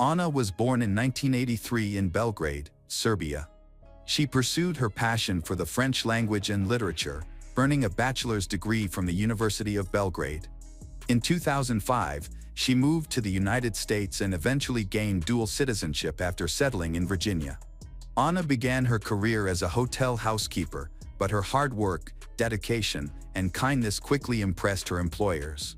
Anna was born in 1983 in Belgrade, Serbia. She pursued her passion for the French language and literature, earning a bachelor's degree from the University of Belgrade. In 2005, she moved to the United States and eventually gained dual citizenship after settling in Virginia. Anna began her career as a hotel housekeeper, but her hard work, dedication, and kindness quickly impressed her employers.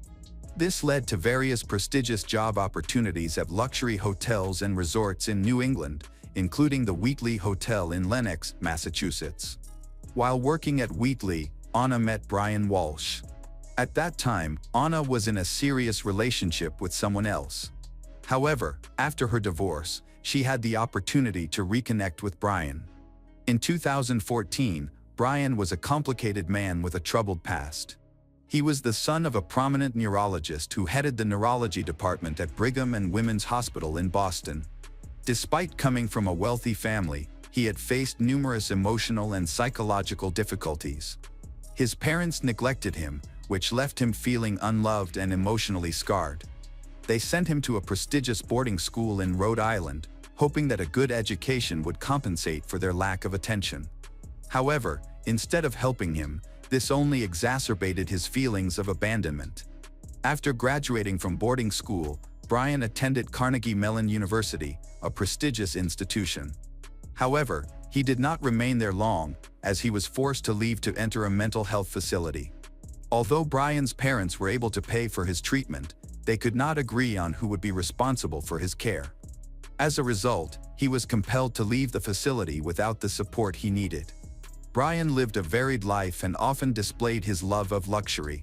This led to various prestigious job opportunities at luxury hotels and resorts in New England, including the Wheatley Hotel in Lenox, Massachusetts. While working at Wheatley, Anna met Brian Walsh. At that time, Anna was in a serious relationship with someone else. However, after her divorce, she had the opportunity to reconnect with Brian. In 2014, Brian was a complicated man with a troubled past. He was the son of a prominent neurologist who headed the neurology department at Brigham and Women's Hospital in Boston. Despite coming from a wealthy family, he had faced numerous emotional and psychological difficulties. His parents neglected him, which left him feeling unloved and emotionally scarred. They sent him to a prestigious boarding school in Rhode Island, hoping that a good education would compensate for their lack of attention. However, instead of helping him, this only exacerbated his feelings of abandonment. After graduating from boarding school, Brian attended Carnegie Mellon University, a prestigious institution. However, he did not remain there long, as he was forced to leave to enter a mental health facility. Although Brian's parents were able to pay for his treatment, they could not agree on who would be responsible for his care. As a result, he was compelled to leave the facility without the support he needed. Brian lived a varied life and often displayed his love of luxury.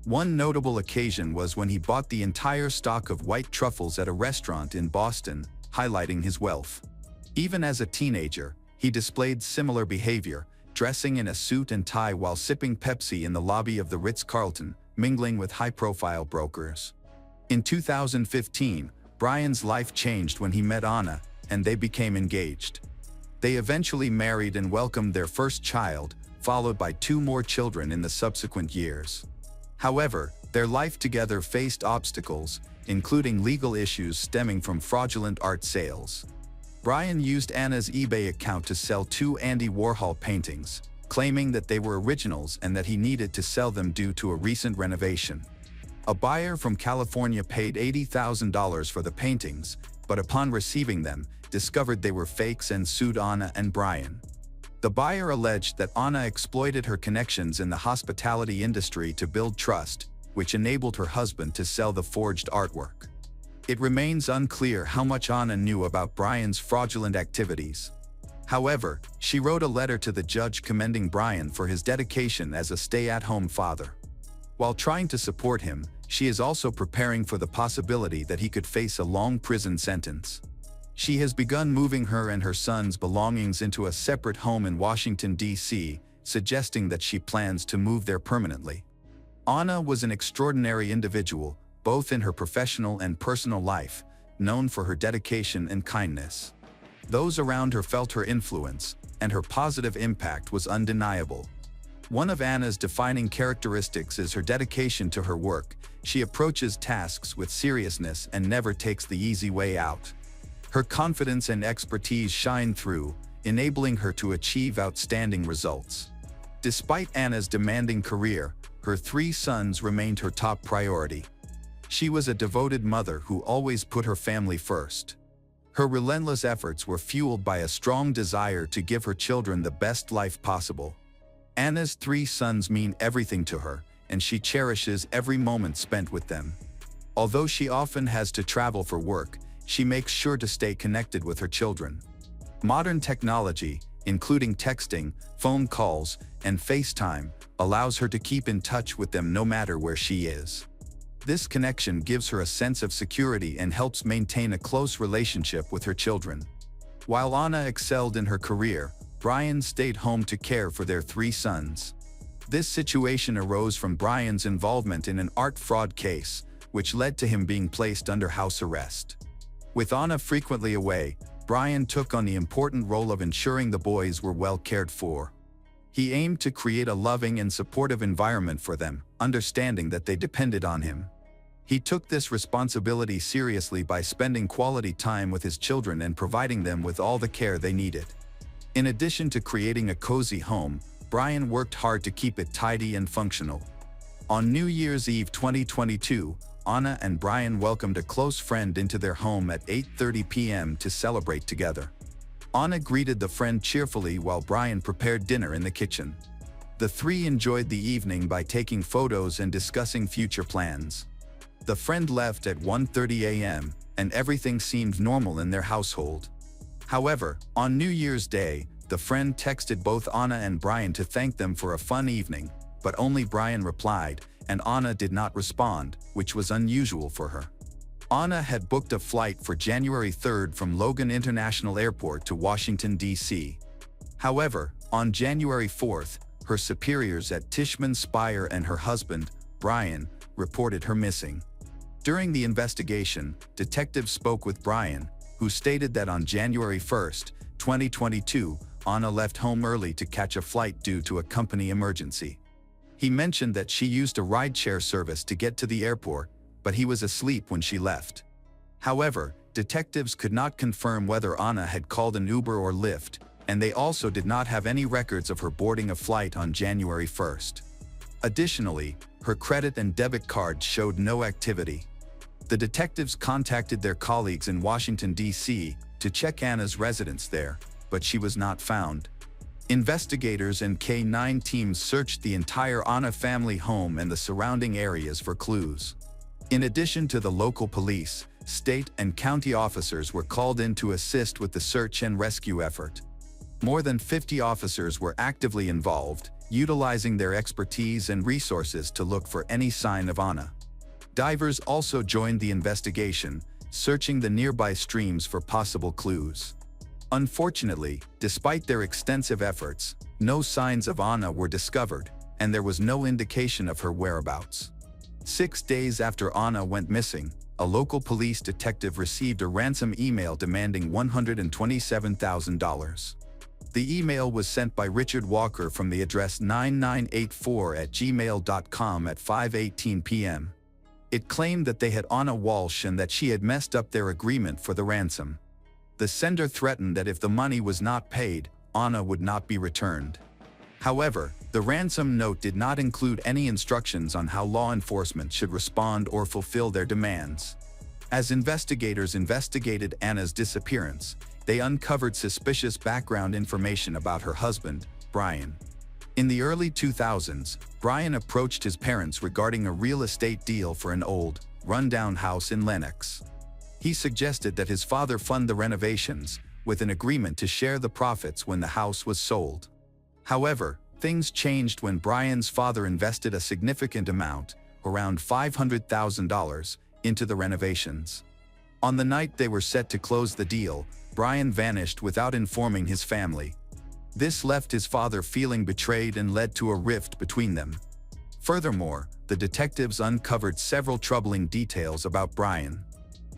One notable occasion was when he bought the entire stock of white truffles at a restaurant in Boston, highlighting his wealth. Even as a teenager, he displayed similar behavior, dressing in a suit and tie while sipping Pepsi in the lobby of the Ritz-Carlton, mingling with high-profile brokers. In 2015, Brian's life changed when he met Anna, and they became engaged. They eventually married and welcomed their first child, followed by 2 more children in the subsequent years. However, their life together faced obstacles, including legal issues stemming from fraudulent art sales. Brian used Anna's eBay account to sell 2 Andy Warhol paintings, claiming that they were originals and that he needed to sell them due to a recent renovation. A buyer from California paid $80,000 for the paintings, but upon receiving them, discovered they were fakes and sued Anna and Brian. The buyer alleged that Anna exploited her connections in the hospitality industry to build trust, which enabled her husband to sell the forged artwork. It remains unclear how much Anna knew about Brian's fraudulent activities. However, she wrote a letter to the judge commending Brian for his dedication as a stay-at-home father. While trying to support him, she is also preparing for the possibility that he could face a long prison sentence. She has begun moving her and her son's belongings into a separate home in Washington, D.C., suggesting that she plans to move there permanently. Anna was an extraordinary individual, both in her professional and personal life, known for her dedication and kindness. Those around her felt her influence, and her positive impact was undeniable. One of Anna's defining characteristics is her dedication to her work. She approaches tasks with seriousness and never takes the easy way out. Her confidence and expertise shine through, enabling her to achieve outstanding results. Despite Anna's demanding career, her 3 sons remained her top priority. She was a devoted mother who always put her family first. Her relentless efforts were fueled by a strong desire to give her children the best life possible. Anna's 3 sons mean everything to her, and she cherishes every moment spent with them. Although she often has to travel for work, she makes sure to stay connected with her children. Modern technology, including texting, phone calls, and FaceTime, allows her to keep in touch with them no matter where she is. This connection gives her a sense of security and helps maintain a close relationship with her children. While Anna excelled in her career, Brian stayed home to care for their 3 sons. This situation arose from Brian's involvement in an art fraud case, which led to him being placed under house arrest. With Anna frequently away, Brian took on the important role of ensuring the boys were well cared for. He aimed to create a loving and supportive environment for them, understanding that they depended on him. He took this responsibility seriously by spending quality time with his children and providing them with all the care they needed. In addition to creating a cozy home, Brian worked hard to keep it tidy and functional. On New Year's Eve 2022, Anna and Brian welcomed a close friend into their home at 8:30 p.m. to celebrate together. Anna greeted the friend cheerfully while Brian prepared dinner in the kitchen. The three enjoyed the evening by taking photos and discussing future plans. The friend left at 1:30 a.m., and everything seemed normal in their household. However, on New Year's Day, the friend texted both Anna and Brian to thank them for a fun evening, but only Brian replied, and Anna did not respond, which was unusual for her. Anna had booked a flight for January 3rd from Logan International Airport to Washington, D.C. However, on January 4th, her superiors at Tishman Speyer and her husband, Brian, reported her missing. During the investigation, detectives spoke with Brian, who stated that on January 1st, 2022, Anna left home early to catch a flight due to a company emergency. He mentioned that she used a rideshare service to get to the airport, but he was asleep when she left. However, detectives could not confirm whether Anna had called an Uber or Lyft, and they also did not have any records of her boarding a flight on January 1st. Additionally, her credit and debit cards showed no activity. The detectives contacted their colleagues in Washington, D.C. to check Anna's residence there, but she was not found. Investigators and K-9 teams searched the entire Anna family home and the surrounding areas for clues. In addition to the local police, state and county officers were called in to assist with the search and rescue effort. More than 50 officers were actively involved, utilizing their expertise and resources to look for any sign of Anna. Divers also joined the investigation, searching the nearby streams for possible clues. Unfortunately, despite their extensive efforts, no signs of Anna were discovered, and there was no indication of her whereabouts. 6 days after Anna went missing, a local police detective received a ransom email demanding $127,000. The email was sent by Richard Walker from the address 9984@gmail.com at 5:18 p.m. It claimed that they had Anna Walsh and that she had messed up their agreement for the ransom. The sender threatened that if the money was not paid, Anna would not be returned. However, the ransom note did not include any instructions on how law enforcement should respond or fulfill their demands. As investigators investigated Anna's disappearance, they uncovered suspicious background information about her husband, Brian. In the early 2000s, Brian approached his parents regarding a real estate deal for an old, rundown house in Lenox. He suggested that his father fund the renovations, with an agreement to share the profits when the house was sold. However, things changed when Brian's father invested a significant amount, around $500,000, into the renovations. On the night they were set to close the deal, Brian vanished without informing his family. This left his father feeling betrayed and led to a rift between them. Furthermore, the detectives uncovered several troubling details about Brian.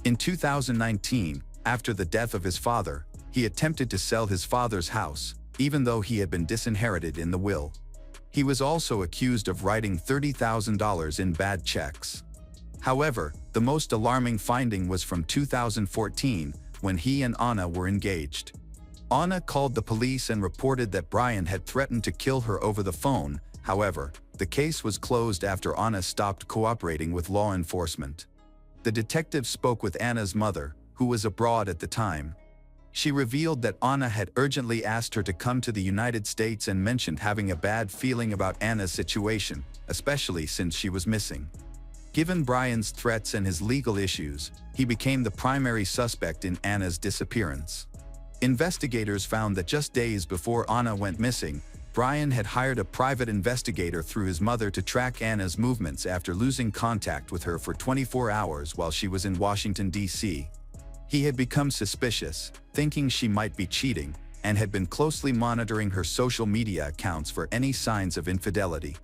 In 2019, after the death of his father, he attempted to sell his father's house, even though he had been disinherited in the will. He was also accused of writing $30,000 in bad checks. However, the most alarming finding was from 2014, when he and Anna were engaged. Anna called the police and reported that Brian had threatened to kill her over the phone. However, the case was closed after Anna stopped cooperating with law enforcement. The detective spoke with Anna's mother, who was abroad at the time. She revealed that Anna had urgently asked her to come to the United States and mentioned having a bad feeling about Anna's situation, especially since she was missing. Given Brian's threats and his legal issues, he became the primary suspect in Anna's disappearance. Investigators found that just days before Anna went missing, Brian had hired a private investigator through his mother to track Anna's movements after losing contact with her for 24 hours while she was in Washington, D.C. He had become suspicious, thinking she might be cheating, and had been closely monitoring her social media accounts for any signs of infidelity.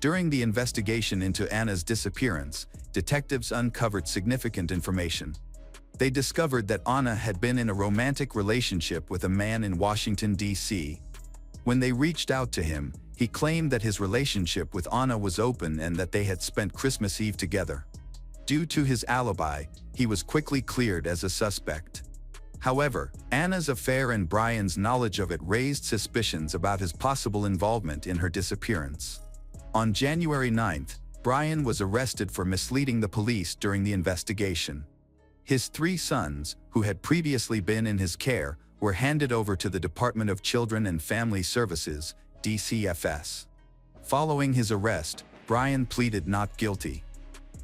During the investigation into Anna's disappearance, detectives uncovered significant information. They discovered that Anna had been in a romantic relationship with a man in Washington, D.C. When they reached out to him, he claimed that his relationship with Anna was open and that they had spent Christmas Eve together. Due to his alibi, he was quickly cleared as a suspect. However, Anna's affair and Brian's knowledge of it raised suspicions about his possible involvement in her disappearance. On January 9th, Brian was arrested for misleading the police during the investigation. His 3 sons, who had previously been in his care, were handed over to the Department of Children and Family Services, DCFS. Following his arrest, Brian pleaded not guilty.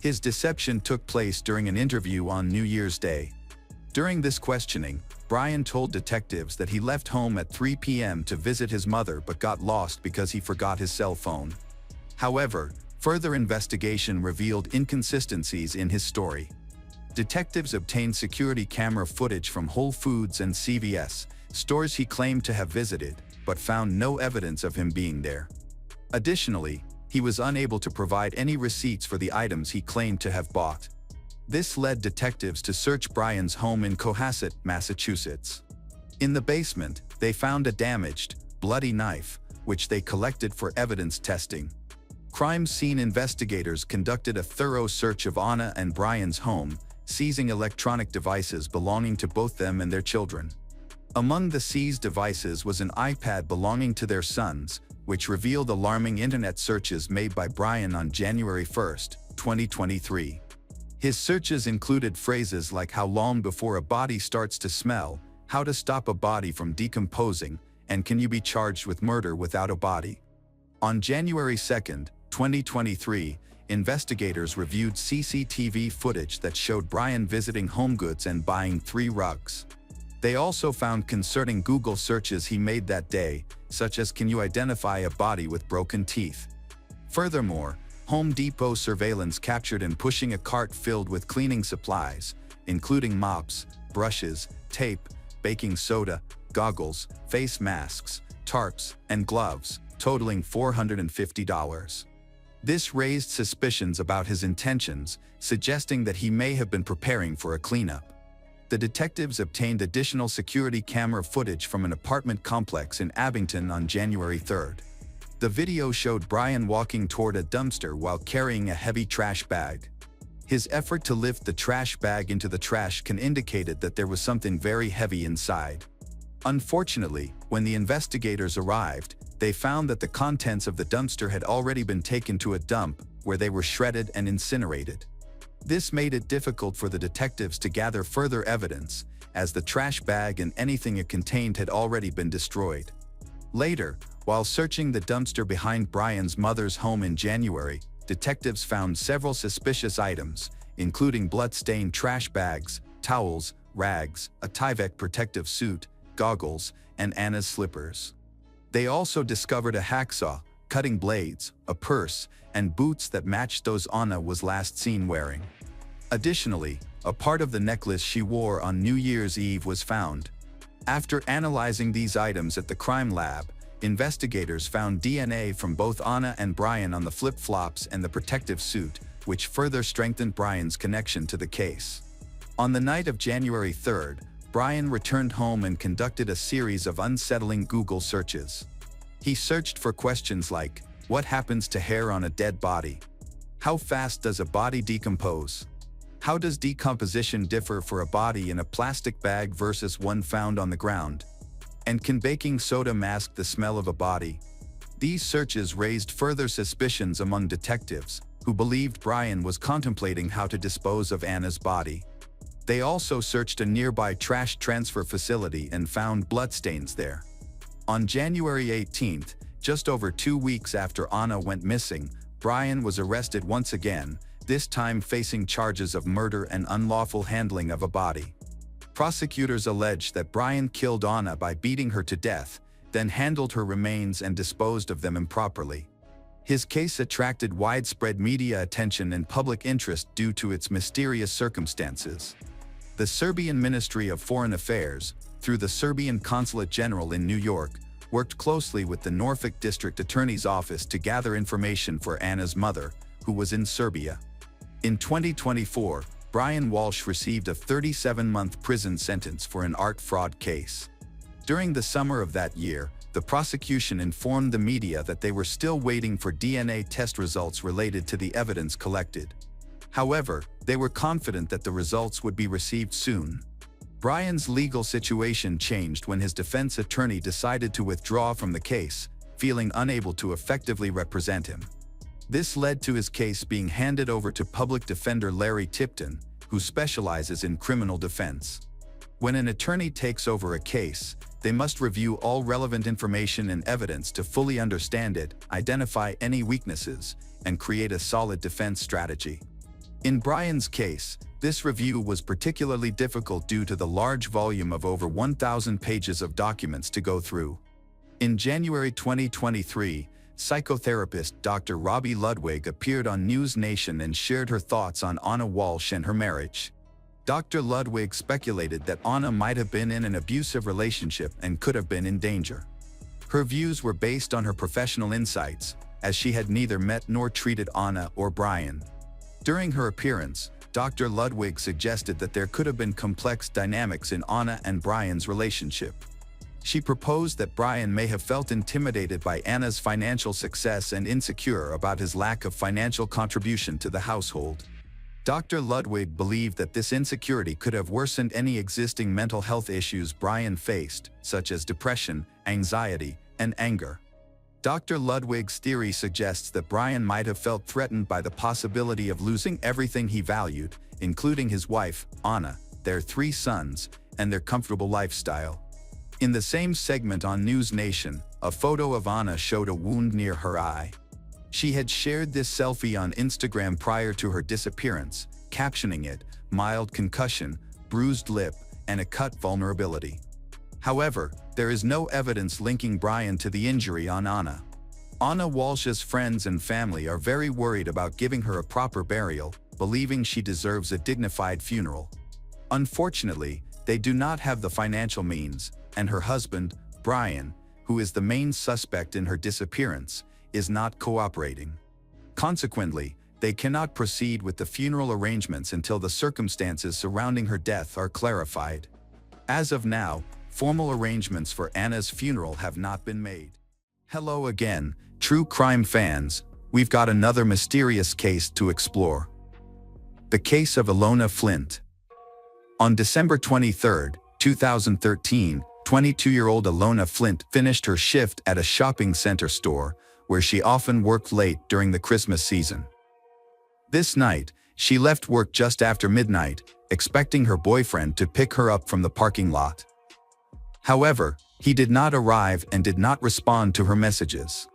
His deception took place during an interview on New Year's Day. During this questioning, Brian told detectives that he left home at 3 p.m. to visit his mother but got lost because he forgot his cell phone. However, further investigation revealed inconsistencies in his story. Detectives obtained security camera footage from Whole Foods and CVS, stores he claimed to have visited, but found no evidence of him being there. Additionally, he was unable to provide any receipts for the items he claimed to have bought. This led detectives to search Brian's home in Cohasset, Massachusetts. In the basement, they found a damaged, bloody knife, which they collected for evidence testing. Crime scene investigators conducted a thorough search of Anna and Brian's home, seizing electronic devices belonging to both them and their children. Among the seized devices was an iPad belonging to their sons, which revealed alarming internet searches made by Brian on January 1, 2023. His searches included phrases like how long before a body starts to smell, how to stop a body from decomposing, and can you be charged with murder without a body. On January 2, 2023, investigators reviewed CCTV footage that showed Brian visiting HomeGoods and buying 3 rugs. They also found concerning Google searches he made that day, such as "Can you identify a body with broken teeth?" Furthermore, Home Depot surveillance captured him pushing a cart filled with cleaning supplies, including mops, brushes, tape, baking soda, goggles, face masks, tarps, and gloves, totaling $450. This raised suspicions about his intentions, suggesting that he may have been preparing for a cleanup. The detectives obtained additional security camera footage from an apartment complex in Abington on January 3rd. The video showed Brian walking toward a dumpster while carrying a heavy trash bag. His effort to lift the trash bag into the trash can indicated that there was something very heavy inside. Unfortunately, when the investigators arrived, they found that the contents of the dumpster had already been taken to a dump, where they were shredded and incinerated. This made it difficult for the detectives to gather further evidence, as the trash bag and anything it contained had already been destroyed. Later, while searching the dumpster behind Brian's mother's home in January, detectives found several suspicious items, including blood-stained trash bags, towels, rags, a Tyvek protective suit, goggles, and Anna's slippers. They also discovered a hacksaw, cutting blades, a purse, and boots that matched those Anna was last seen wearing. Additionally, a part of the necklace she wore on New Year's Eve was found. After analyzing these items at the crime lab, investigators found DNA from both Anna and Brian on the flip-flops and the protective suit, which further strengthened Brian's connection to the case. On the night of January 3rd, Brian returned home and conducted a series of unsettling Google searches. He searched for questions like, "What happens to hair on a dead body? How fast does a body decompose? How does decomposition differ for a body in a plastic bag versus one found on the ground? And can baking soda mask the smell of a body?" These searches raised further suspicions among detectives, who believed Brian was contemplating how to dispose of Anna's body. They also searched a nearby trash transfer facility and found bloodstains there. On January 18th, just over 2 weeks after Anna went missing, Brian was arrested once again, this time facing charges of murder and unlawful handling of a body. Prosecutors alleged that Brian killed Anna by beating her to death, then handled her remains and disposed of them improperly. His case attracted widespread media attention and public interest due to its mysterious circumstances. The Serbian Ministry of Foreign Affairs, through the Serbian Consulate General in New York, worked closely with the Norfolk District Attorney's Office to gather information for Anna's mother, who was in Serbia. In 2024, Brian Walsh received a 37-month prison sentence for an art fraud case. During the summer of that year, the prosecution informed the media that they were still waiting for DNA test results related to the evidence collected. However, they were confident that the results would be received soon. Brian's legal situation changed when his defense attorney decided to withdraw from the case, feeling unable to effectively represent him. This led to his case being handed over to public defender Larry Tipton, who specializes in criminal defense. When an attorney takes over a case, they must review all relevant information and evidence to fully understand it, identify any weaknesses, and create a solid defense strategy. In Brian's case, this review was particularly difficult due to the large volume of over 1,000 pages of documents to go through. In January 2023, psychotherapist Dr. Robbie Ludwig appeared on News Nation and shared her thoughts on Anna Walsh and her marriage. Dr. Ludwig speculated that Anna might have been in an abusive relationship and could have been in danger. Her views were based on her professional insights, as she had neither met nor treated Anna or Brian. During her appearance, Dr. Ludwig suggested that there could have been complex dynamics in Anna and Brian's relationship. She proposed that Brian may have felt intimidated by Anna's financial success and insecure about his lack of financial contribution to the household. Dr. Ludwig believed that this insecurity could have worsened any existing mental health issues Brian faced, such as depression, anxiety, and anger. Dr. Ludwig's theory suggests that Brian might have felt threatened by the possibility of losing everything he valued, including his wife, Anna, their 3 sons, and their comfortable lifestyle. In the same segment on News Nation, a photo of Anna showed a wound near her eye. She had shared this selfie on Instagram prior to her disappearance, captioning it, "Mild concussion, bruised lip, and a cut vulnerability." However, there is no evidence linking Brian to the injury on Anna. Anna Walsh's friends and family are very worried about giving her a proper burial, believing she deserves a dignified funeral. Unfortunately, they do not have the financial means, and her husband, Brian, who is the main suspect in her disappearance, is not cooperating. Consequently, they cannot proceed with the funeral arrangements until the circumstances surrounding her death are clarified. As of now, formal arrangements for Anna's funeral have not been made. Hello again, true crime fans. We've got another mysterious case to explore. The case of Ilona Flint. On December 23, 2013, 22-year-old Ilona Flint finished her shift at a shopping center store, where she often worked late during the Christmas season. This night, she left work just after midnight, expecting her boyfriend to pick her up from the parking lot. However, he did not arrive and did not respond to her messages.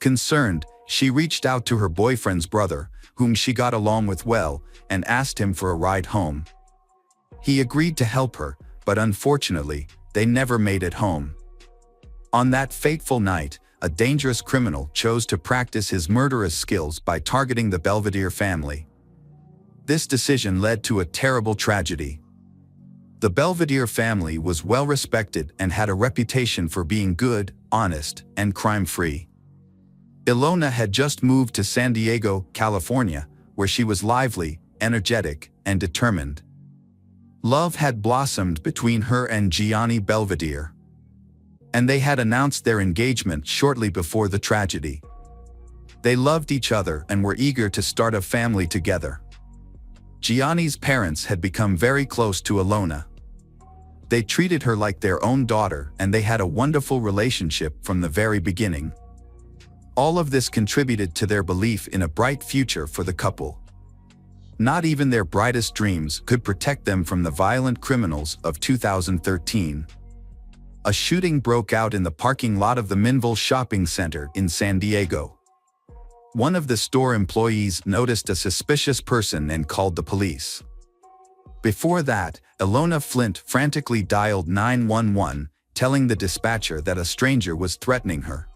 Concerned, she reached out to her boyfriend's brother, whom she got along with well, and asked him for a ride home. He agreed to help her, but unfortunately, they never made it home. On that fateful night, a dangerous criminal chose to practice his murderous skills by targeting the Belvedere family. This decision led to a terrible tragedy. The Belvedere family was well respected and had a reputation for being good, honest, and crime-free. Ilona had just moved to San Diego, California, where she was lively, energetic, and determined. Love had blossomed between her and Gianni Belvedere, and they had announced their engagement shortly before the tragedy. They loved each other and were eager to start a family together. Gianni's parents had become very close to Ilona. They treated her like their own daughter, and they had a wonderful relationship from the very beginning. All of this contributed to their belief in a bright future for the couple. Not even their brightest dreams could protect them from the violent criminals of 2013. A shooting broke out in the parking lot of the Minville Shopping Center in San Diego. One of the store employees noticed a suspicious person and called the police. Before that, Ilona Flint frantically dialed 911, telling the dispatcher that a stranger was threatening her.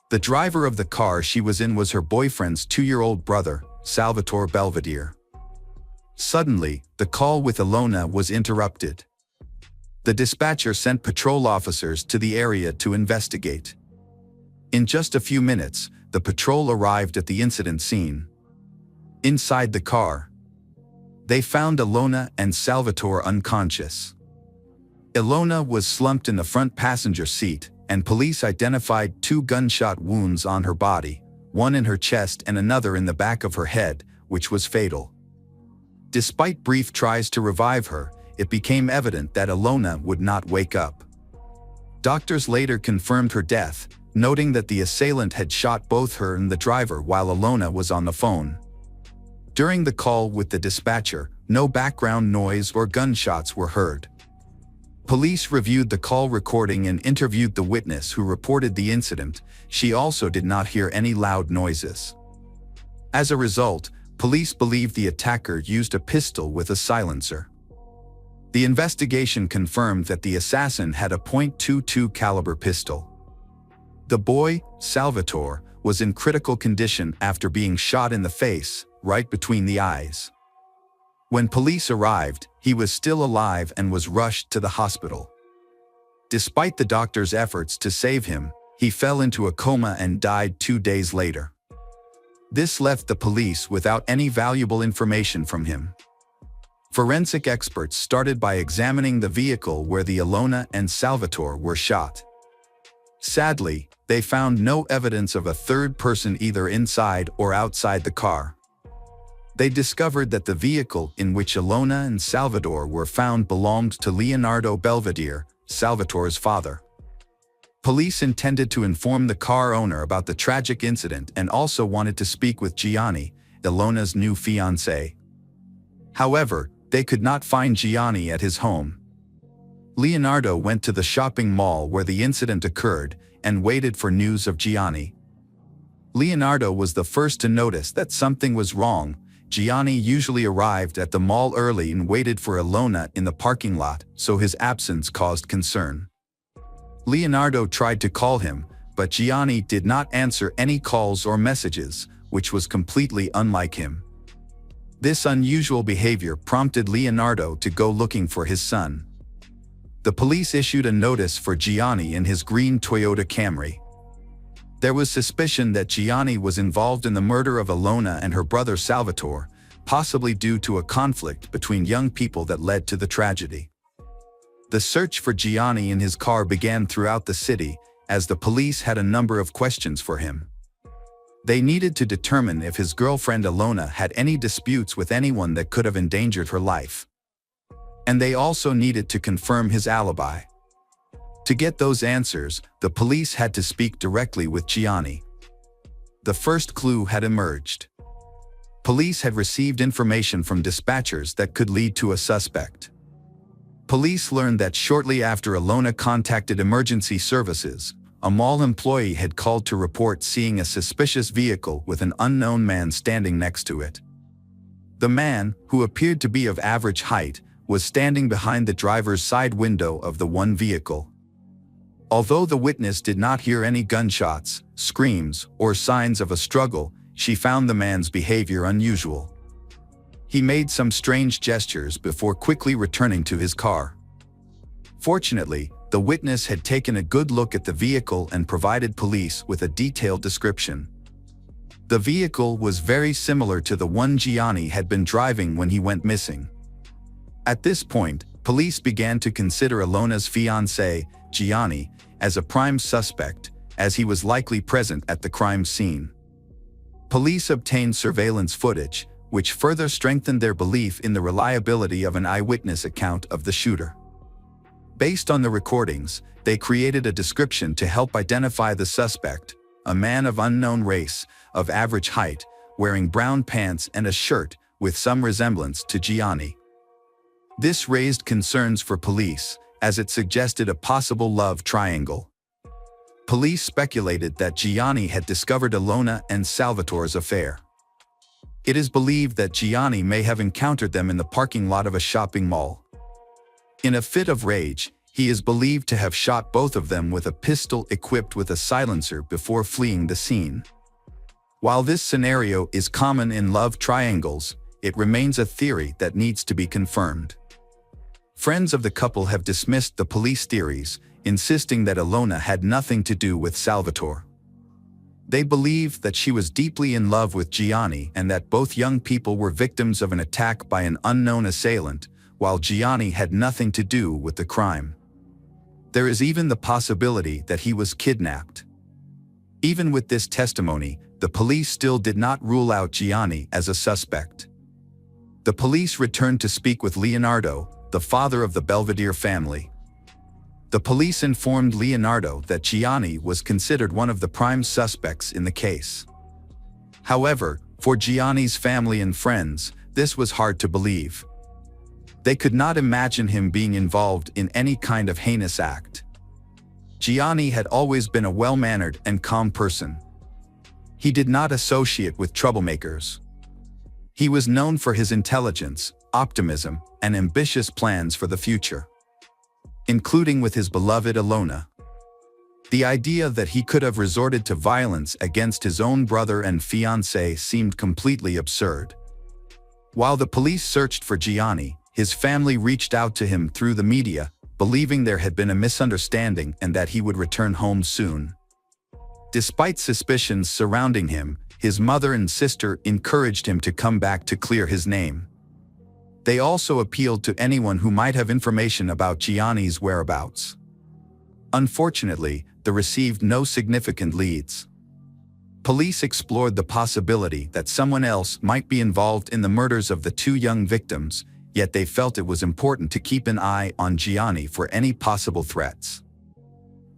The driver of the car she was in was her boyfriend's 2-year-old brother, Salvatore Belvedere. Suddenly, the call with Ilona was interrupted. The dispatcher sent patrol officers to the area to investigate. In just a few minutes, the patrol arrived at the incident scene. Inside the car, they found Ilona and Salvatore unconscious. Ilona was slumped in the front passenger seat, and police identified 2 gunshot wounds on her body, one in her chest and another in the back of her head, which was fatal. Despite brief tries to revive her, it became evident that Ilona would not wake up. Doctors later confirmed her death, noting that the assailant had shot both her and the driver while Ilona was on the phone. During the call with the dispatcher, no background noise or gunshots were heard. Police reviewed the call recording and interviewed the witness who reported the incident. She also did not hear any loud noises. As a result, police believe the attacker used a pistol with a silencer. The investigation confirmed that the assassin had a .22 caliber pistol. The boy, Salvatore, was in critical condition after being shot in the face, right between the eyes. When police arrived, he was still alive and was rushed to the hospital. Despite the doctor's efforts to save him, he fell into a coma and died 2 days later. This left the police without any valuable information from him. Forensic experts started by examining the vehicle where the Ilona and Salvatore were shot. Sadly, they found no evidence of a third person either inside or outside the car. They discovered that the vehicle in which Ilona and Salvatore were found belonged to Leonardo Belvedere, Salvatore's father. Police intended to inform the car owner about the tragic incident and also wanted to speak with Gianni, Ilona's new fiancé. However, they could not find Gianni at his home. Leonardo went to the shopping mall where the incident occurred and waited for news of Gianni. Leonardo was the first to notice that something was wrong. Gianni usually arrived at the mall early and waited for Ilona in the parking lot, so his absence caused concern. Leonardo tried to call him, but Gianni did not answer any calls or messages, which was completely unlike him. This unusual behavior prompted Leonardo to go looking for his son. The police issued a notice for Gianni in his green Toyota Camry. There was suspicion that Gianni was involved in the murder of Ilona and her brother Salvatore, possibly due to a conflict between young people that led to the tragedy. The search for Gianni in his car began throughout the city, as the police had a number of questions for him. They needed to determine if his girlfriend Ilona had any disputes with anyone that could have endangered her life. And they also needed to confirm his alibi. To get those answers, the police had to speak directly with Gianni. The first clue had emerged. Police had received information from dispatchers that could lead to a suspect. Police learned that shortly after Ilona contacted emergency services, a mall employee had called to report seeing a suspicious vehicle with an unknown man standing next to it. The man, who appeared to be of average height, was standing behind the driver's side window of the one vehicle. Although the witness did not hear any gunshots, screams, or signs of a struggle, she found the man's behavior unusual. He made some strange gestures before quickly returning to his car. Fortunately, the witness had taken a good look at the vehicle and provided police with a detailed description. The vehicle was very similar to the one Gianni had been driving when he went missing. At this point, police began to consider Ilona's fiancé, Gianni, as a prime suspect, as he was likely present at the crime scene. Police obtained surveillance footage, which further strengthened their belief in the reliability of an eyewitness account of the shooter. Based on the recordings, they created a description to help identify the suspect, a man of unknown race, of average height, wearing brown pants and a shirt with some resemblance to Gianni. This raised concerns for police, as it suggested a possible love triangle. Police speculated that Gianni had discovered Ilona and Salvatore's affair. It is believed that Gianni may have encountered them in the parking lot of a shopping mall. In a fit of rage, he is believed to have shot both of them with a pistol equipped with a silencer before fleeing the scene. While this scenario is common in love triangles, it remains a theory that needs to be confirmed. Friends of the couple have dismissed the police theories, insisting that Ilona had nothing to do with Salvatore. They believe that she was deeply in love with Gianni and that both young people were victims of an attack by an unknown assailant, while Gianni had nothing to do with the crime. There is even the possibility that he was kidnapped. Even with this testimony, the police still did not rule out Gianni as a suspect. The police returned to speak with Leonardo, the father of the Belvedere family. The police informed Leonardo that Gianni was considered one of the prime suspects in the case. However, for Gianni's family and friends, this was hard to believe. They could not imagine him being involved in any kind of heinous act. Gianni had always been a well-mannered and calm person. He did not associate with troublemakers. He was known for his intelligence, optimism, and ambitious plans for the future, including with his beloved Ilona. The idea that he could have resorted to violence against his own brother and fiancé seemed completely absurd. While the police searched for Gianni, his family reached out to him through the media, believing there had been a misunderstanding and that he would return home soon. Despite suspicions surrounding him, his mother and sister encouraged him to come back to clear his name. They also appealed to anyone who might have information about Gianni's whereabouts. Unfortunately, they received no significant leads. Police explored the possibility that someone else might be involved in the murders of the two young victims, yet they felt it was important to keep an eye on Gianni for any possible threats.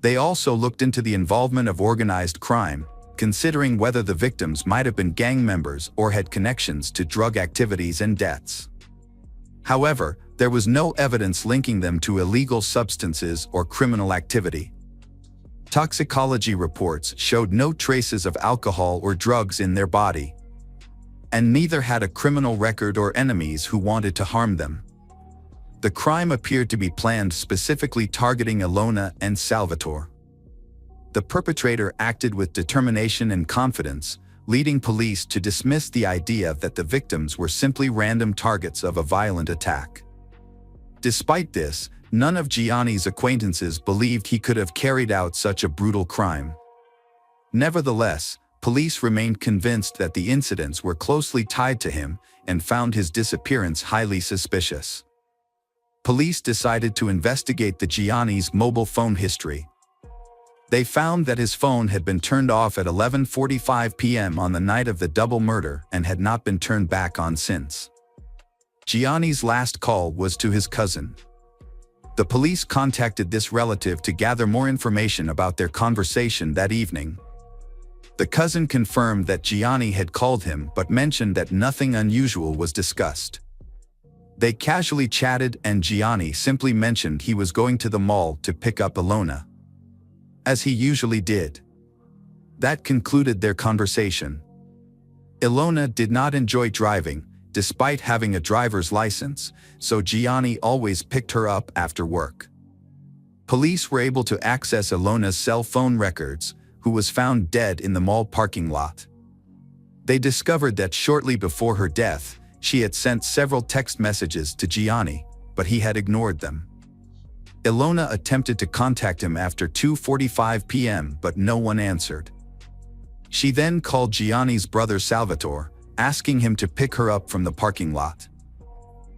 They also looked into the involvement of organized crime, considering whether the victims might have been gang members or had connections to drug activities and deaths. However, there was no evidence linking them to illegal substances or criminal activity. Toxicology reports showed no traces of alcohol or drugs in their body, and neither had a criminal record or enemies who wanted to harm them. The crime appeared to be planned specifically targeting Ilona and Salvatore. The perpetrator acted with determination and confidence, leading police to dismiss the idea that the victims were simply random targets of a violent attack. Despite this, none of Gianni's acquaintances believed he could have carried out such a brutal crime. Nevertheless, police remained convinced that the incidents were closely tied to him and found his disappearance highly suspicious. Police decided to investigate the Gianni's mobile phone history. They found that his phone had been turned off at 11:45 p.m. on the night of the double murder and had not been turned back on since. Gianni's last call was to his cousin. The police contacted this relative to gather more information about their conversation that evening. The cousin confirmed that Gianni had called him but mentioned that nothing unusual was discussed. They casually chatted and Gianni simply mentioned he was going to the mall to pick up Ilona, as he usually did. That concluded their conversation. Ilona did not enjoy driving, despite having a driver's license, so Gianni always picked her up after work. Police were able to access Ilona's cell phone records, who was found dead in the mall parking lot. They discovered that shortly before her death, she had sent several text messages to Gianni, but he had ignored them. Ilona attempted to contact him after 2:45 p.m. but no one answered. She then called Gianni's brother Salvatore, asking him to pick her up from the parking lot.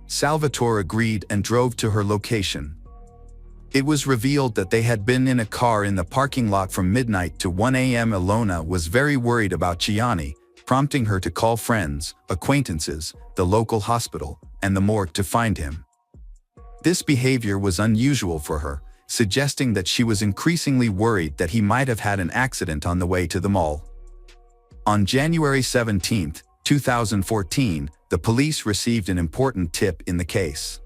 Salvatore agreed and drove to her location. It was revealed that they had been in a car in the parking lot from midnight to 1 a.m. Ilona was very worried about Gianni, prompting her to call friends, acquaintances, the local hospital, and the morgue to find him. This behavior was unusual for her, suggesting that she was increasingly worried that he might have had an accident on the way to the mall. On January 17, 2014, the police received an important tip in the case.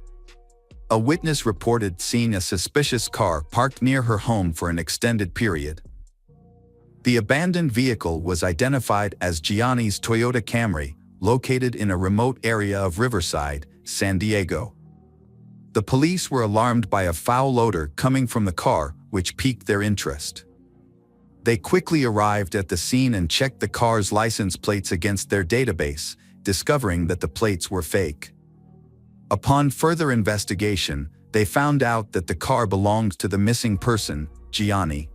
A witness reported seeing a suspicious car parked near her home for an extended period. The abandoned vehicle was identified as Gianni's Toyota Camry, located in a remote area of Riverside, San Diego. The police were alarmed by a foul odor coming from the car, which piqued their interest. They quickly arrived at the scene and checked the car's license plates against their database, discovering that the plates were fake. Upon further investigation, they found out that the car belonged to the missing person, Gianni.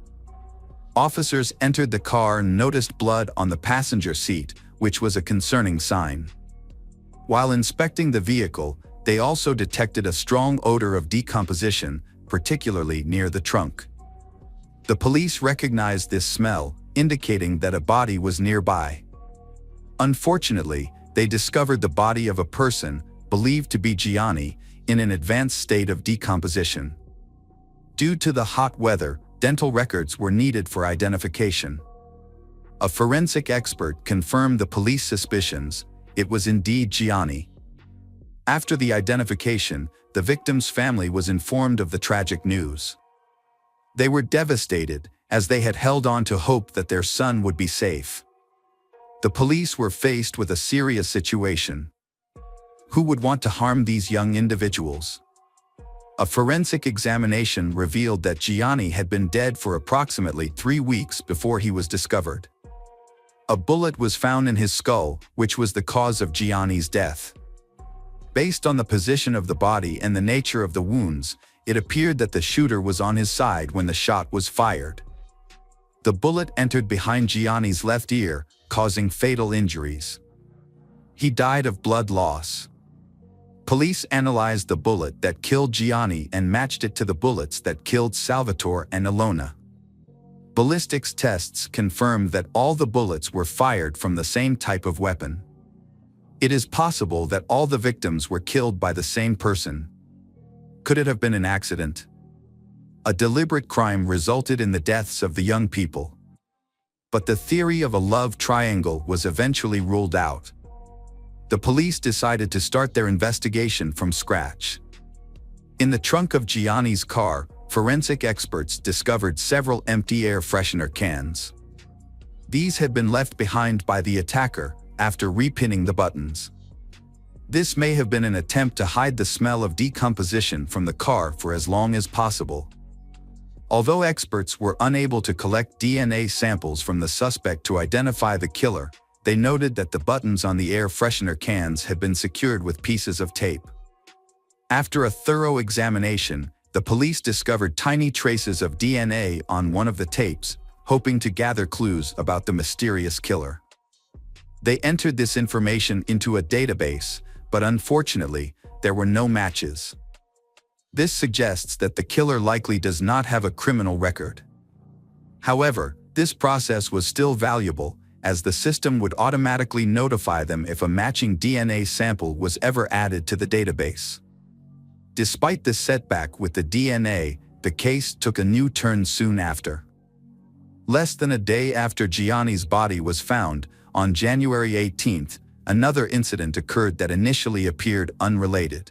Officers entered the car and noticed blood on the passenger seat, which was a concerning sign. While inspecting the vehicle, they also detected a strong odor of decomposition, particularly near the trunk. The police recognized this smell, indicating that a body was nearby. Unfortunately, they discovered the body of a person, believed to be Gianni, in an advanced state of decomposition. Due to the hot weather, dental records were needed for identification. A forensic expert confirmed the police suspicions. It was indeed Gianni. After the identification, the victim's family was informed of the tragic news. They were devastated, as they had held on to hope that their son would be safe. The police were faced with a serious situation. Who would want to harm these young individuals? A forensic examination revealed that Gianni had been dead for approximately 3 weeks before he was discovered. A bullet was found in his skull, which was the cause of Gianni's death. Based on the position of the body and the nature of the wounds, it appeared that the shooter was on his side when the shot was fired. The bullet entered behind Gianni's left ear, causing fatal injuries. He died of blood loss. Police analyzed the bullet that killed Gianni and matched it to the bullets that killed Salvatore and Ilona. Ballistics tests confirmed that all the bullets were fired from the same type of weapon. It is possible that all the victims were killed by the same person. Could it have been an accident? A deliberate crime resulted in the deaths of the young people. But the theory of a love triangle was eventually ruled out. The police decided to start their investigation from scratch. In the trunk of Gianni's car, forensic experts discovered several empty air freshener cans. These had been left behind by the attacker after repinning the buttons. This may have been an attempt to hide the smell of decomposition from the car for as long as possible. Although experts were unable to collect DNA samples from the suspect to identify the killer, they noted that the buttons on the air freshener cans had been secured with pieces of tape. After a thorough examination, the police discovered tiny traces of DNA on one of the tapes, hoping to gather clues about the mysterious killer. They entered this information into a database, but unfortunately, there were no matches. This suggests that the killer likely does not have a criminal record. However, this process was still valuable, as the system would automatically notify them if a matching DNA sample was ever added to the database. Despite the setback with the DNA, the case took a new turn soon after. Less than a day after Gianni's body was found, on January 18th, another incident occurred that initially appeared unrelated.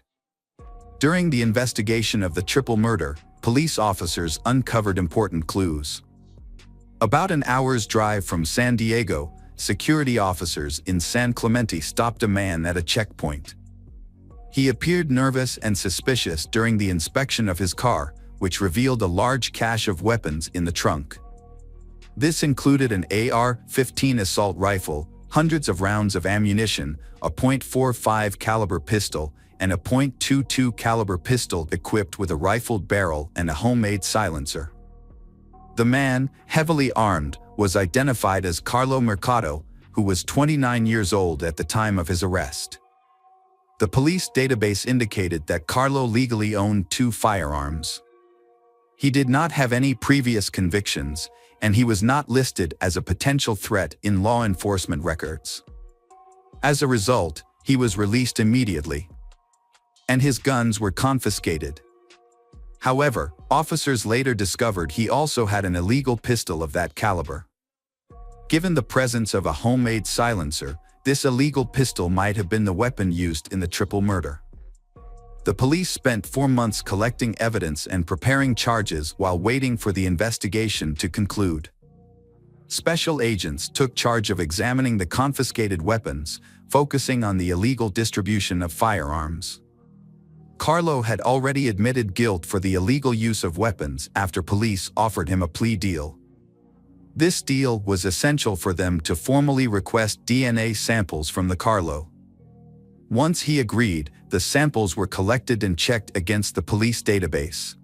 During the investigation of the triple murder, police officers uncovered important clues. About an hour's drive from San Diego, security officers in San Clemente stopped a man at a checkpoint. He appeared nervous and suspicious during the inspection of his car, which revealed a large cache of weapons in the trunk. This included an AR-15 assault rifle, hundreds of rounds of ammunition, a .45 caliber pistol, and a .22 caliber pistol equipped with a rifled barrel and a homemade silencer. The man, heavily armed, was identified as Carlo Mercado, who was 29 years old at the time of his arrest. The police database indicated that Carlo legally owned 2 firearms. He did not have any previous convictions, and he was not listed as a potential threat in law enforcement records. As a result, he was released immediately, and his guns were confiscated. However, officers later discovered he also had an illegal pistol of that caliber. Given the presence of a homemade silencer, this illegal pistol might have been the weapon used in the triple murder. The police spent 4 months collecting evidence and preparing charges while waiting for the investigation to conclude. Special agents took charge of examining the confiscated weapons, focusing on the illegal distribution of firearms. Carlo had already admitted guilt for the illegal use of weapons after police offered him a plea deal. This deal was essential for them to formally request DNA samples from the Carlo. Once he agreed, the samples were collected and checked against the police database.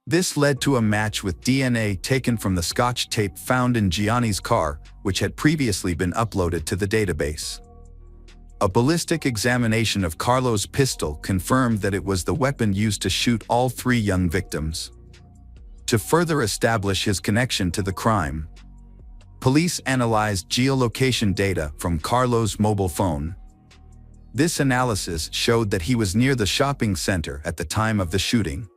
This led to a match with DNA taken from the Scotch tape found in Gianni's car, which had previously been uploaded to the database. A ballistic examination of Carlo's pistol confirmed that it was the weapon used to shoot all 3 young victims. To further establish his connection to the crime, Police analyzed geolocation data from Carlo's mobile phone. This analysis showed that he was near the shopping center at the time of the shooting.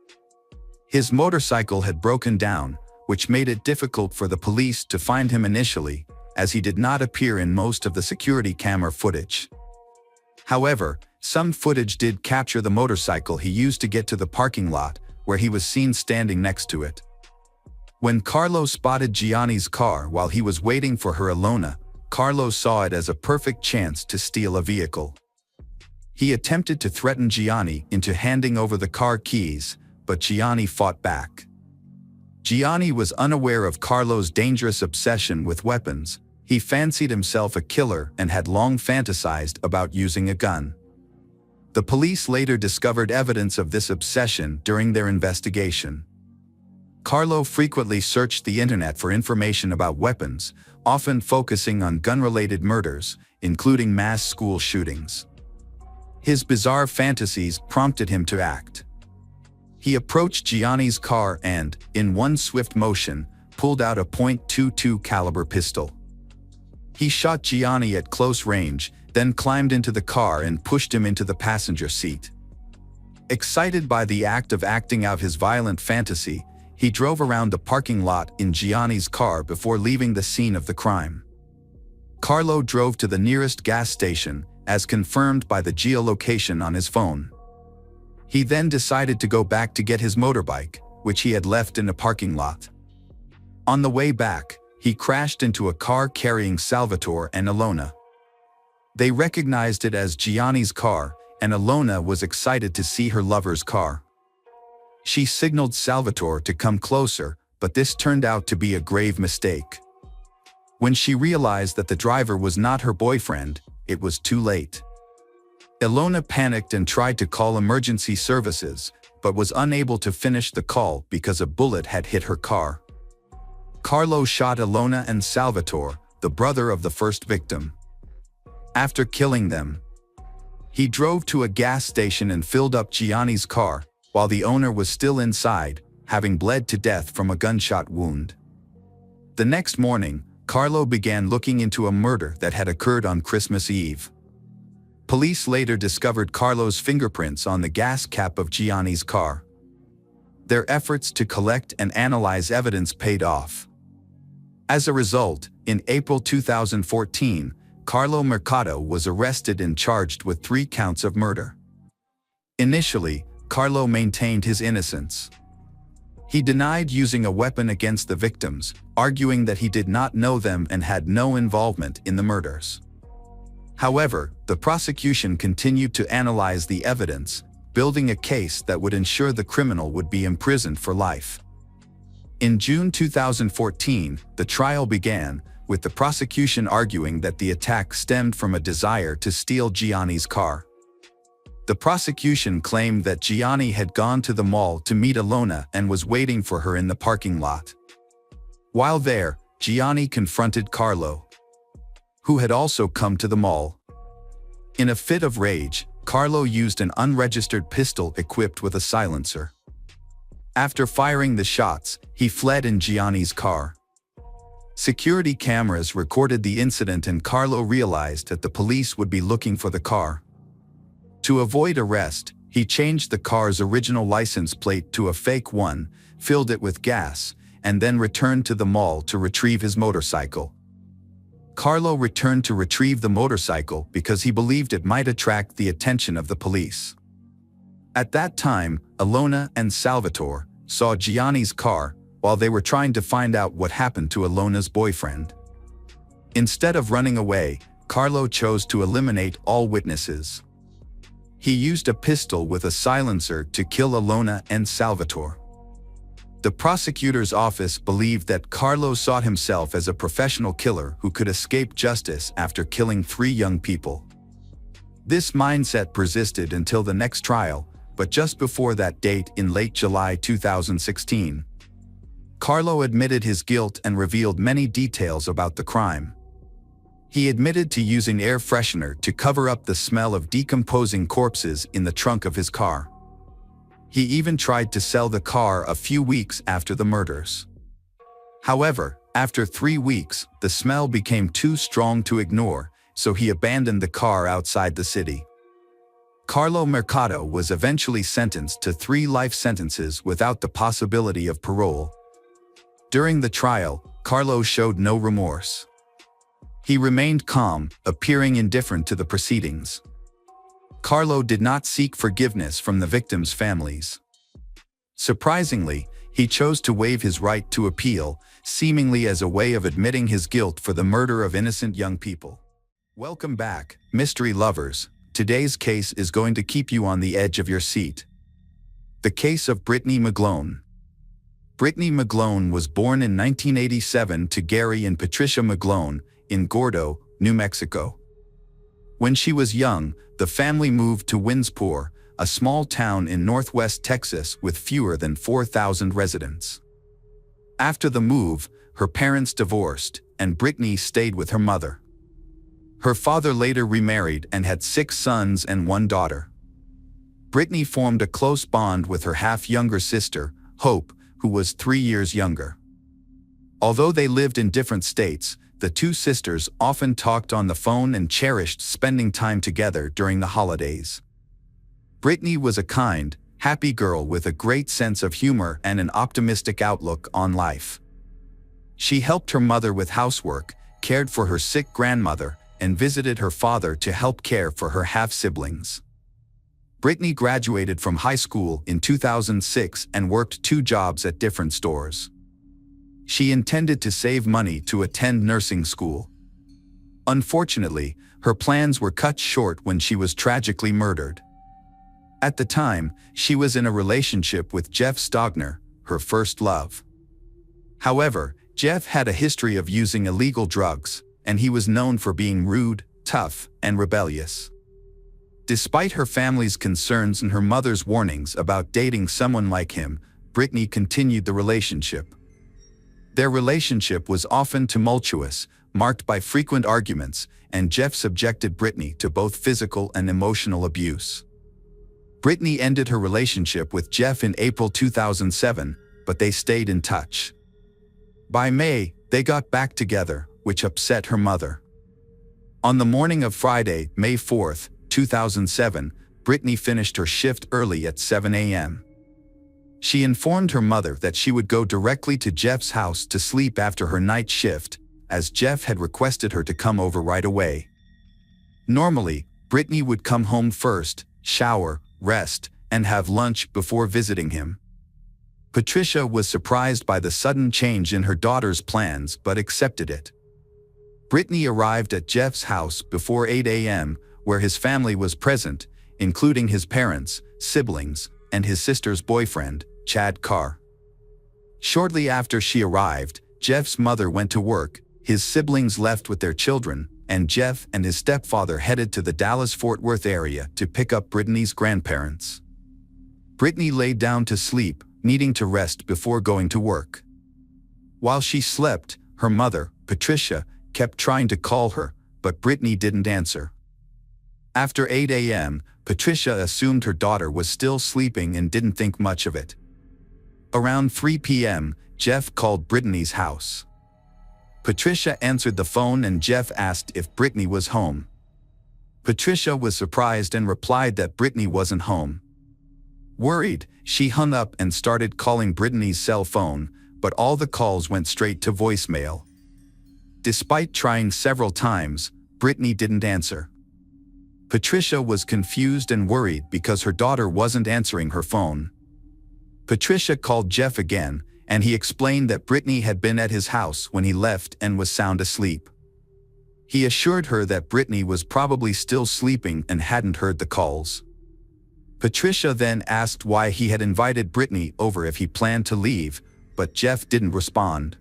His motorcycle had broken down, which made it difficult for the police to find him initially, as he did not appear in most of the security camera footage. However, some footage did capture the motorcycle he used to get to the parking lot, where he was seen standing next to it. When Carlo spotted Gianni's car while he was waiting for her Ilona, Carlo saw it as a perfect chance to steal a vehicle. He attempted to threaten Gianni into handing over the car keys, but Gianni fought back. Gianni was unaware of Carlo's dangerous obsession with weapons. He fancied himself a killer and had long fantasized about using a gun. The police later discovered evidence of this obsession during their investigation. Carlo frequently searched the internet for information about weapons, often focusing on gun-related murders, including mass school shootings. His bizarre fantasies prompted him to act. He approached Gianni's car and, in one swift motion, pulled out a .22 caliber pistol. He shot Gianni at close range, then climbed into the car and pushed him into the passenger seat. Excited by the act of acting out his violent fantasy, he drove around the parking lot in Gianni's car before leaving the scene of the crime. Carlo drove to the nearest gas station, as confirmed by the geolocation on his phone. He then decided to go back to get his motorbike, which he had left in a parking lot. On the way back, he crashed into a car carrying Salvatore and Ilona. They recognized it as Gianni's car, and Ilona was excited to see her lover's car. She signaled Salvatore to come closer, but this turned out to be a grave mistake. When she realized that the driver was not her boyfriend, it was too late. Ilona panicked and tried to call emergency services, but was unable to finish the call because a bullet had hit her car. Carlo shot Ilona and Salvatore, the brother of the first victim. After killing them, he drove to a gas station and filled up Gianni's car, while the owner was still inside, having bled to death from a gunshot wound. The next morning, Carlo began looking into a murder that had occurred on Christmas Eve. Police later discovered Carlo's fingerprints on the gas cap of Gianni's car. Their efforts to collect and analyze evidence paid off. As a result, in April 2014, Carlo Mercado was arrested and charged with 3 counts of murder. Initially, Carlo maintained his innocence. He denied using a weapon against the victims, arguing that he did not know them and had no involvement in the murders. However, the prosecution continued to analyze the evidence, building a case that would ensure the criminal would be imprisoned for life. In June 2014, the trial began, with the prosecution arguing that the attack stemmed from a desire to steal Gianni's car. The prosecution claimed that Gianni had gone to the mall to meet Ilona and was waiting for her in the parking lot. While there, Gianni confronted Carlo, who had also come to the mall. In a fit of rage, Carlo used an unregistered pistol equipped with a silencer. After firing the shots, he fled in Gianni's car. Security cameras recorded the incident and Carlo realized that the police would be looking for the car. To avoid arrest, he changed the car's original license plate to a fake one, filled it with gas, and then returned to the mall to retrieve his motorcycle. Carlo returned to retrieve the motorcycle because he believed it might attract the attention of the police. At that time, Ilona and Salvatore saw Gianni's car while they were trying to find out what happened to Ilona's boyfriend. Instead of running away, Carlo chose to eliminate all witnesses. He used a pistol with a silencer to kill Ilona and Salvatore. The prosecutor's office believed that Carlo saw himself as a professional killer who could escape justice after killing 3 young people. This mindset persisted until the next trial, but just before that date in late July 2016, Carlo admitted his guilt and revealed many details about the crime. He admitted to using air freshener to cover up the smell of decomposing corpses in the trunk of his car. He even tried to sell the car a few weeks after the murders. However, After 3 weeks, the smell became too strong to ignore, so he abandoned the car outside the city. Carlo Mercado was eventually sentenced to 3 life sentences without the possibility of parole. During the trial, Carlo showed no remorse. He remained calm, appearing indifferent to the proceedings. Carlo did not seek forgiveness from the victims' families. Surprisingly, he chose to waive his right to appeal, seemingly as a way of admitting his guilt for the murder of innocent young people. Welcome back, mystery lovers. Today's case is going to keep you on the edge of your seat. The case of Brittany McGlone. Brittany McGlone was born in 1987 to Gary and Patricia McGlone in Gordo, New Mexico. When she was young, the family moved to Winsport, a small town in northwest Texas with fewer than 4,000 residents. After the move, her parents divorced, and Brittany stayed with her mother. Her father later remarried and had 6 sons and 1 daughter. Brittany formed a close bond with her half-younger sister, Hope, who was 3 years younger. Although they lived in different states, the 2 sisters often talked on the phone and cherished spending time together during the holidays. Brittany was a kind, happy girl with a great sense of humor and an optimistic outlook on life. She helped her mother with housework, cared for her sick grandmother, and visited her father to help care for her half-siblings. Brittany graduated from high school in 2006 and worked 2 jobs at different stores. She intended to save money to attend nursing school. Unfortunately, her plans were cut short when she was tragically murdered. At the time, she was in a relationship with Jeff Stogner, her first love. However, Jeff had a history of using illegal drugs, and he was known for being rude, tough, and rebellious. Despite her family's concerns and her mother's warnings about dating someone like him, Brittany continued the relationship. Their relationship was often tumultuous, marked by frequent arguments, and Jeff subjected Brittany to both physical and emotional abuse. Brittany ended her relationship with Jeff in April 2007, but they stayed in touch. By May, they got back together, which upset her mother. On the morning of Friday, May 4, 2007, Brittany finished her shift early at 7 a.m. She informed her mother that she would go directly to Jeff's house to sleep after her night shift, as Jeff had requested her to come over right away. Normally, Brittany would come home first, shower, rest, and have lunch before visiting him. Patricia was surprised by the sudden change in her daughter's plans but accepted it. Brittany arrived at Jeff's house before 8 a.m., where his family was present, including his parents, siblings, and his sister's boyfriend, Chad Carr. Shortly after she arrived, Jeff's mother went to work, his siblings left with their children, and Jeff and his stepfather headed to the Dallas-Fort Worth area to pick up Brittany's grandparents. Brittany laid down to sleep, needing to rest before going to work. While she slept, her mother, Patricia, kept trying to call her, but Brittany didn't answer. After 8 a.m., Patricia assumed her daughter was still sleeping and didn't think much of it. Around 3 p.m., Jeff called Brittany's house. Patricia answered the phone and Jeff asked if Brittany was home. Patricia was surprised and replied that Brittany wasn't home. Worried, she hung up and started calling Brittany's cell phone, but all the calls went straight to voicemail. Despite trying several times, Brittany didn't answer. Patricia was confused and worried because her daughter wasn't answering her phone. Patricia called Jeff again, and he explained that Brittany had been at his house when he left and was sound asleep. He assured her that Brittany was probably still sleeping and hadn't heard the calls. Patricia then asked why he had invited Brittany over if he planned to leave, but Jeff didn't respond.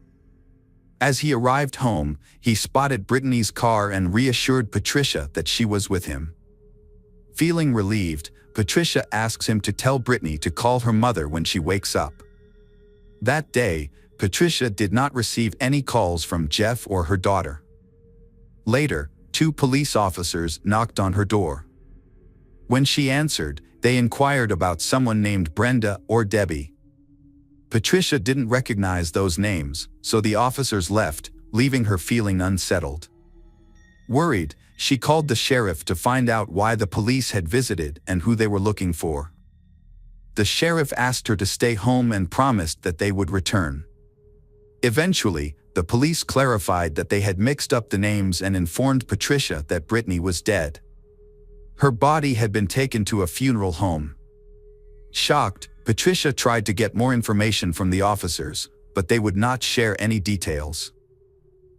As he arrived home, he spotted Brittany's car and reassured Patricia that she was with him. Feeling relieved, Patricia asks him to tell Brittany to call her mother when she wakes up. That day, Patricia did not receive any calls from Jeff or her daughter. Later, 2 police officers knocked on her door. When she answered, they inquired about someone named Brenda or Debbie. Patricia didn't recognize those names, so the officers left, leaving her feeling unsettled. Worried, she called the sheriff to find out why the police had visited and who they were looking for. The sheriff asked her to stay home and promised that they would return. Eventually, the police clarified that they had mixed up the names and informed Patricia that Brittany was dead. Her body had been taken to a funeral home. Shocked, Patricia tried to get more information from the officers, but they would not share any details.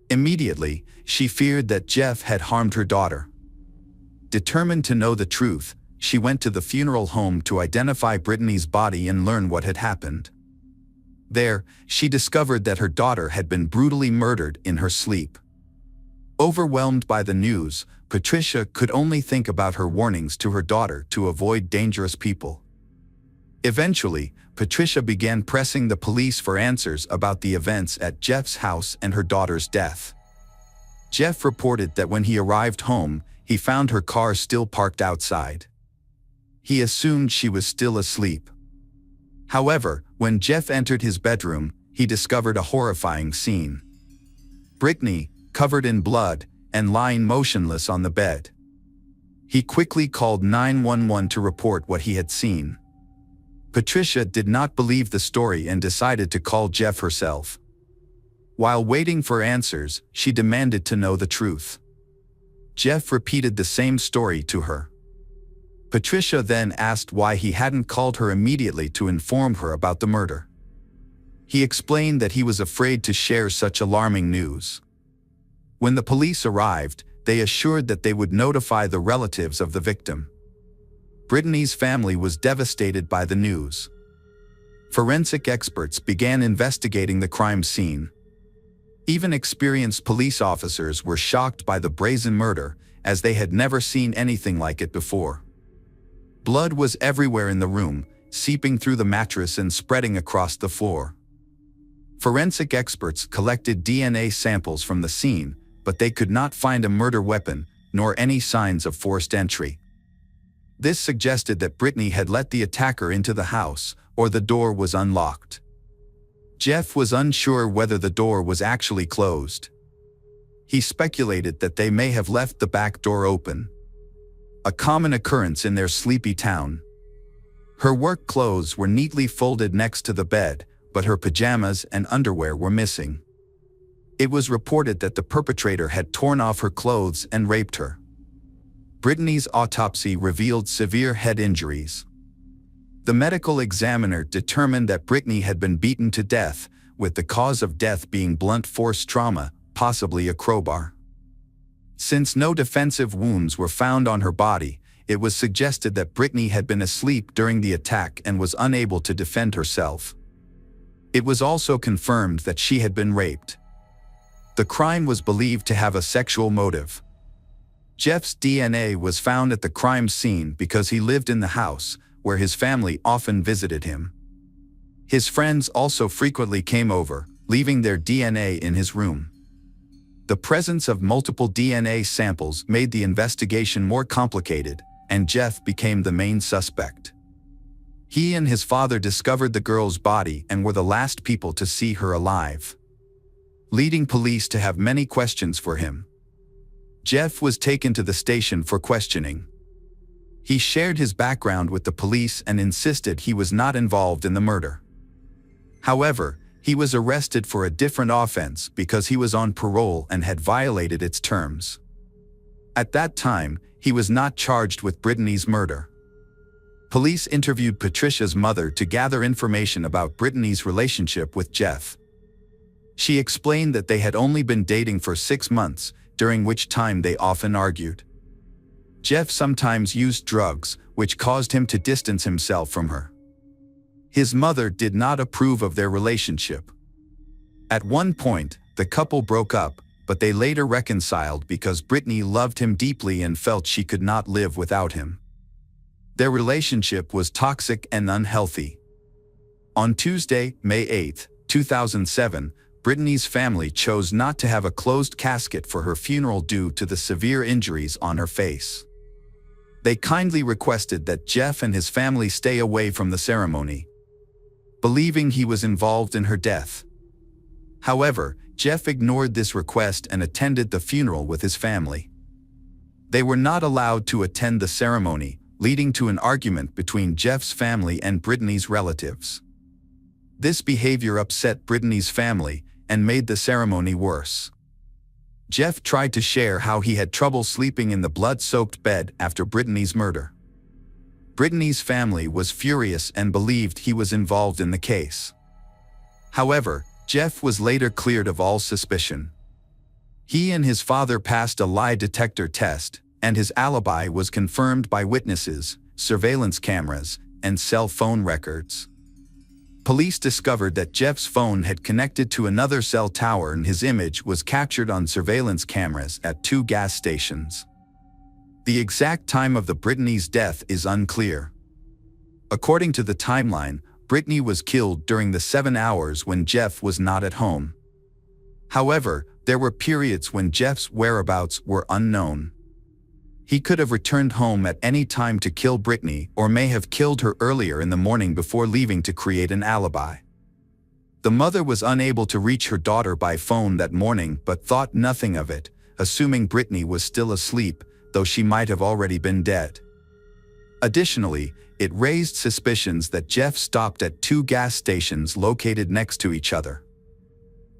Immediately, she feared that Jeff had harmed her daughter. Determined to know the truth, she went to the funeral home to identify Brittany's body and learn what had happened. There, she discovered that her daughter had been brutally murdered in her sleep. Overwhelmed by the news, Patricia could only think about her warnings to her daughter to avoid dangerous people. Eventually, Patricia began pressing the police for answers about the events at Jeff's house and her daughter's death. Jeff reported that when he arrived home, he found her car still parked outside. He assumed she was still asleep. However, when Jeff entered his bedroom, he discovered a horrifying scene. Brittany, covered in blood, and lying motionless on the bed. He quickly called 911 to report what he had seen. Patricia did not believe the story and decided to call Jeff herself. While waiting for answers, she demanded to know the truth. Jeff repeated the same story to her. Patricia then asked why he hadn't called her immediately to inform her about the murder. He explained that he was afraid to share such alarming news. When the police arrived, they assured that they would notify the relatives of the victim. Brittany's family was devastated by the news. Forensic experts began investigating the crime scene. Even experienced police officers were shocked by the brazen murder, as they had never seen anything like it before. Blood was everywhere in the room, seeping through the mattress and spreading across the floor. Forensic experts collected DNA samples from the scene, but they could not find a murder weapon, nor any signs of forced entry. This suggested that Brittany had let the attacker into the house, or the door was unlocked. Jeff was unsure whether the door was actually closed. He speculated that they may have left the back door open, a common occurrence in their sleepy town. Her work clothes were neatly folded next to the bed, but her pajamas and underwear were missing. It was reported that the perpetrator had torn off her clothes and raped her. Brittany's autopsy revealed severe head injuries. The medical examiner determined that Brittany had been beaten to death, with the cause of death being blunt force trauma, possibly a crowbar. Since no defensive wounds were found on her body, it was suggested that Brittany had been asleep during the attack and was unable to defend herself. It was also confirmed that she had been raped. The crime was believed to have a sexual motive. Jeff's DNA was found at the crime scene because he lived in the house, where his family often visited him. His friends also frequently came over, leaving their DNA in his room. The presence of multiple DNA samples made the investigation more complicated, and Jeff became the main suspect. He and his father discovered the girl's body and were the last people to see her alive, leading police to have many questions for him. Jeff was taken to the station for questioning. He shared his background with the police and insisted he was not involved in the murder. However, he was arrested for a different offense because he was on parole and had violated its terms. At that time, he was not charged with Brittany's murder. Police interviewed Patricia's mother to gather information about Brittany's relationship with Jeff. She explained that they had only been dating for 6 months, during which time they often argued. Jeff sometimes used drugs, which caused him to distance himself from her. His mother did not approve of their relationship. At one point, the couple broke up, but they later reconciled because Brittany loved him deeply and felt she could not live without him. Their relationship was toxic and unhealthy. On Tuesday, May 8, 2007, Brittany's family chose not to have a closed casket for her funeral due to the severe injuries on her face. They kindly requested that Jeff and his family stay away from the ceremony. believing he was involved in her death. However, Jeff ignored this request and attended the funeral with his family. They were not allowed to attend the ceremony, leading to an argument between Jeff's family and Brittany's relatives. This behavior upset Brittany's family and made the ceremony worse. Jeff tried to share how he had trouble sleeping in the blood-soaked bed after Brittany's murder. Brittany's family was furious and believed he was involved in the case. However, Jeff was later cleared of all suspicion. He and his father passed a lie detector test, and his alibi was confirmed by witnesses, surveillance cameras, and cell phone records. Police discovered that Jeff's phone had connected to another cell tower and his image was captured on surveillance cameras at 2 gas stations. The exact time of the Brittany's death is unclear. According to the timeline, Brittany was killed during the 7 hours when Jeff was not at home. However, there were periods when Jeff's whereabouts were unknown. He could have returned home at any time to kill Brittany or may have killed her earlier in the morning before leaving to create an alibi. The mother was unable to reach her daughter by phone that morning but thought nothing of it, assuming Brittany was still asleep, though she might have already been dead. Additionally, it raised suspicions that Jeff stopped at 2 gas stations located next to each other.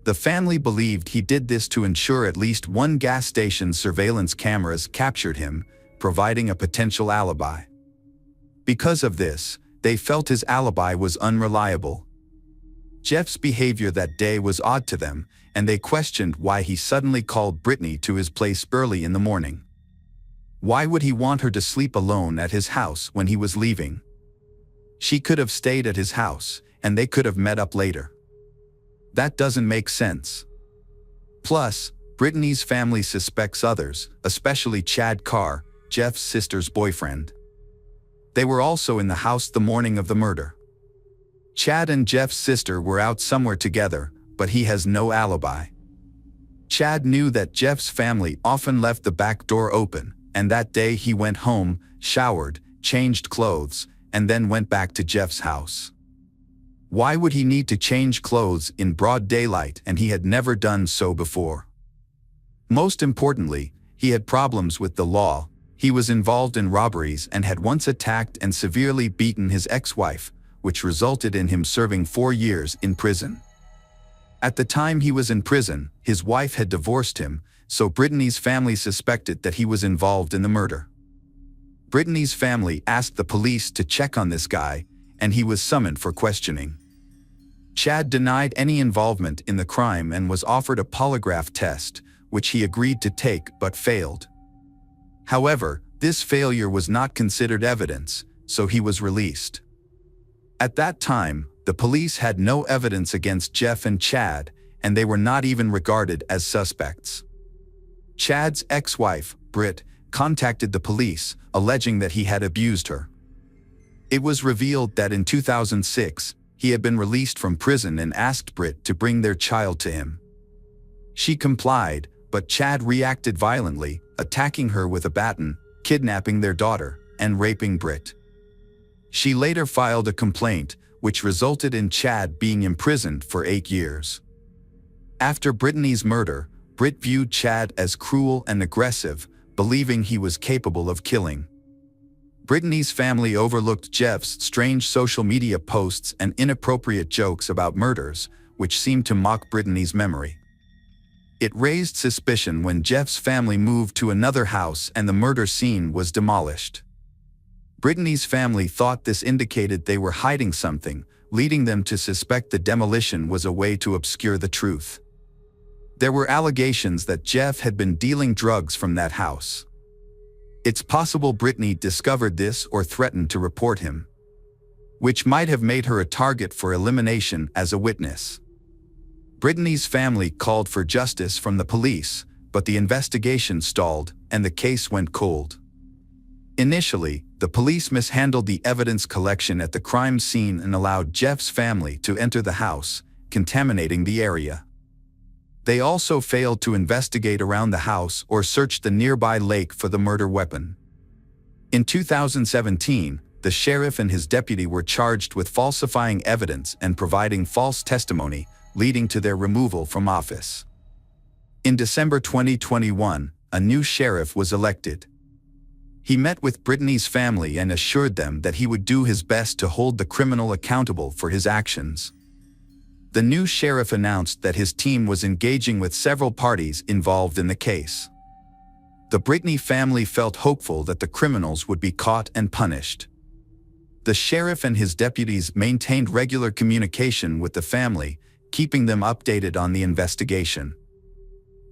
The family believed he did this to ensure at least one gas station's surveillance cameras captured him, providing a potential alibi. Because of this, they felt his alibi was unreliable. Jeff's behavior that day was odd to them, and they questioned why he suddenly called Brittany to his place early in the morning. Why would he want her to sleep alone at his house when he was leaving? She could have stayed at his house, and they could have met up later. That doesn't make sense. Plus, Brittany's family suspects others, especially Chad Carr, Jeff's sister's boyfriend. They were also in the house the morning of the murder. Chad and Jeff's sister were out somewhere together, but he has no alibi. Chad knew that Jeff's family often left the back door open, and that day he went home, showered, changed clothes, and then went back to Jeff's house. Why would he need to change clothes in broad daylight and he had never done so before? Most importantly, he had problems with the law. He was involved in robberies and had once attacked and severely beaten his ex-wife, which resulted in him serving 4 years in prison. At the time he was in prison, his wife had divorced him, so Brittany's family suspected that he was involved in the murder. Brittany's family asked the police to check on this guy, and he was summoned for questioning. Chad denied any involvement in the crime and was offered a polygraph test, which he agreed to take but failed. However, this failure was not considered evidence, so he was released. At that time, the police had no evidence against Jeff and Chad, and they were not even regarded as suspects. Chad's ex-wife, Britt, contacted the police, alleging that he had abused her. It was revealed that in 2006, he had been released from prison and asked Britt to bring their child to him. She complied, but Chad reacted violently, attacking her with a baton, kidnapping their daughter, and raping Britt. She later filed a complaint, which resulted in Chad being imprisoned for 8 years. After Brittany's murder, Britt viewed Chad as cruel and aggressive, believing he was capable of killing. Brittany's family overlooked Jeff's strange social media posts and inappropriate jokes about murders, which seemed to mock Brittany's memory. It raised suspicion when Jeff's family moved to another house and the murder scene was demolished. Brittany's family thought this indicated they were hiding something, leading them to suspect the demolition was a way to obscure the truth. There were allegations that Jeff had been dealing drugs from that house. It's possible Brittany discovered this or threatened to report him, which might have made her a target for elimination as a witness. Brittany's family called for justice from the police, but the investigation stalled and the case went cold. Initially, the police mishandled the evidence collection at the crime scene and allowed Jeff's family to enter the house, contaminating the area. They also failed to investigate around the house or search the nearby lake for the murder weapon. In 2017, the sheriff and his deputy were charged with falsifying evidence and providing false testimony, leading to their removal from office. In December 2021, a new sheriff was elected. He met with Brittany's family and assured them that he would do his best to hold the criminal accountable for his actions. The new sheriff announced that his team was engaging with several parties involved in the case. The Brittany family felt hopeful that the criminals would be caught and punished. The sheriff and his deputies maintained regular communication with the family, keeping them updated on the investigation.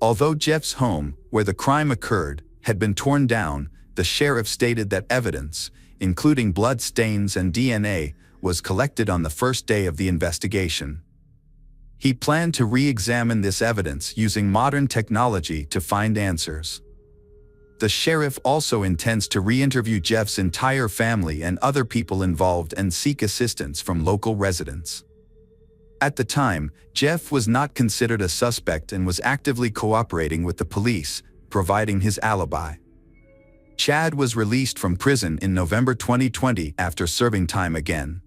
Although Jeff's home, where the crime occurred, had been torn down, the sheriff stated that evidence, including blood stains and DNA, was collected on the first day of the investigation. He planned to re-examine this evidence using modern technology to find answers. The sheriff also intends to re-interview Jeff's entire family and other people involved and seek assistance from local residents. At the time, Jeff was not considered a suspect and was actively cooperating with the police, providing his alibi. Chad was released from prison in November 2020 after serving time again.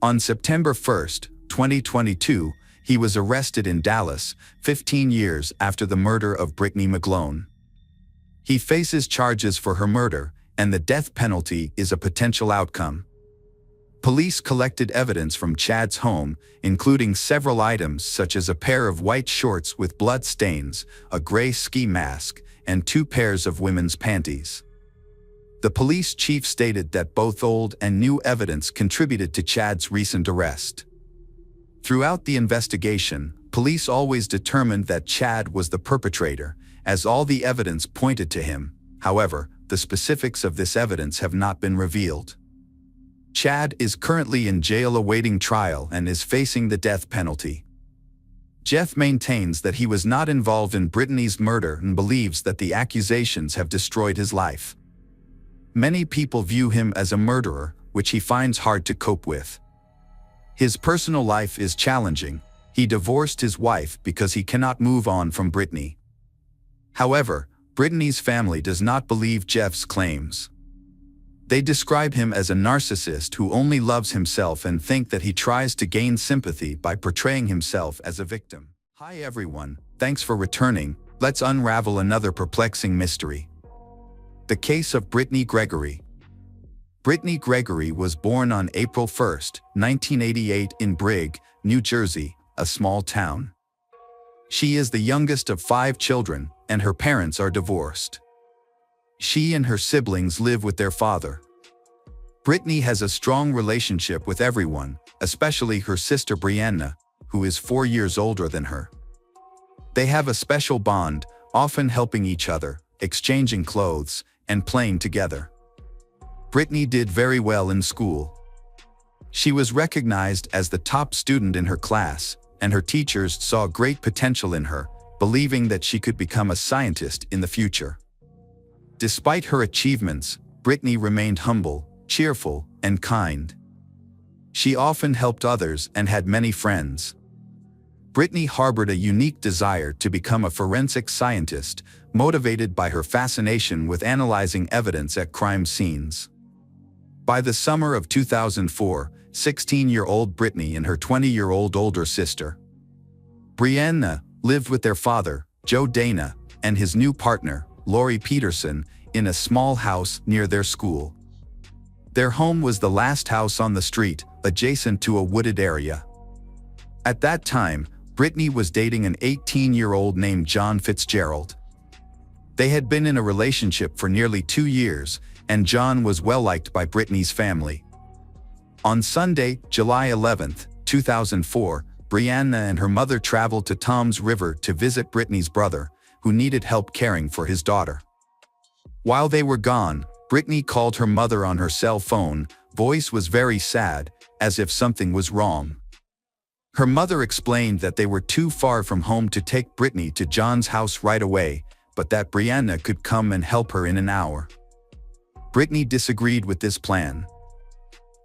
On September 1, 2022, he was arrested in Dallas, 15 years after the murder of Brittany McGlone. He faces charges for her murder, and the death penalty is a potential outcome. Police collected evidence from Chad's home, including several items such as a pair of white shorts with blood stains, a gray ski mask, and 2 pairs of women's panties. The police chief stated that both old and new evidence contributed to Chad's recent arrest. Throughout the investigation, police always determined that Chad was the perpetrator, as all the evidence pointed to him. However, the specifics of this evidence have not been revealed. Chad is currently in jail awaiting trial and is facing the death penalty. Jeff maintains that he was not involved in Brittany's murder and believes that the accusations have destroyed his life. Many people view him as a murderer, which he finds hard to cope with. His personal life is challenging. He divorced his wife because he cannot move on from Brittany. However, Brittany's family does not believe Jeff's claims. They describe him as a narcissist who only loves himself and think that he tries to gain sympathy by portraying himself as a victim. Hi everyone, thanks for returning. Let's unravel another perplexing mystery. The case of Brittany Gregory. Brittany Gregory was born on April 1, 1988 in Brigg, New Jersey, a small town. She is the youngest of 5 children, and her parents are divorced. She and her siblings live with their father. Brittany has a strong relationship with everyone, especially her sister Brianna, who is 4 years older than her. They have a special bond, often helping each other, exchanging clothes, and playing together. Brittany did very well in school. She was recognized as the top student in her class, and her teachers saw great potential in her, believing that she could become a scientist in the future. Despite her achievements, Brittany remained humble, cheerful, and kind. She often helped others and had many friends. Brittany harbored a unique desire to become a forensic scientist, motivated by her fascination with analyzing evidence at crime scenes. By the summer of 2004, 16-year-old Brittany and her 20-year-old older sister, Brianna, lived with their father, Joe Dana, and his new partner, Lori Peterson, in a small house near their school. Their home was the last house on the street, adjacent to a wooded area. At that time, Brittany was dating an 18-year-old named John Fitzgerald. They had been in a relationship for nearly 2 years, and John was well-liked by Brittany's family. On Sunday, July 11, 2004, Brianna and her mother traveled to Toms River to visit Brittany's brother, who needed help caring for his daughter. While they were gone, Brittany called her mother on her cell phone. Voice was very sad, as if something was wrong. Her mother explained that they were too far from home to take Brittany to John's house right away, but that Brianna could come and help her in an hour. Brittany disagreed with this plan.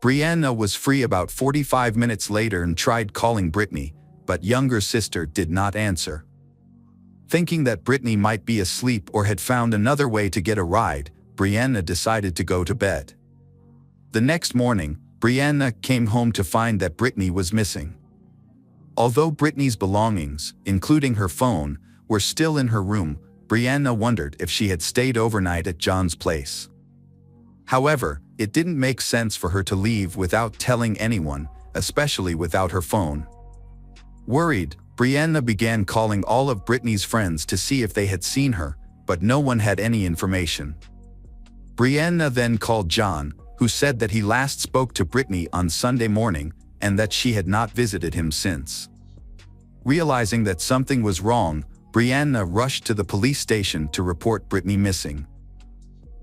Brianna was free about 45 minutes later and tried calling Brittany, but younger sister did not answer. Thinking that Brittany might be asleep or had found another way to get a ride, Brianna decided to go to bed. The next morning, Brianna came home to find that Brittany was missing. Although Brittany's belongings, including her phone, were still in her room, Brianna wondered if she had stayed overnight at John's place. However, it didn't make sense for her to leave without telling anyone, especially without her phone. Worried, Brianna began calling all of Brittany's friends to see if they had seen her, but no one had any information. Brianna then called John, who said that he last spoke to Brittany on Sunday morning and that she had not visited him since. Realizing that something was wrong, Brianna rushed to the police station to report Brittany missing.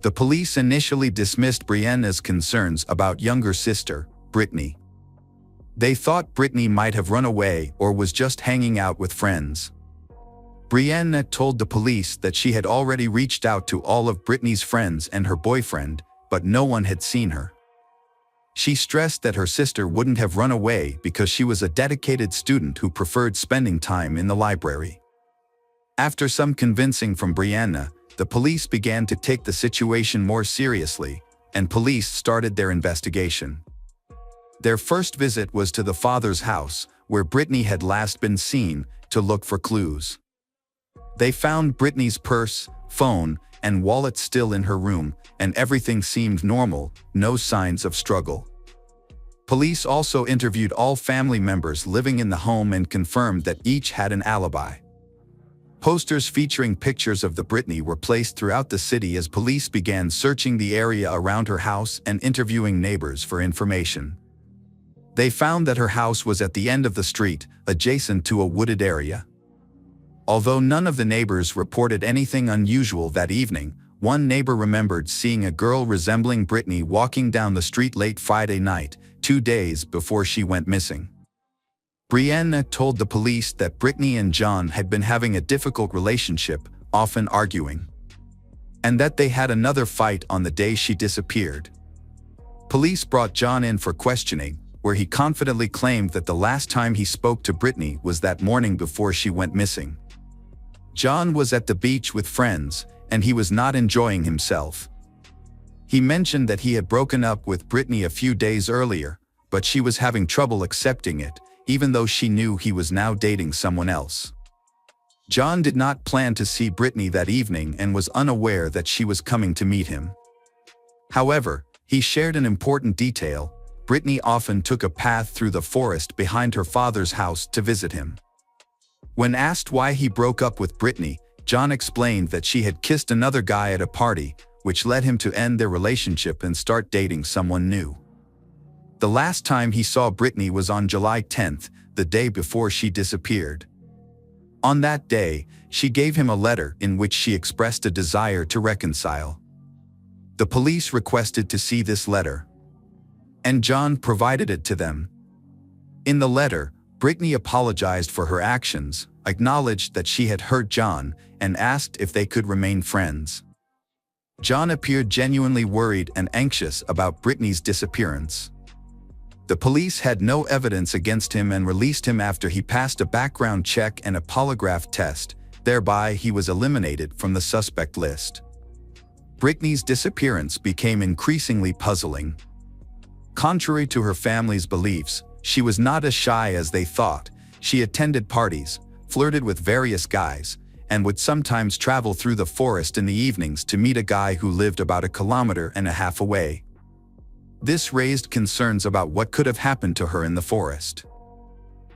The police initially dismissed Brianna's concerns about younger sister, Brittany. They thought Brittany might have run away or was just hanging out with friends. Brianna told the police that she had already reached out to all of Brittany's friends and her boyfriend, but no one had seen her. She stressed that her sister wouldn't have run away because she was a dedicated student who preferred spending time in the library. After some convincing from Brianna, the police began to take the situation more seriously, and police started their investigation. Their first visit was to the father's house, where Brittany had last been seen, to look for clues. They found Brittany's purse, phone, and wallet still in her room, and everything seemed normal, no signs of struggle. Police also interviewed all family members living in the home and confirmed that each had an alibi. Posters featuring pictures of the Brittany were placed throughout the city as police began searching the area around her house and interviewing neighbors for information. They found that her house was at the end of the street, adjacent to a wooded area. Although none of the neighbors reported anything unusual that evening, one neighbor remembered seeing a girl resembling Brittany walking down the street late Friday night, 2 days before she went missing. Brianna told the police that Brittany and John had been having a difficult relationship, often arguing, and that they had another fight on the day she disappeared. Police brought John in for questioning, where he confidently claimed that the last time he spoke to Brittany was that morning before she went missing. John was at the beach with friends, and he was not enjoying himself. He mentioned that he had broken up with Brittany a few days earlier, but she was having trouble accepting it, even though she knew he was now dating someone else. John did not plan to see Brittany that evening and was unaware that she was coming to meet him. However, he shared an important detail: Brittany often took a path through the forest behind her father's house to visit him. When asked why he broke up with Brittany, John explained that she had kissed another guy at a party, which led him to end their relationship and start dating someone new. The last time he saw Brittany was on July 10th, the day before she disappeared. On that day, she gave him a letter in which she expressed a desire to reconcile. The police requested to see this letter, and John provided it to them. In the letter, Brittany apologized for her actions, acknowledged that she had hurt John, and asked if they could remain friends. John appeared genuinely worried and anxious about Brittany's disappearance. The police had no evidence against him and released him after he passed a background check and a polygraph test. Thereby, he was eliminated from the suspect list. Brittany's disappearance became increasingly puzzling. Contrary to her family's beliefs, she was not as shy as they thought. She attended parties, flirted with various guys, and would sometimes travel through the forest in the evenings to meet a guy who lived about 1.5 kilometers away. This raised concerns about what could have happened to her in the forest.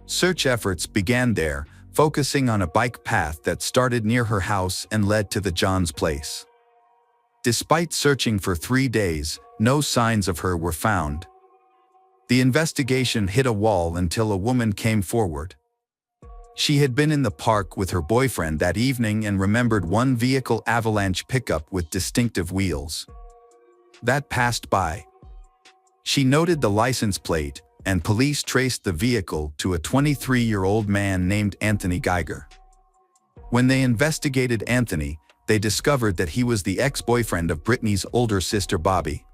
Search efforts began there, focusing on a bike path that started near her house and led to the John's place. Despite searching for 3 days, no signs of her were found. The investigation hit a wall until a woman came forward. She had been in the park with her boyfriend that evening and remembered one vehicle avalanche pickup with distinctive wheels that passed by. She noted the license plate, and police traced the vehicle to a 23-year-old man named Anthony Geiger. When they investigated Anthony, they discovered that he was the ex-boyfriend of Brittany's older sister Bobby.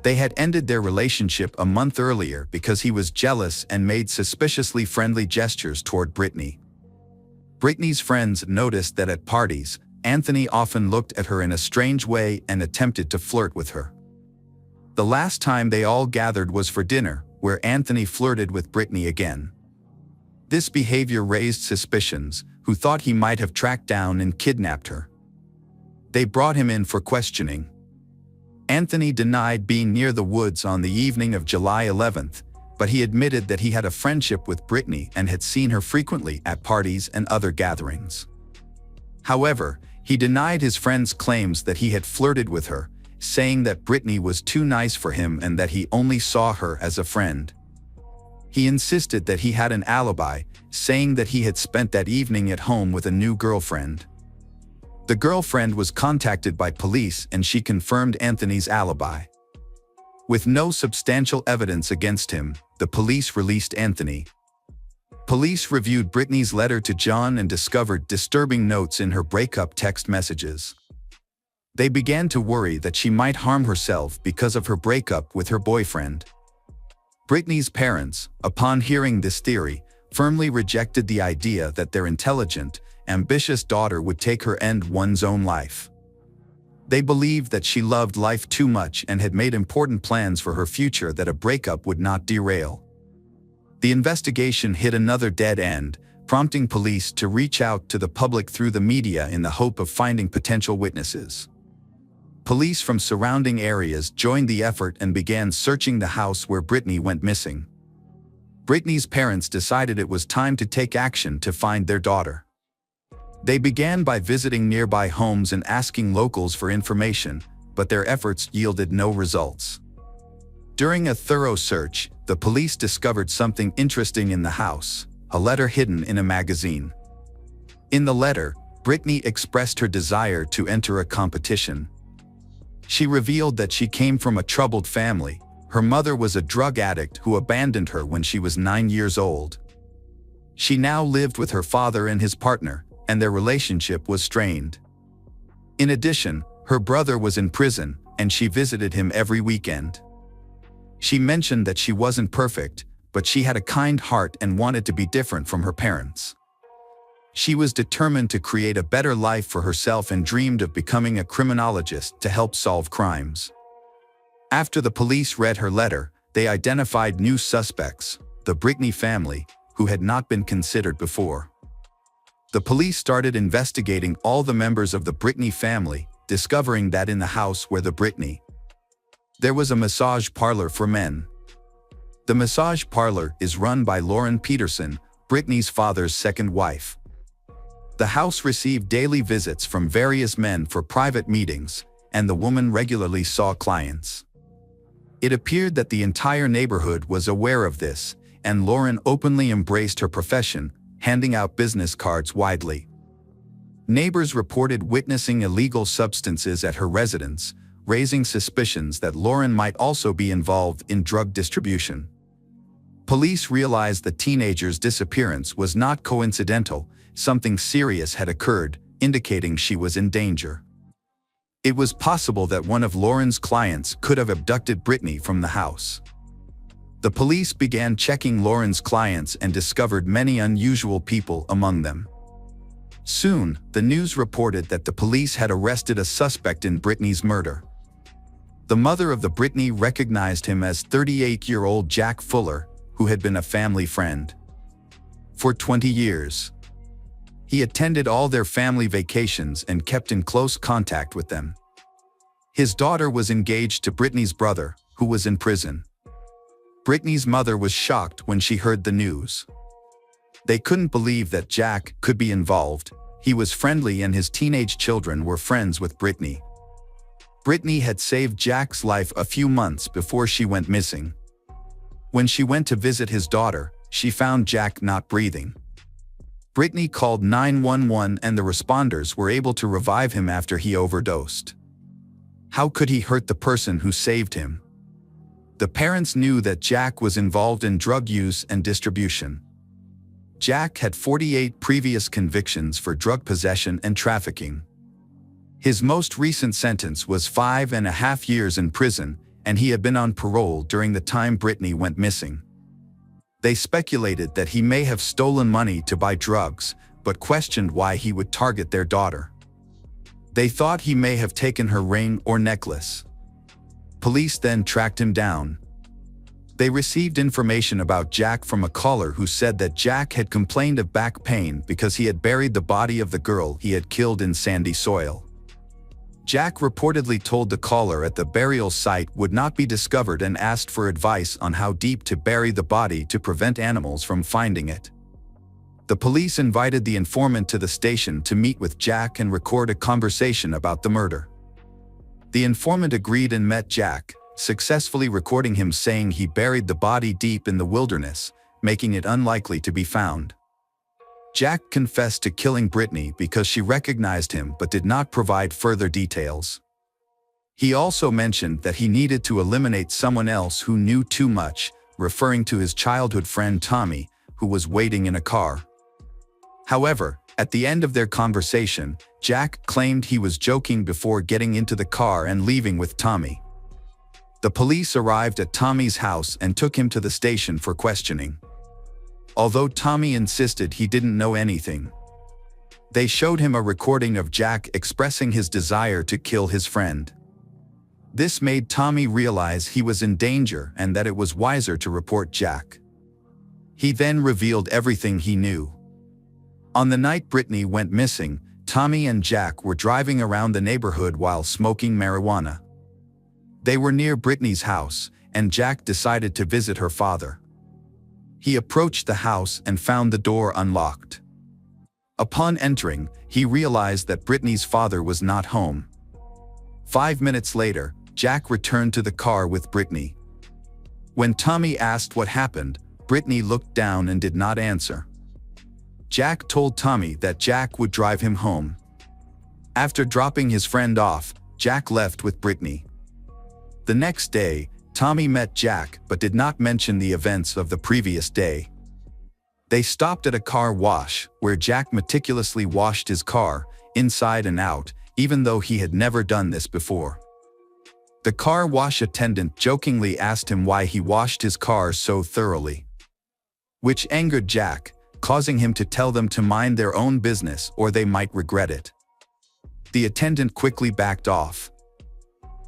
They had ended their relationship a month earlier because he was jealous and made suspiciously friendly gestures toward Brittany. Brittany's friends noticed that at parties, Anthony often looked at her in a strange way and attempted to flirt with her. The last time they all gathered was for dinner, where Anthony flirted with Brittany again. This behavior raised suspicions, who thought he might have tracked down and kidnapped her. They brought him in for questioning. Anthony denied being near the woods on the evening of July 11th, but he admitted that he had a friendship with Brittany and had seen her frequently at parties and other gatherings. However, he denied his friend's claims that he had flirted with her, saying that Brittany was too nice for him and that he only saw her as a friend. He insisted that he had an alibi, saying that he had spent that evening at home with a new girlfriend. The girlfriend was contacted by police and she confirmed Anthony's alibi. With no substantial evidence against him, the police released Anthony. Police reviewed Brittany's letter to John and discovered disturbing notes in her breakup text messages. They began to worry that she might harm herself because of her breakup with her boyfriend. Brittany's parents, upon hearing this theory, firmly rejected the idea that their intelligent, ambitious daughter would take her end one's own life. They believed that she loved life too much and had made important plans for her future that a breakup would not derail. The investigation hit another dead end, prompting police to reach out to the public through the media in the hope of finding potential witnesses. Police from surrounding areas joined the effort and began searching the house where Brittany went missing. Brittany's parents decided it was time to take action to find their daughter. They began by visiting nearby homes and asking locals for information, but their efforts yielded no results. During a thorough search, the police discovered something interesting in the house, a letter hidden in a magazine. In the letter, Brittany expressed her desire to enter a competition. She revealed that she came from a troubled family. Her mother was a drug addict who abandoned her when she was 9 years old. She now lived with her father and his partner, and their relationship was strained. In addition, her brother was in prison, and she visited him every weekend. She mentioned that she wasn't perfect, but she had a kind heart and wanted to be different from her parents. She was determined to create a better life for herself and dreamed of becoming a criminologist to help solve crimes. After the police read her letter, they identified new suspects, the Brittany family, who had not been considered before. The police started investigating all the members of the Brittany family, discovering that in the house where there was a massage parlor for men. The massage parlor is run by Lauren Peterson, Brittany's father's second wife. The house received daily visits from various men for private meetings, and the woman regularly saw clients. It appeared that the entire neighborhood was aware of this, and Lauren openly embraced her profession, handing out business cards widely. Neighbors reported witnessing illegal substances at her residence, raising suspicions that Lauren might also be involved in drug distribution. Police realized the teenager's disappearance was not coincidental. Something serious had occurred, indicating she was in danger. It was possible that one of Lauren's clients could have abducted Brittany from the house. The police began checking Lauren's clients and discovered many unusual people among them. Soon, the news reported that the police had arrested a suspect in Brittany's murder. The mother of the Brittany recognized him as 38-year-old Jack Fuller, who had been a family friend for 20 years. He attended all their family vacations and kept in close contact with them. His daughter was engaged to Brittany's brother, who was in prison. Brittany's mother was shocked when she heard the news. They couldn't believe that Jack could be involved. He was friendly and his teenage children were friends with Brittany. Brittany had saved Jack's life a few months before she went missing. When she went to visit his daughter, she found Jack not breathing. Brittany called 911 and the responders were able to revive him after he overdosed. How could he hurt the person who saved him? The parents knew that Jack was involved in drug use and distribution. Jack had 48 previous convictions for drug possession and trafficking. His most recent sentence was 5.5 years in prison, and he had been on parole during the time Brittany went missing. They speculated that he may have stolen money to buy drugs, but questioned why he would target their daughter. They thought he may have taken her ring or necklace. police then tracked him down. They received information about Jack from a caller who said that Jack had complained of back pain because he had buried the body of the girl he had killed in sandy soil. Jack reportedly told the caller at the burial site would not be discovered and asked for advice on how deep to bury the body to prevent animals from finding it. The police invited the informant to the station to meet with Jack and record a conversation about the murder. The informant agreed and met Jack, successfully recording him saying he buried the body deep in the wilderness, making it unlikely to be found. Jack confessed to killing Brittany because she recognized him but did not provide further details. He also mentioned that he needed to eliminate someone else who knew too much, referring to his childhood friend Tommy, who was waiting in a car. However, at the end of their conversation, Jack claimed he was joking before getting into the car and leaving with Tommy. The police arrived at Tommy's house and took him to the station for questioning. Although Tommy insisted he didn't know anything, they showed him a recording of Jack expressing his desire to kill his friend. This made Tommy realize he was in danger and that it was wiser to report Jack. He then revealed everything he knew. On the night Brittany went missing, Tommy and Jack were driving around the neighborhood while smoking marijuana. They were near Brittany's house, and Jack decided to visit her father. He approached the house and found the door unlocked. Upon entering, he realized that Brittany's father was not home. 5 minutes later, Jack returned to the car with Brittany. When Tommy asked what happened, Brittany looked down and did not answer. Jack told Tommy that Jack would drive him home. After dropping his friend off, Jack left with Brittany. The next day, Tommy met Jack but did not mention the events of the previous day. They stopped at a car wash, where Jack meticulously washed his car, inside and out, even though he had never done this before. The car wash attendant jokingly asked him why he washed his car so thoroughly, which angered Jack, causing him to tell them to mind their own business or they might regret it. The attendant quickly backed off.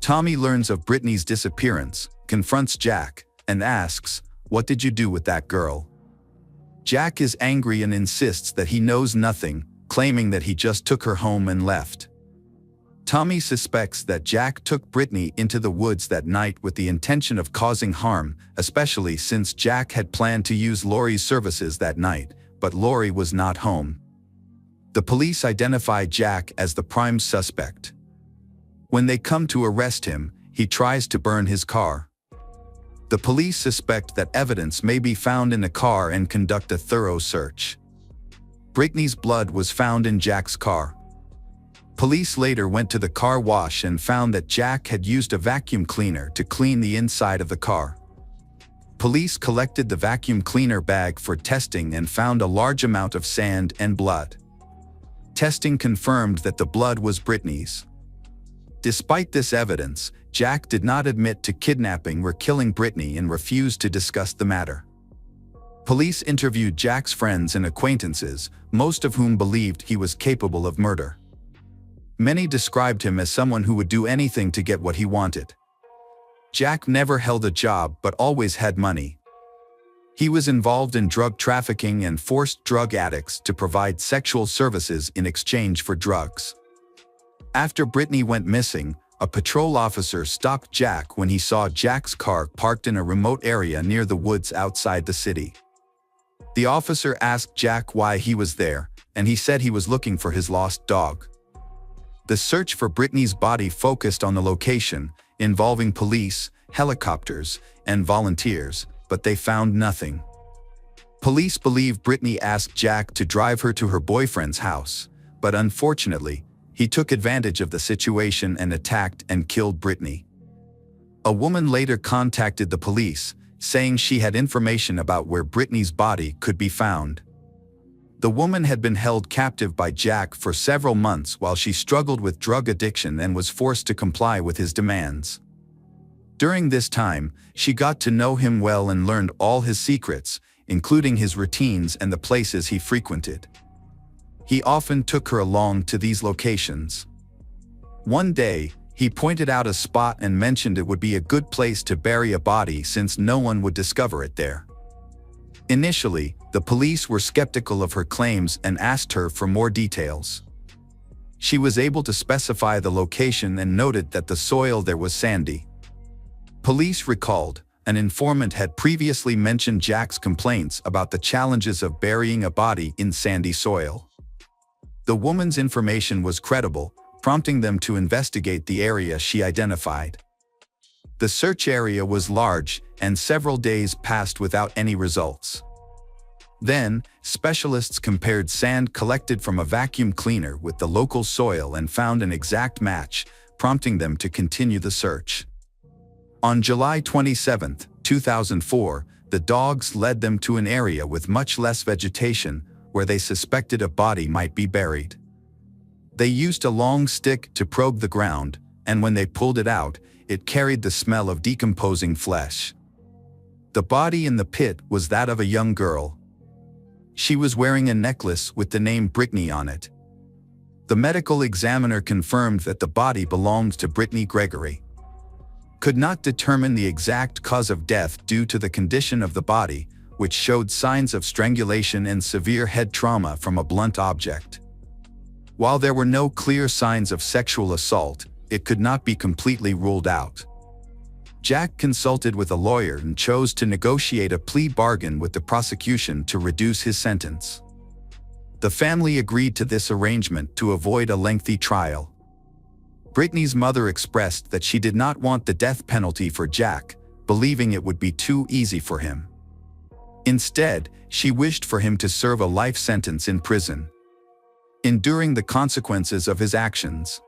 Tommy learns of Brittany's disappearance, confronts Jack, and asks, "What did you do with that girl?" Jack is angry and insists that he knows nothing, claiming that he just took her home and left. Tommy suspects that Jack took Brittany into the woods that night with the intention of causing harm, especially since Jack had planned to use Laurie's services that night, but Laurie was not home. The police identify Jack as the prime suspect. When they come to arrest him, he tries to burn his car. The police suspect that evidence may be found in the car and conduct a thorough search. Brittany's blood was found in Jack's car. Police later went to the car wash and found that Jack had used a vacuum cleaner to clean the inside of the car. Police collected the vacuum cleaner bag for testing and found a large amount of sand and blood. Testing confirmed that the blood was Brittany's. Despite this evidence, Jack did not admit to kidnapping or killing Brittany and refused to discuss the matter. Police interviewed Jack's friends and acquaintances, most of whom believed he was capable of murder. Many described him as someone who would do anything to get what he wanted. Jack never held a job but always had money. He was involved in drug trafficking and forced drug addicts to provide sexual services in exchange for drugs. After Brittany went missing, a patrol officer stopped Jack when he saw Jack's car parked in a remote area near the woods outside the city. The officer asked Jack why he was there, and he said he was looking for his lost dog. The search for Brittany's body focused on the location, involving police, helicopters, and volunteers, but they found nothing. Police believe Brittany asked Jack to drive her to her boyfriend's house, but unfortunately, he took advantage of the situation and attacked and killed Brittany. A woman later contacted the police, saying she had information about where Brittany's body could be found. The woman had been held captive by Jack for several months while she struggled with drug addiction and was forced to comply with his demands. During this time, she got to know him well and learned all his secrets, including his routines and the places he frequented. He often took her along to these locations. One day, He pointed out a spot and mentioned it would be a good place to bury a body since no one would discover it there. Initially, the police were skeptical of her claims and asked her for more details. She was able to specify the location and noted that the soil there was sandy. Police recalled, an informant had previously mentioned Jack's complaints about the challenges of burying a body in sandy soil. The woman's information was credible, prompting them to investigate the area she identified. The search area was large, and several days passed without any results. Then, specialists compared sand collected from a vacuum cleaner with the local soil and found an exact match, prompting them to continue the search. On July 27, 2004, the dogs led them to an area with much less vegetation, where they suspected a body might be buried. They used a long stick to probe the ground, and when they pulled it out, it carried the smell of decomposing flesh. The body in the pit was that of a young girl. She was wearing a necklace with the name Brittany on it. The medical examiner confirmed that the body belonged to Brittany Gregory. Could not determine the exact cause of death due to the condition of the body, which showed signs of strangulation and severe head trauma from a blunt object. While there were no clear signs of sexual assault, it could not be completely ruled out. Jack consulted with a lawyer and chose to negotiate a plea bargain with the prosecution to reduce his sentence. The family agreed to this arrangement to avoid a lengthy trial. Brittany's mother expressed that she did not want the death penalty for Jack, believing it would be too easy for him. Instead, she wished for him to serve a life sentence in prison, enduring the consequences of his actions.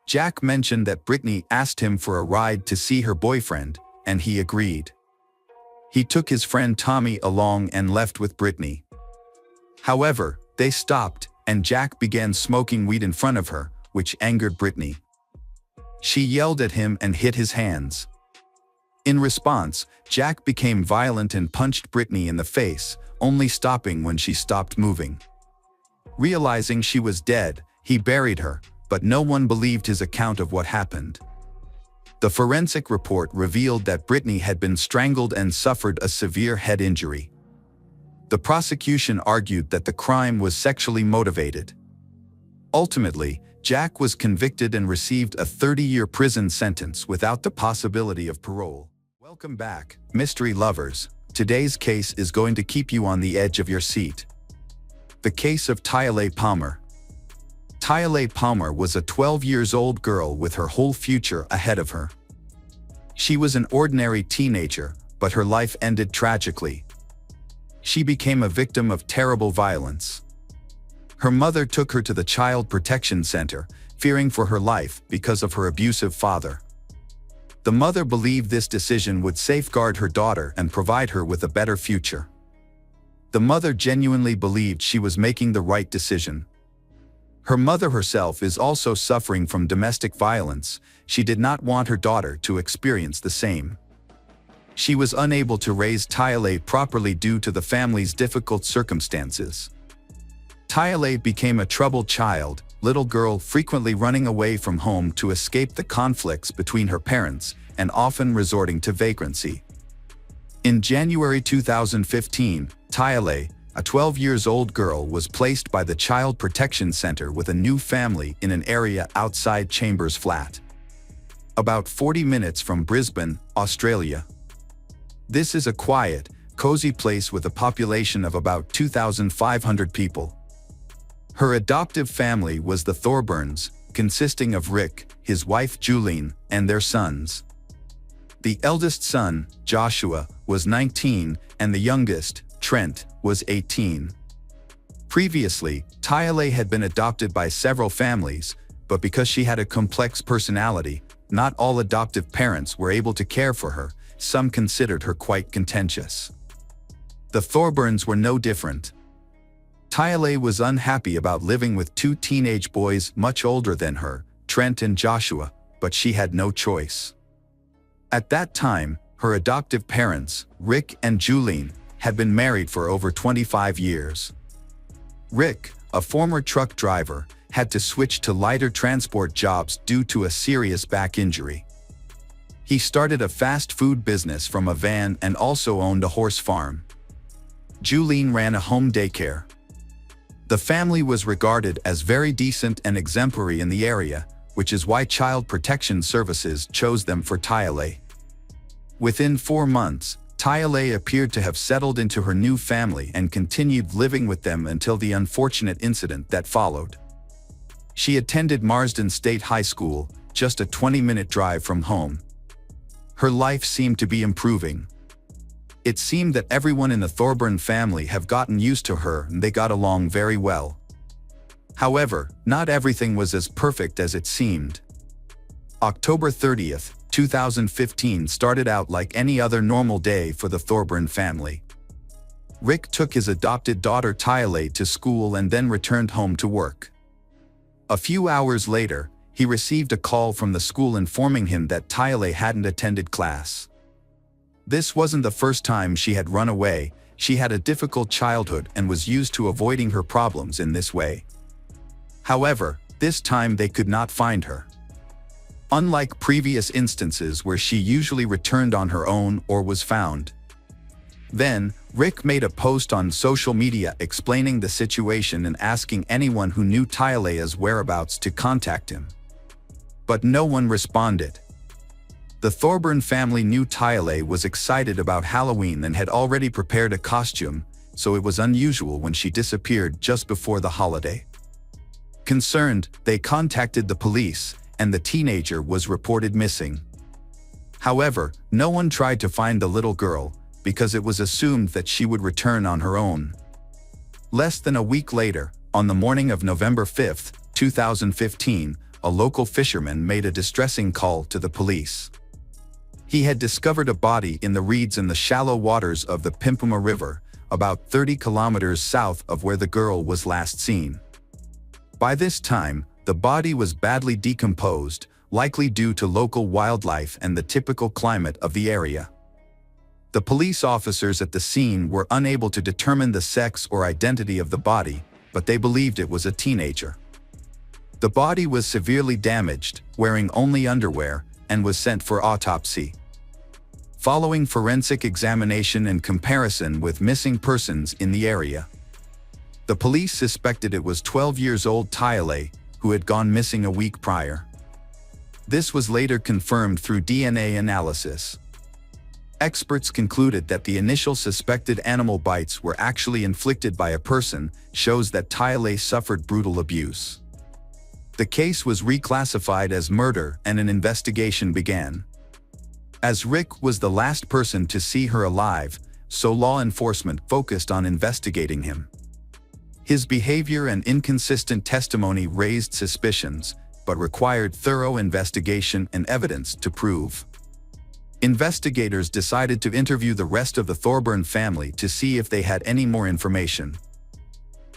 Jack mentioned that Brittany asked him for a ride to see her boyfriend, and he agreed. He took his friend Tommy along and left with Brittany. However, they stopped, and Jack began smoking weed in front of her, which angered Brittany. She yelled at him and hit his hands. In response, Jack became violent and punched Brittany in the face, only stopping when she stopped moving. Realizing she was dead, he buried her, but no one believed his account of what happened. The forensic report revealed that Brittany had been strangled and suffered a severe head injury. The prosecution argued that the crime was sexually motivated. Ultimately, Jack was convicted and received a 30-year prison sentence without the possibility of parole. Welcome back, mystery lovers. Today's case is going to keep you on the edge of your seat. The case of Tyale Palmer. Tyale Palmer was a 12-year-old girl with her whole future ahead of her. She was an ordinary teenager, but her life ended tragically. She became a victim of terrible violence. Her mother took her to the Child Protection Center, fearing for her life because of her abusive father. The mother believed this decision would safeguard her daughter and provide her with a better future. The mother genuinely believed she was making the right decision. Her mother herself is also suffering from domestic violence. She did not want her daughter to experience the same. She was unable to raise Tyale properly due to the family's difficult circumstances. Tyale became a troubled child, little girl frequently running away from home to escape the conflicts between her parents and often resorting to vagrancy. In January 2015, Tyale, a 12-year-old girl, was placed by the Child Protection Center with a new family in an area outside Chambers Flat, about 40 minutes from Brisbane, Australia. This is a quiet, cozy place with a population of about 2,500 people. Her adoptive family was the Thorburns, consisting of Rick, his wife Julene, and their sons. The eldest son, Joshua, was 19, and the youngest, Trent, was 18. Previously, Tyale had been adopted by several families, but because she had a complex personality, not all adoptive parents were able to care for her. Some considered her quite contentious. The Thorburns were no different. Tyale was unhappy about living with two teenage boys much older than her, Trent and Joshua, but she had no choice. At that time, her adoptive parents, Rick and Julene, had been married for over 25 years. Rick, a former truck driver, had to switch to lighter transport jobs due to a serious back injury. He started a fast food business from a van and also owned a horse farm. Julene ran a home daycare. The family was regarded as very decent and exemplary in the area, which is why Child Protection Services chose them for Tyale. Within 4 months, Tyale appeared to have settled into her new family and continued living with them until the unfortunate incident that followed. She attended Marsden State High School, just a 20-minute drive from home. Her life seemed to be improving. It seemed that everyone in the Thorburn family have gotten used to her and they got along very well. However, not everything was as perfect as it seemed. October 30th, 2015 started out like any other normal day for the Thorburn family. Rick took his adopted daughter Tyale to school and then returned home to work. A few hours later, he received a call from the school informing him that Tyale hadn't attended class. This wasn't the first time she had run away. She had a difficult childhood and was used to avoiding her problems in this way. However, this time they could not find her. Unlike previous instances where she usually returned on her own or was found. Then, Rick made a post on social media explaining the situation and asking anyone who knew Tyale's whereabouts to contact him. But no one responded. The Thorburn family knew Tyale was excited about Halloween and had already prepared a costume, so it was unusual when she disappeared just before the holiday. Concerned, they contacted the police, and the teenager was reported missing. However, no one tried to find the little girl, because it was assumed that she would return on her own. Less than a week later, on the morning of November 5, 2015, a local fisherman made a distressing call to the police. He had discovered a body in the reeds in the shallow waters of the Pimpama River, about 30 kilometers south of where the girl was last seen. By this time, the body was badly decomposed, likely due to local wildlife and the typical climate of the area. The police officers at the scene were unable to determine the sex or identity of the body, but they believed it was a teenager. The body was severely damaged, wearing only underwear, and was sent for autopsy. Following forensic examination and comparison with missing persons in the area, the police suspected it was 12-year-old Tyale, who had gone missing a week prior. This was later confirmed through DNA analysis. Experts concluded that the initial suspected animal bites were actually inflicted by a person, shows that Tyale suffered brutal abuse. The case was reclassified as murder and an investigation began. As Rick was the last person to see her alive, so law enforcement focused on investigating him. His behavior and inconsistent testimony raised suspicions, but required thorough investigation and evidence to prove. Investigators decided to interview the rest of the Thorburn family to see if they had any more information.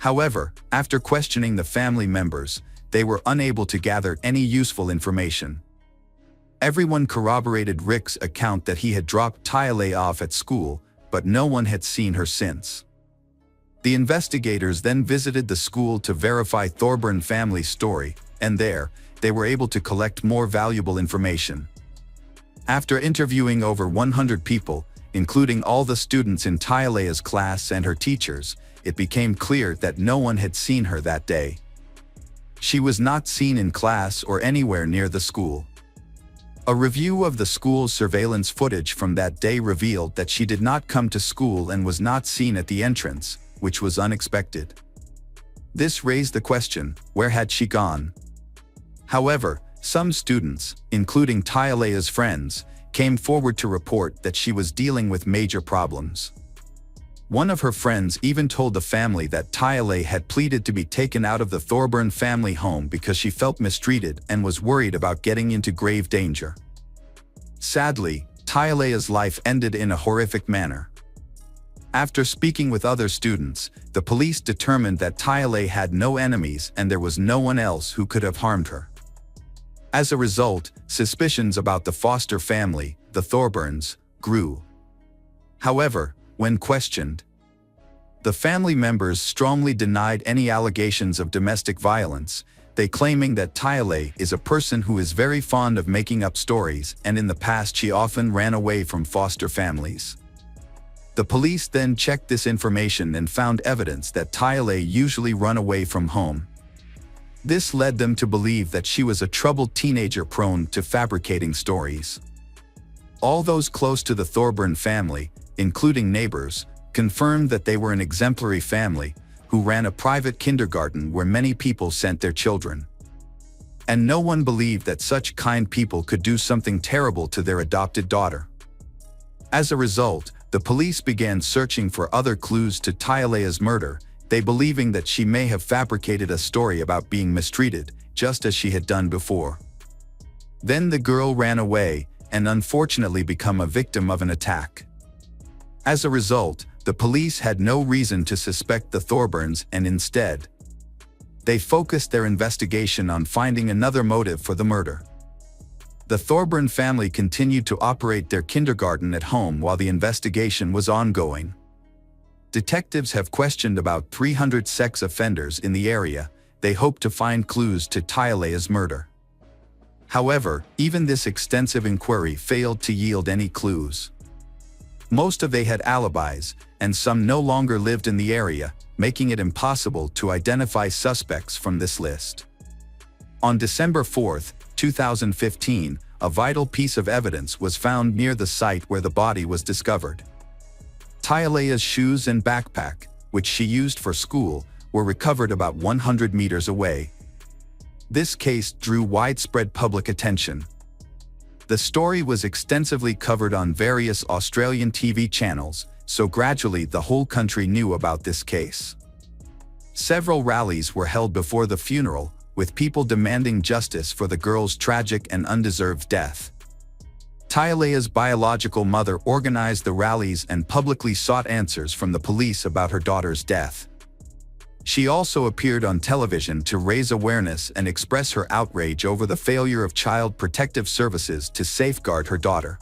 However, after questioning the family members, they were unable to gather any useful information. Everyone corroborated Rick's account that he had dropped Tyale off at school, but no one had seen her since. The investigators then visited the school to verify Thorburn family's story, and there, they were able to collect more valuable information. After interviewing over 100 people, including all the students in Tyale's class and her teachers, it became clear that no one had seen her that day. She was not seen in class or anywhere near the school. A review of the school's surveillance footage from that day revealed that she did not come to school and was not seen at the entrance, which was unexpected. This raised the question, where had she gone? However, some students, including Tyale's friends, came forward to report that she was dealing with major problems. One of her friends even told the family that Tyale had pleaded to be taken out of the Thorburn family home because she felt mistreated and was worried about getting into grave danger. Sadly, Tyale's life ended in a horrific manner. After speaking with other students, the police determined that Tyale had no enemies and there was no one else who could have harmed her. As a result, suspicions about the foster family, the Thorburns, grew. However, when questioned, the family members strongly denied any allegations of domestic violence, they claiming that Tyale is a person who is very fond of making up stories, and in the past she often ran away from foster families. The police then checked this information and found evidence that Tyale usually run away from home. This led them to believe that she was a troubled teenager prone to fabricating stories. All those close to the Thorburn family, including neighbors, confirmed that they were an exemplary family who ran a private kindergarten where many people sent their children. And no one believed that such kind people could do something terrible to their adopted daughter. As a result, the police began searching for other clues to Tyalea's murder, they believing that she may have fabricated a story about being mistreated, just as she had done before. Then the girl ran away and unfortunately became a victim of an attack. As a result, the police had no reason to suspect the Thorburns, and instead, they focused their investigation on finding another motive for the murder. The Thorburn family continued to operate their kindergarten at home while the investigation was ongoing. Detectives have questioned about 300 sex offenders in the area. They hope to find clues to Tyalea's murder. However, even this extensive inquiry failed to yield any clues. Most of they had alibis, and some no longer lived in the area, making it impossible to identify suspects from this list. On December 4, 2015, a vital piece of evidence was found near the site where the body was discovered. Tyalea's shoes and backpack, which she used for school, were recovered about 100 meters away. This case drew widespread public attention. The story was extensively covered on various Australian TV channels, so gradually the whole country knew about this case. Several rallies were held before the funeral, with people demanding justice for the girl's tragic and undeserved death. Tyalea's biological mother organized the rallies and publicly sought answers from the police about her daughter's death. She also appeared on television to raise awareness and express her outrage over the failure of Child Protective Services to safeguard her daughter.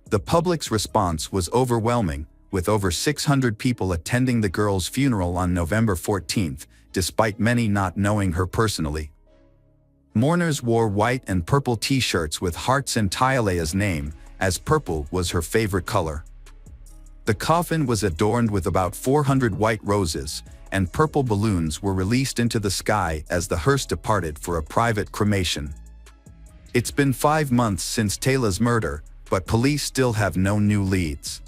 The public's response was overwhelming, with over 600 people attending the girl's funeral on November 14, despite many not knowing her personally. Mourners wore white and purple t-shirts with hearts and Tyalea's name, as purple was her favorite color. The coffin was adorned with about 400 white roses, and purple balloons were released into the sky as the hearse departed for a private cremation. It's been 5 months since Tyalea's murder, but police still have no new leads.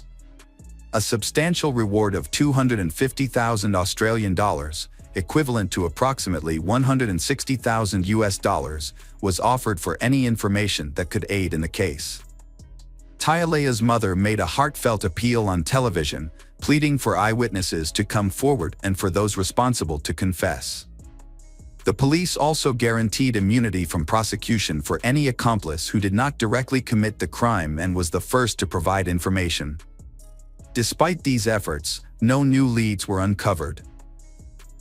A substantial reward of 250,000 Australian dollars, equivalent to approximately 160,000 US dollars, was offered for any information that could aid in the case. Tyalea's mother made a heartfelt appeal on television, pleading for eyewitnesses to come forward and for those responsible to confess. The police also guaranteed immunity from prosecution for any accomplice who did not directly commit the crime and was the first to provide information. Despite these efforts, no new leads were uncovered.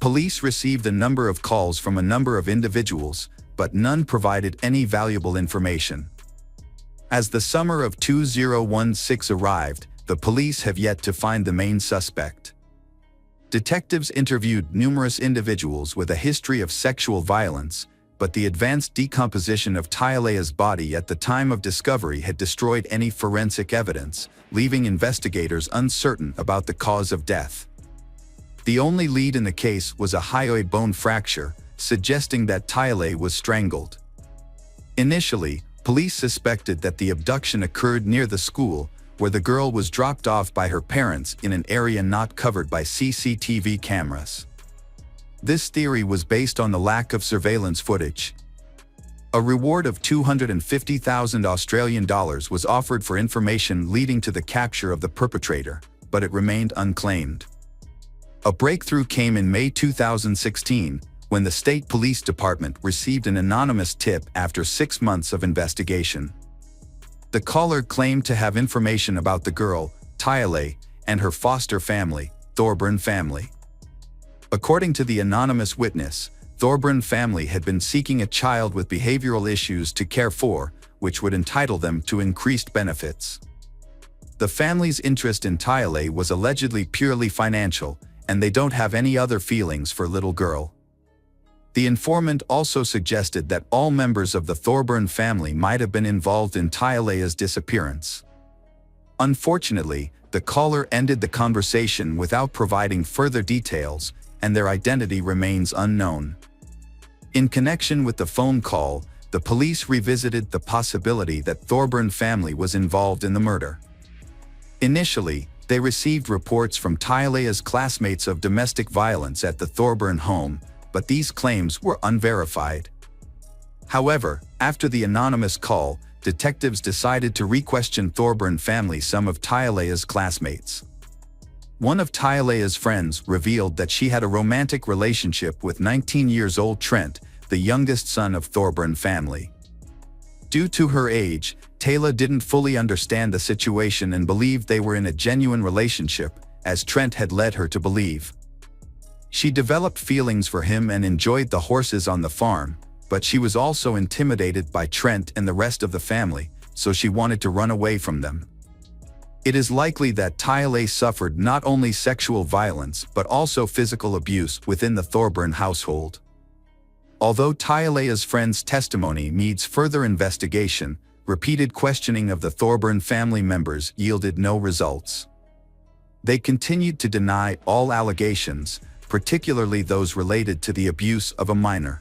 Police received a number of calls from a number of individuals, but none provided any valuable information. As the summer of 2016 arrived, the police have yet to find the main suspect. Detectives interviewed numerous individuals with a history of sexual violence, but the advanced decomposition of Tyalea's body at the time of discovery had destroyed any forensic evidence, leaving investigators uncertain about the cause of death. The only lead in the case was a hyoid bone fracture, suggesting that Tyale was strangled. Initially, police suspected that the abduction occurred near the school, where the girl was dropped off by her parents in an area not covered by CCTV cameras. This theory was based on the lack of surveillance footage. A reward of 250,000 Australian dollars was offered for information leading to the capture of the perpetrator, but it remained unclaimed. A breakthrough came in May 2016, when the State Police Department received an anonymous tip after 6 months of investigation. The caller claimed to have information about the girl, Tyale, and her foster family, Thorburn family. According to the anonymous witness, Thorburn family had been seeking a child with behavioral issues to care for, which would entitle them to increased benefits. The family's interest in Tyale was allegedly purely financial, and they don't have any other feelings for little girl. The informant also suggested that all members of the Thorburn family might have been involved in Tyalea's disappearance. Unfortunately, the caller ended the conversation without providing further details, and their identity remains unknown. In connection with the phone call, the police revisited the possibility that Thorburn family was involved in the murder. Initially, they received reports from Tyalea's classmates of domestic violence at the Thorburn home, but these claims were unverified. However, after the anonymous call, detectives decided to re-question Thorburn family some of Tyalea's classmates. One of Tyalea's friends revealed that she had a romantic relationship with 19-year-old Trent, the youngest son of Thorburn family. Due to her age, Taylor didn't fully understand the situation and believed they were in a genuine relationship, as Trent had led her to believe. She developed feelings for him and enjoyed the horses on the farm, but she was also intimidated by Trent and the rest of the family, so she wanted to run away from them. It is likely that Tyale suffered not only sexual violence but also physical abuse within the Thorburn household. Although Tyalea's friend's testimony needs further investigation, repeated questioning of the Thorburn family members yielded no results. They continued to deny all allegations, particularly those related to the abuse of a minor.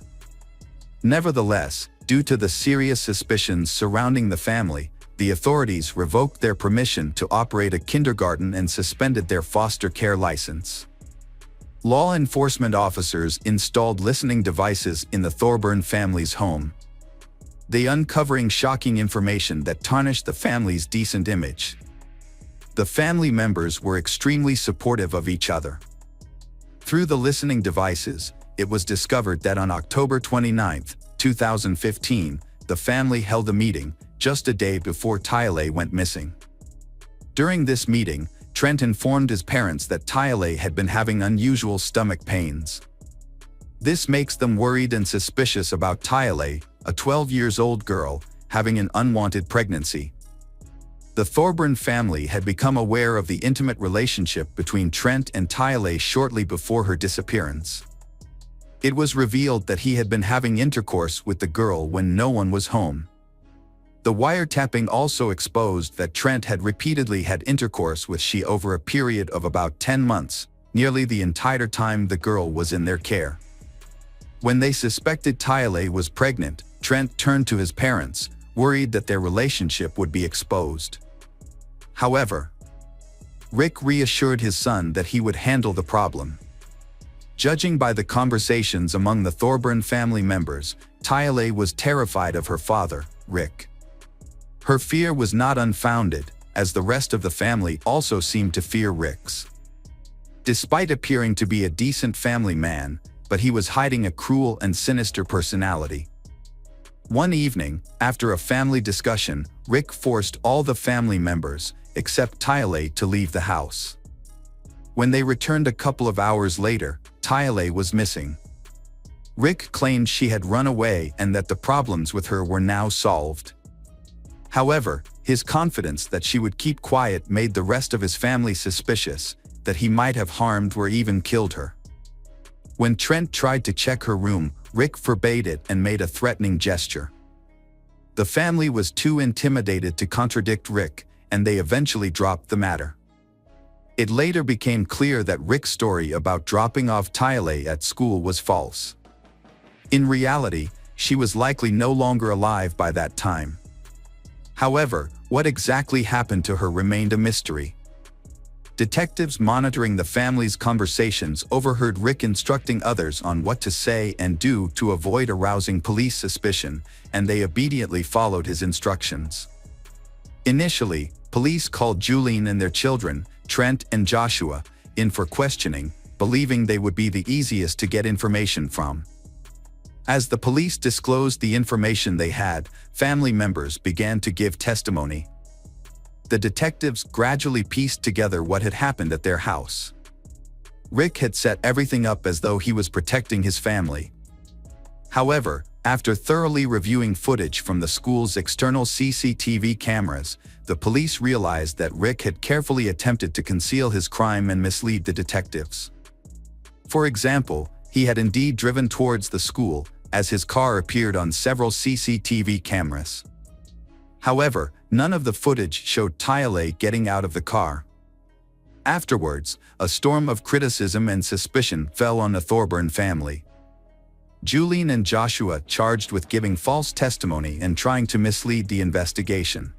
Nevertheless, due to the serious suspicions surrounding the family, the authorities revoked their permission to operate a kindergarten and suspended their foster care license. Law enforcement officers installed listening devices in the Thorburn family's home. They uncovering shocking information that tarnished the family's decent image. The family members were extremely supportive of each other. Through the listening devices, it was discovered that on October 29, 2015, the family held a meeting, just a day before Tyale went missing. During this meeting, Trent informed his parents that Tyale had been having unusual stomach pains. This makes them worried and suspicious about Tyale, a 12-year-old girl, having an unwanted pregnancy. The Thorburn family had become aware of the intimate relationship between Trent and Tyale shortly before her disappearance. It was revealed that he had been having intercourse with the girl when no one was home. The wiretapping also exposed that Trent had repeatedly had intercourse with she over a period of about 10 months, nearly the entire time the girl was in their care. When they suspected Tyale was pregnant, Trent turned to his parents, worried that their relationship would be exposed. However, Rick reassured his son that he would handle the problem. Judging by the conversations among the Thorburn family members, Tyale was terrified of her father, Rick. Her fear was not unfounded, as the rest of the family also seemed to fear Rick's. Despite appearing to be a decent family man, but he was hiding a cruel and sinister personality. One evening, after a family discussion, Rick forced all the family members, except Tyale, to leave the house. When they returned a couple of hours later, Tyale was missing. Rick claimed she had run away and that the problems with her were now solved. However, his confidence that she would keep quiet made the rest of his family suspicious, that he might have harmed or even killed her. When Trent tried to check her room, Rick forbade it and made a threatening gesture. The family was too intimidated to contradict Rick, and they eventually dropped the matter. It later became clear that Rick's story about dropping off Tyale at school was false. In reality, she was likely no longer alive by that time. However, what exactly happened to her remained a mystery. Detectives monitoring the family's conversations overheard Rick instructing others on what to say and do to avoid arousing police suspicion, and they obediently followed his instructions. Initially, police called Julene and their children, Trent and Joshua, in for questioning, believing they would be the easiest to get information from. As the police disclosed the information they had, family members began to give testimony. The detectives gradually pieced together what had happened at their house. Rick had set everything up as though he was protecting his family. However, after thoroughly reviewing footage from the school's external CCTV cameras, the police realized that Rick had carefully attempted to conceal his crime and mislead the detectives. For example, He had indeed driven towards the school, as his car appeared on several CCTV cameras. However, none of the footage showed Tyler getting out of the car. Afterwards, a storm of criticism and suspicion fell on the Thorburn family. Julene and Joshua charged with giving false testimony and trying to mislead the investigation.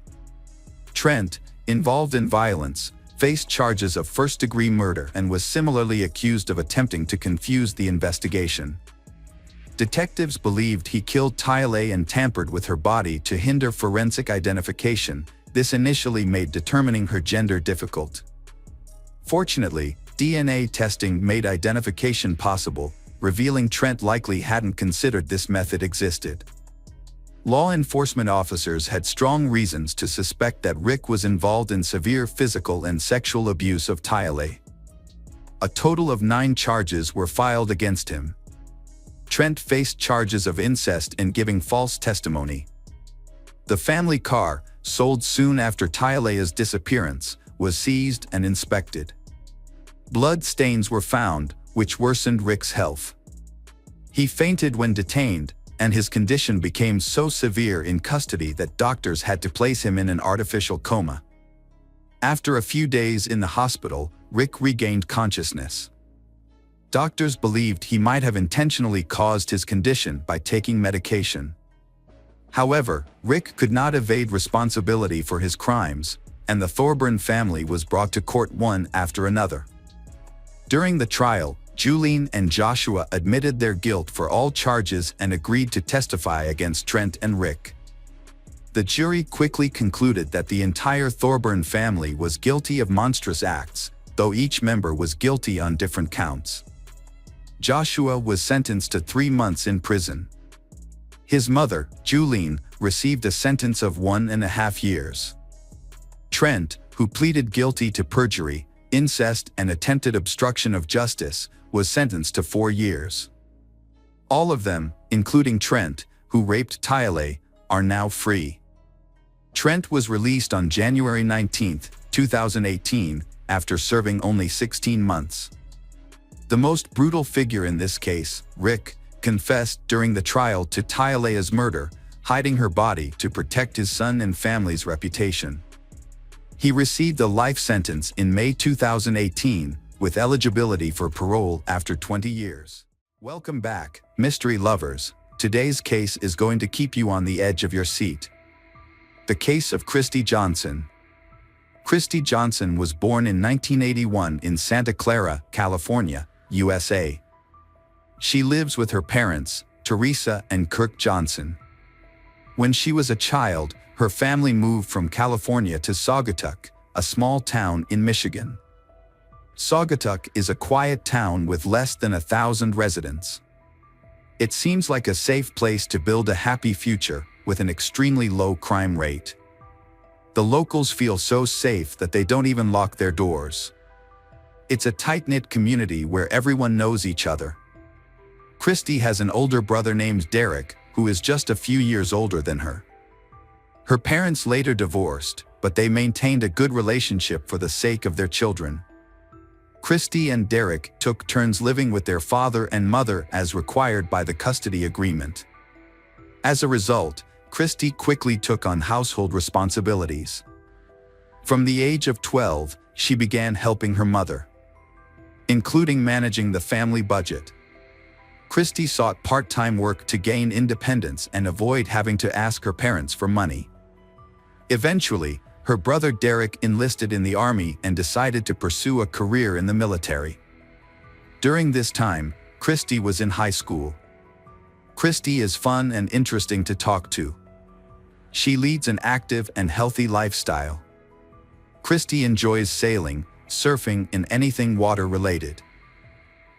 Trent, involved in violence, faced charges of first-degree murder and was similarly accused of attempting to confuse the investigation. Detectives believed he killed Tyler and tampered with her body to hinder forensic identification. This initially made determining her gender difficult. Fortunately, DNA testing made identification possible, revealing Trent likely hadn't considered this method existed. Law enforcement officers had strong reasons to suspect that Rick was involved in severe physical and sexual abuse of Tyler. A total of 9 charges were filed against him. Trent faced charges of incest and giving false testimony. The family car, sold soon after Tyler's disappearance, was seized and inspected. Blood stains were found, which worsened Rick's health. He fainted when detained, and his condition became so severe in custody that doctors had to place him in an artificial coma. After a few days in the hospital, Rick regained consciousness. Doctors believed he might have intentionally caused his condition by taking medication. However, Rick could not evade responsibility for his crimes, and the Thorburn family was brought to court one after another. During the trial, Julene and Joshua admitted their guilt for all charges and agreed to testify against Trent and Rick. The jury quickly concluded that the entire Thorburn family was guilty of monstrous acts, though each member was guilty on different counts. Joshua was sentenced to 3 months in prison. His mother, Julene, received a sentence of 1.5 years. Trent, who pleaded guilty to perjury, incest, and attempted obstruction of justice, was sentenced to 4 years. All of them, including Trent, who raped Tyler, are now free. Trent was released on January 19, 2018, after serving only 16 months. The most brutal figure in this case, Rick, confessed during the trial to Tyler's murder, hiding her body to protect his son and family's reputation. He received a life sentence in May 2018, with eligibility for parole after 20 years. Welcome back, mystery lovers. Today's case is going to keep you on the edge of your seat. The case of Christy Johnson. Christy Johnson was born in 1981 in Santa Clara, California, USA. She lives with her parents, Teresa and Kirk Johnson. When she was a child, her family moved from California to Saugatuck, a small town in Michigan. Saugatuck is a quiet town with less than 1,000 residents. It seems like a safe place to build a happy future, with an extremely low crime rate. The locals feel so safe that they don't even lock their doors. It's a tight-knit community where everyone knows each other. Christy has an older brother named Derek, who is just a few years older than her. Her parents later divorced, but they maintained a good relationship for the sake of their children. Christy and Derek took turns living with their father and mother as required by the custody agreement. As a result, Christy quickly took on household responsibilities. From the age of 12, she began helping her mother, including managing the family budget. Christy sought part-time work to gain independence and avoid having to ask her parents for money. Eventually, her brother Derek enlisted in the army and decided to pursue a career in the military. During this time, Christy was in high school. Christy is fun and interesting to talk to. She leads an active and healthy lifestyle. Christy enjoys sailing, surfing, and anything water-related.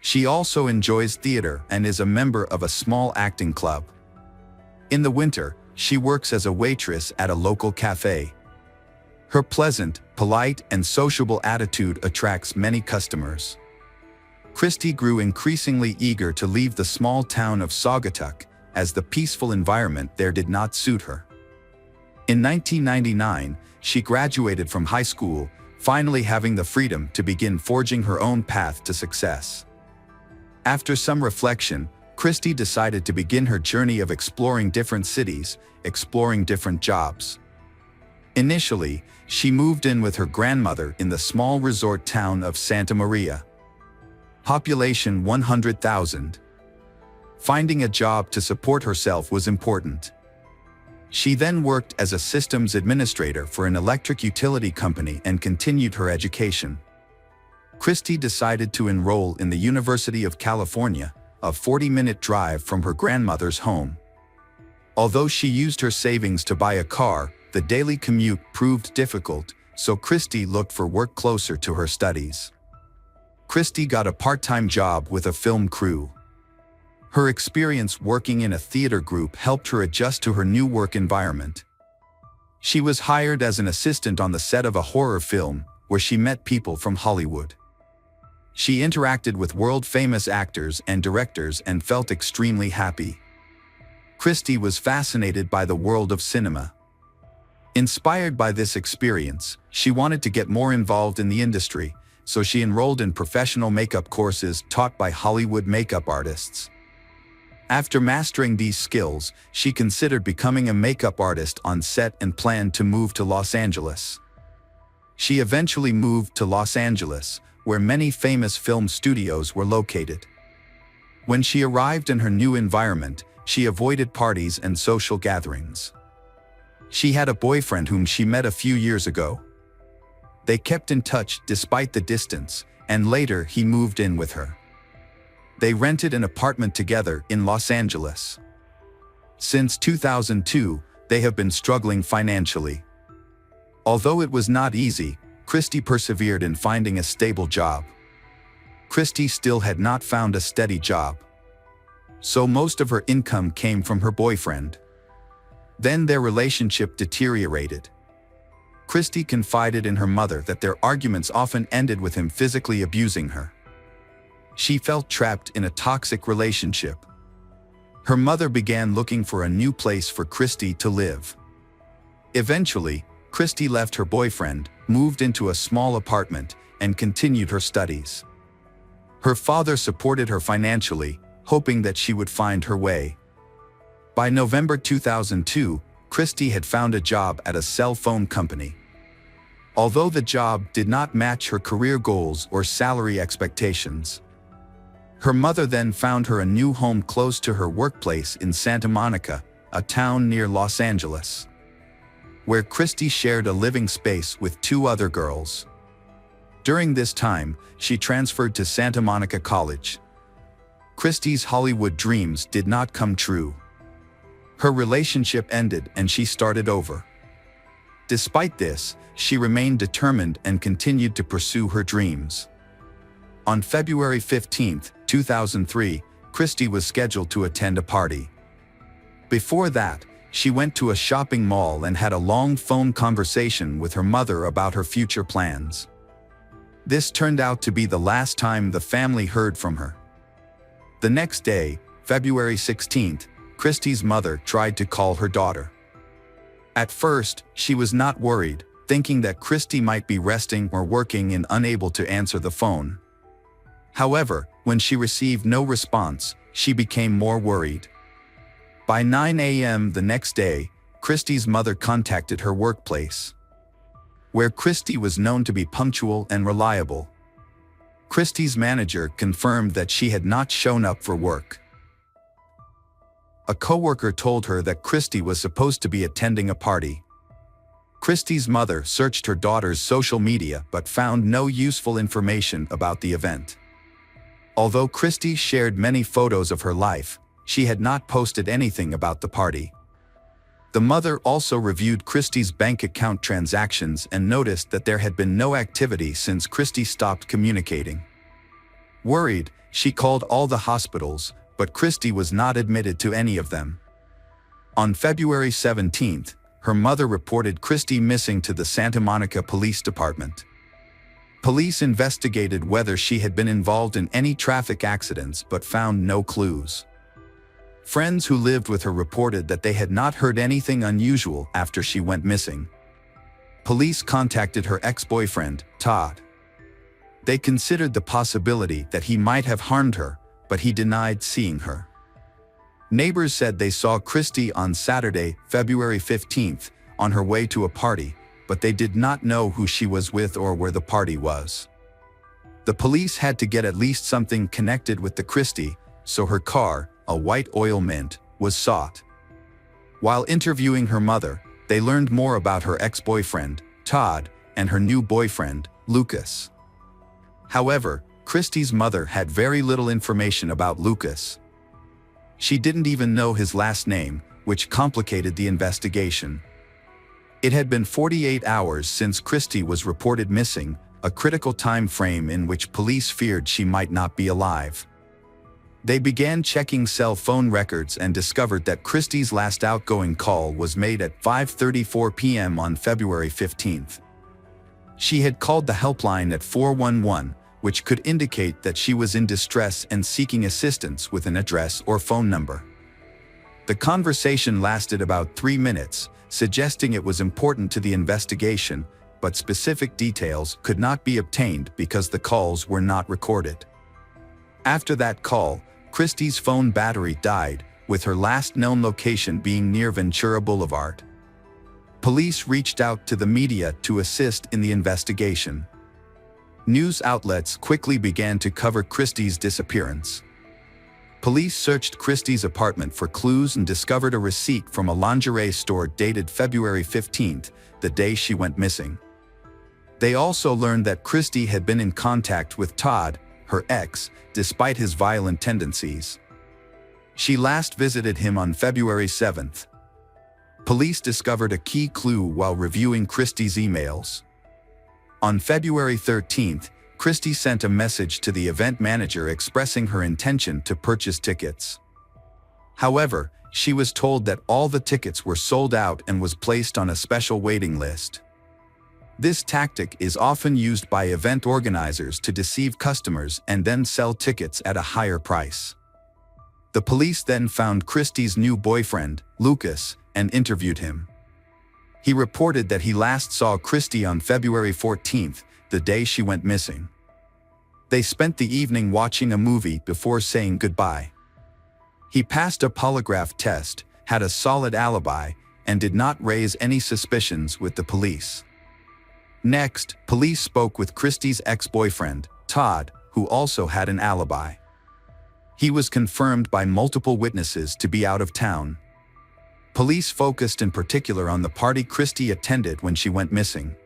She also enjoys theater and is a member of a small acting club. In the winter, she works as a waitress at a local cafe. Her pleasant, polite, and sociable attitude attracts many customers. Christy grew increasingly eager to leave the small town of Saugatuck, as the peaceful environment there did not suit her. In 1999, she graduated from high school, finally having the freedom to begin forging her own path to success. After some reflection, Christy decided to begin her journey of exploring different cities, exploring different jobs. Initially, she moved in with her grandmother in the small resort town of Santa Maria. Population 100,000. Finding a job to support herself was important. She then worked as a systems administrator for an electric utility company and continued her education. Christy decided to enroll in the University of California, a 40-minute drive from her grandmother's home. Although she used her savings to buy a car, the daily commute proved difficult, so Christy looked for work closer to her studies. Christy got a part-time job with a film crew. Her experience working in a theater group helped her adjust to her new work environment. She was hired as an assistant on the set of a horror film, where she met people from Hollywood. She interacted with world-famous actors and directors and felt extremely happy. Christy was fascinated by the world of cinema. Inspired by this experience, she wanted to get more involved in the industry, so she enrolled in professional makeup courses taught by Hollywood makeup artists. After mastering these skills, she considered becoming a makeup artist on set and planned to move to Los Angeles. She eventually moved to Los Angeles, where many famous film studios were located. When she arrived in her new environment, she avoided parties and social gatherings. She had a boyfriend whom she met a few years ago. They kept in touch despite the distance, and later he moved in with her. They rented an apartment together in Los Angeles. Since 2002, they have been struggling financially. Although it was not easy, Christy persevered in finding a stable job. Christy still had not found a steady job, so most of her income came from her boyfriend. Then their relationship deteriorated. Christy confided in her mother that their arguments often ended with him physically abusing her. She felt trapped in a toxic relationship. Her mother began looking for a new place for Christy to live. Eventually, Christy left her boyfriend, moved into a small apartment, and continued her studies. Her father supported her financially, hoping that she would find her way. By November 2002, Christy had found a job at a cell phone company. Although the job did not match her career goals or salary expectations, her mother then found her a new home close to her workplace in Santa Monica, a town near Los Angeles, where Christy shared a living space with two other girls. During this time, she transferred to Santa Monica College. Christy's Hollywood dreams did not come true. Her relationship ended and she started over. Despite this, she remained determined and continued to pursue her dreams. On February 15, 2003, Christy was scheduled to attend a party. Before that, she went to a shopping mall and had a long phone conversation with her mother about her future plans. This turned out to be the last time the family heard from her. The next day, February 16th, Christy's mother tried to call her daughter. At first, she was not worried, thinking that Christy might be resting or working and unable to answer the phone. However, when she received no response, she became more worried. By 9 a.m. the next day, Christy's mother contacted her workplace, where Christy was known to be punctual and reliable. Christy's manager confirmed that she had not shown up for work. A coworker told her that Christy was supposed to be attending a party. Christy's mother searched her daughter's social media but found no useful information about the event. Although Christy shared many photos of her life, she had not posted anything about the party. The mother also reviewed Christy's bank account transactions and noticed that there had been no activity since Christy stopped communicating. Worried, she called all the hospitals, but Christy was not admitted to any of them. On February 17th, her mother reported Christy missing to the Santa Monica Police Department. Police investigated whether she had been involved in any traffic accidents but found no clues. Friends who lived with her reported that they had not heard anything unusual after she went missing. Police contacted her ex-boyfriend, Todd. They considered the possibility that he might have harmed her, but he denied seeing her. Neighbors said they saw Christie on Saturday, February 15th, on her way to a party, but they did not know who she was with or where the party was. The police had to get at least something connected with the Christie, so her car, a white oil Mint, was sought. While interviewing her mother, they learned more about her ex-boyfriend, Todd, and her new boyfriend, Lucas. However, Christie's mother had very little information about Lucas. She didn't even know his last name, which complicated the investigation. It had been 48 hours since Christie was reported missing, a critical time frame in which police feared she might not be alive. They began checking cell phone records and discovered that Christie's last outgoing call was made at 5:34 p.m. on February 15th. She had called the helpline at 411, which could indicate that she was in distress and seeking assistance with an address or phone number. The conversation lasted about 3 minutes, suggesting it was important to the investigation, but specific details could not be obtained because the calls were not recorded. After that call, Christie's phone battery died, with her last known location being near Ventura Boulevard. Police reached out to the media to assist in the investigation. News outlets quickly began to cover Christie's disappearance. Police searched Christie's apartment for clues and discovered a receipt from a lingerie store dated February 15th, the day she went missing. They also learned that Christie had been in contact with Todd, her ex, despite his violent tendencies. She last visited him on February 7th. Police discovered a key clue while reviewing Christie's emails. On February 13th, Christie sent a message to the event manager expressing her intention to purchase tickets. However, she was told that all the tickets were sold out and was placed on a special waiting list. This tactic is often used by event organizers to deceive customers and then sell tickets at a higher price. The police then found Christie's new boyfriend, Lucas, and interviewed him. He reported that he last saw Christie on February 14th, the day she went missing. They spent the evening watching a movie before saying goodbye. He passed a polygraph test, had a solid alibi, and did not raise any suspicions with the police. Next, police spoke with Christie's ex-boyfriend, Todd, who also had an alibi. He was confirmed by multiple witnesses to be out of town. Police focused in particular on the party Christie attended when she went missing.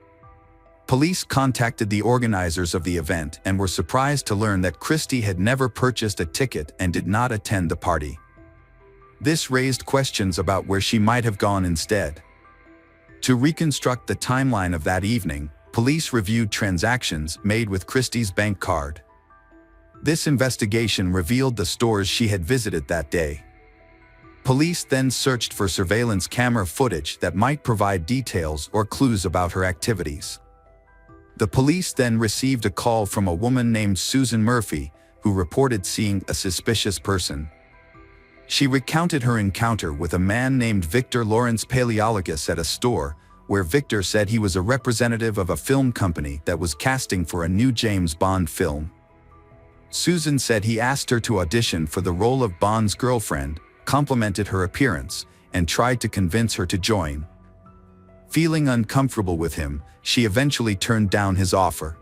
Police contacted the organizers of the event and were surprised to learn that Christie had never purchased a ticket and did not attend the party. This raised questions about where she might have gone instead. To reconstruct the timeline of that evening, police reviewed transactions made with Christie's bank card. This investigation revealed the stores she had visited that day. Police then searched for surveillance camera footage that might provide details or clues about her activities. The police then received a call from a woman named Susan Murphy, who reported seeing a suspicious person. She recounted her encounter with a man named Victor Lawrence Paleologos at a store, where Victor said he was a representative of a film company that was casting for a new James Bond film. Susan said he asked her to audition for the role of Bond's girlfriend, complimented her appearance, and tried to convince her to join. Feeling uncomfortable with him, she eventually turned down his offer.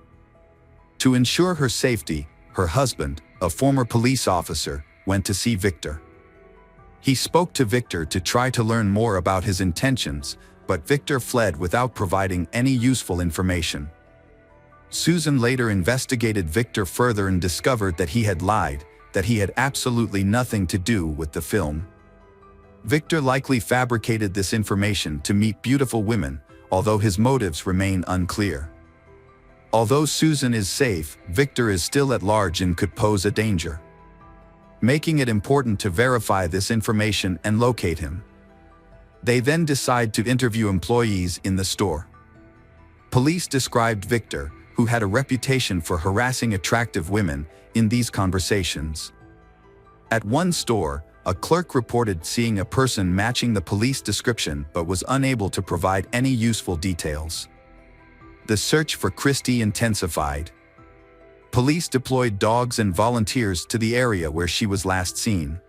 To ensure her safety, her husband, a former police officer, went to see Victor. He spoke to Victor to try to learn more about his intentions, but Victor fled without providing any useful information. Susan later investigated Victor further and discovered that he had lied, that he had absolutely nothing to do with the film. Victor likely fabricated this information to meet beautiful women, although his motives remain unclear. Although Susan is safe, Victor is still at large and could pose a danger, making it important to verify this information and locate him. They then decide to interview employees in the store. Police described Victor, who had a reputation for harassing attractive women, in these conversations. At one store, a clerk reported seeing a person matching the police description but was unable to provide any useful details. The search for Christie intensified. police deployed dogs and volunteers to the area where she was last seen.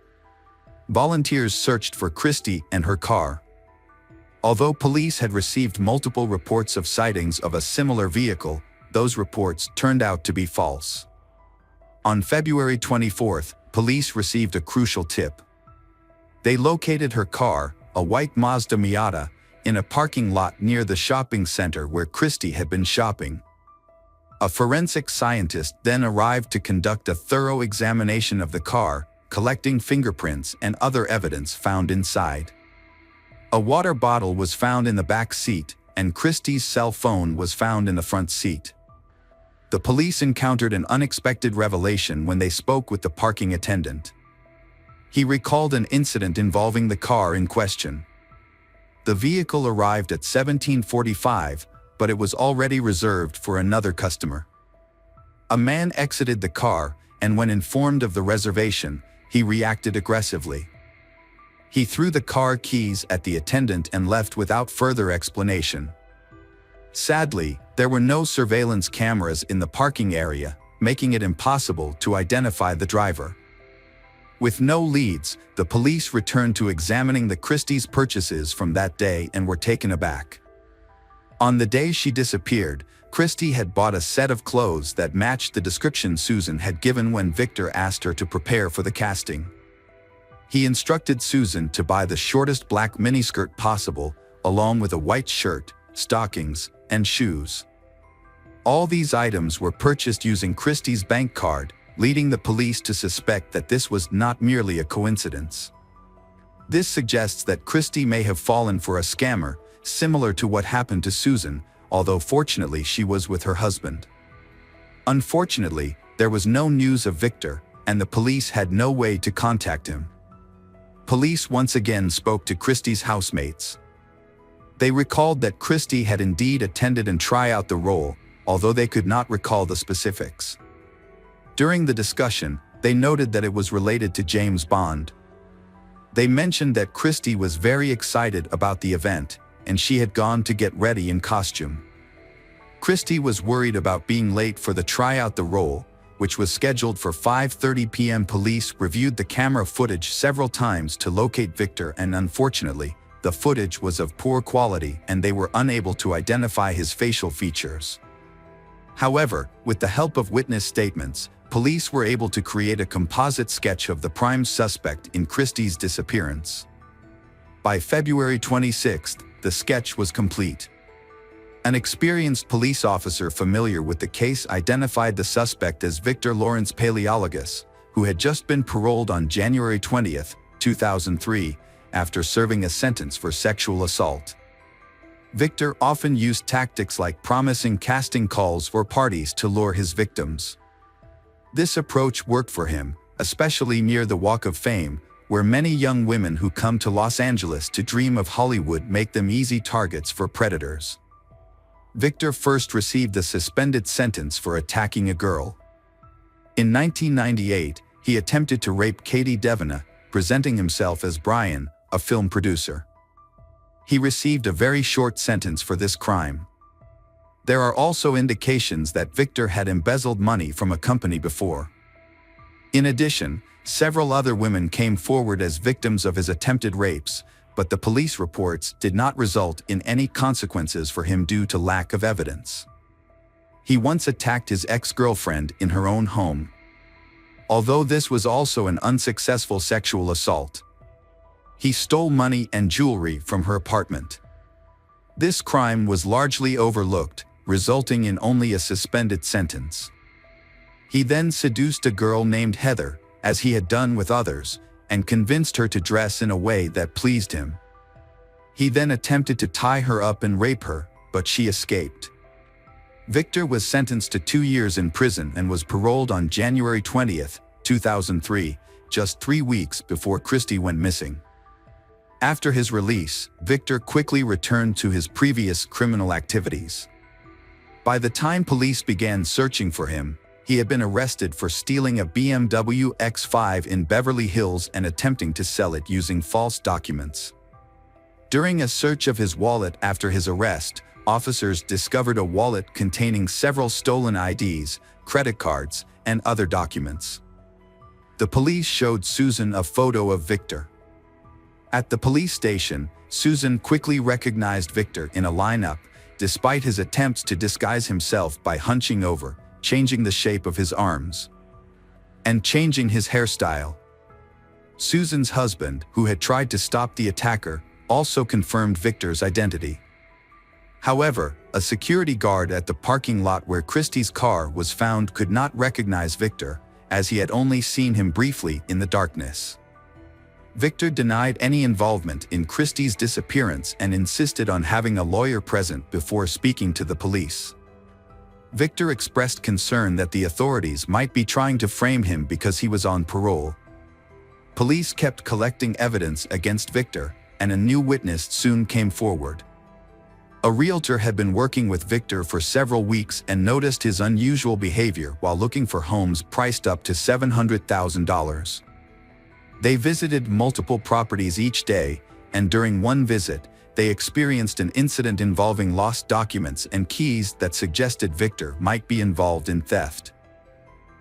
Volunteers searched for Christie and her car. Although police had received multiple reports of sightings of a similar vehicle, those reports turned out to be false. On February 24th, police received a crucial tip. They located her car, a white Mazda Miata, in a parking lot near the shopping center where Christie had been shopping. A forensic scientist then arrived to conduct a thorough examination of the car, collecting fingerprints and other evidence found inside. A water bottle was found in the back seat, and Christie's cell phone was found in the front seat. The police encountered an unexpected revelation when they spoke with the parking attendant. He recalled an incident involving the car in question. The vehicle arrived at 17:45, but it was already reserved for another customer. A man exited the car, and when informed of the reservation, he reacted aggressively. He threw the car keys at the attendant and left without further explanation. Sadly, there were no surveillance cameras in the parking area, making it impossible to identify the driver. With no leads, the police returned to examining the Christie's purchases from that day and were taken aback. On the day she disappeared, Christie had bought a set of clothes that matched the description Susan had given when Victor asked her to prepare for the casting. He instructed Susan to buy the shortest black miniskirt possible, along with a white shirt, stockings, and shoes. All these items were purchased using Christie's bank card, leading the police to suspect that this was not merely a coincidence. This suggests that Christie may have fallen for a scammer, similar to what happened to Susan, although fortunately she was with her husband. Unfortunately, there was no news of Victor, and the police had no way to contact him. Police once again spoke to Christie's housemates. They recalled that Christie had indeed attended and tried out the role, although they could not recall the specifics. During the discussion, they noted that it was related to James Bond. They mentioned that Christie was very excited about the event, and she had gone to get ready in costume. Christie was worried about being late for the tryout the role, which was scheduled for 5:30 p.m. Police reviewed the camera footage several times to locate Victor, and unfortunately, the footage was of poor quality and they were unable to identify his facial features. However, with the help of witness statements, police were able to create a composite sketch of the prime suspect in Christie's disappearance. By February 26th, the sketch was complete. An experienced police officer familiar with the case identified the suspect as Victor Lawrence Paleologus, who had just been paroled on January 20, 2003, after serving a sentence for sexual assault. Victor often used tactics like promising casting calls for parties to lure his victims. This approach worked for him, especially near the Walk of Fame, where many young women who come to Los Angeles to dream of Hollywood make them easy targets for predators. Victor first received a suspended sentence for attacking a girl. In 1998, he attempted to rape Katie Devina, presenting himself as Brian, a film producer. He received a very short sentence for this crime. There are also indications that Victor had embezzled money from a company before. In addition, several other women came forward as victims of his attempted rapes, but the police reports did not result in any consequences for him due to lack of evidence. He once attacked his ex-girlfriend in her own home. Although this was also an unsuccessful sexual assault, he stole money and jewelry from her apartment. This crime was largely overlooked, resulting in only a suspended sentence. He then seduced a girl named Heather, as he had done with others, and convinced her to dress in a way that pleased him. He then attempted to tie her up and rape her, but she escaped. Victor was sentenced to 2 years in prison and was paroled on January 20, 2003, just 3 weeks before Christie went missing. After his release, Victor quickly returned to his previous criminal activities. By the time police began searching for him, he had been arrested for stealing a BMW X5 in Beverly Hills and attempting to sell it using false documents. During a search of his wallet after his arrest, officers discovered a wallet containing several stolen IDs, credit cards, and other documents. The police showed Susan a photo of Victor. At the police station, Susan quickly recognized Victor in a lineup, despite his attempts to disguise himself by hunching over, changing the shape of his arms, and changing his hairstyle. Susan's husband, who had tried to stop the attacker, also confirmed Victor's identity. However, a security guard at the parking lot where Christie's car was found could not recognize Victor, as he had only seen him briefly in the darkness. Victor denied any involvement in Christie's disappearance and insisted on having a lawyer present before speaking to the police. Victor expressed concern that the authorities might be trying to frame him because he was on parole. Police kept collecting evidence against Victor, and a new witness soon came forward. A realtor had been working with Victor for several weeks and noticed his unusual behavior while looking for homes priced up to $700,000. They visited multiple properties each day, and during one visit, they experienced an incident involving lost documents and keys that suggested Victor might be involved in theft.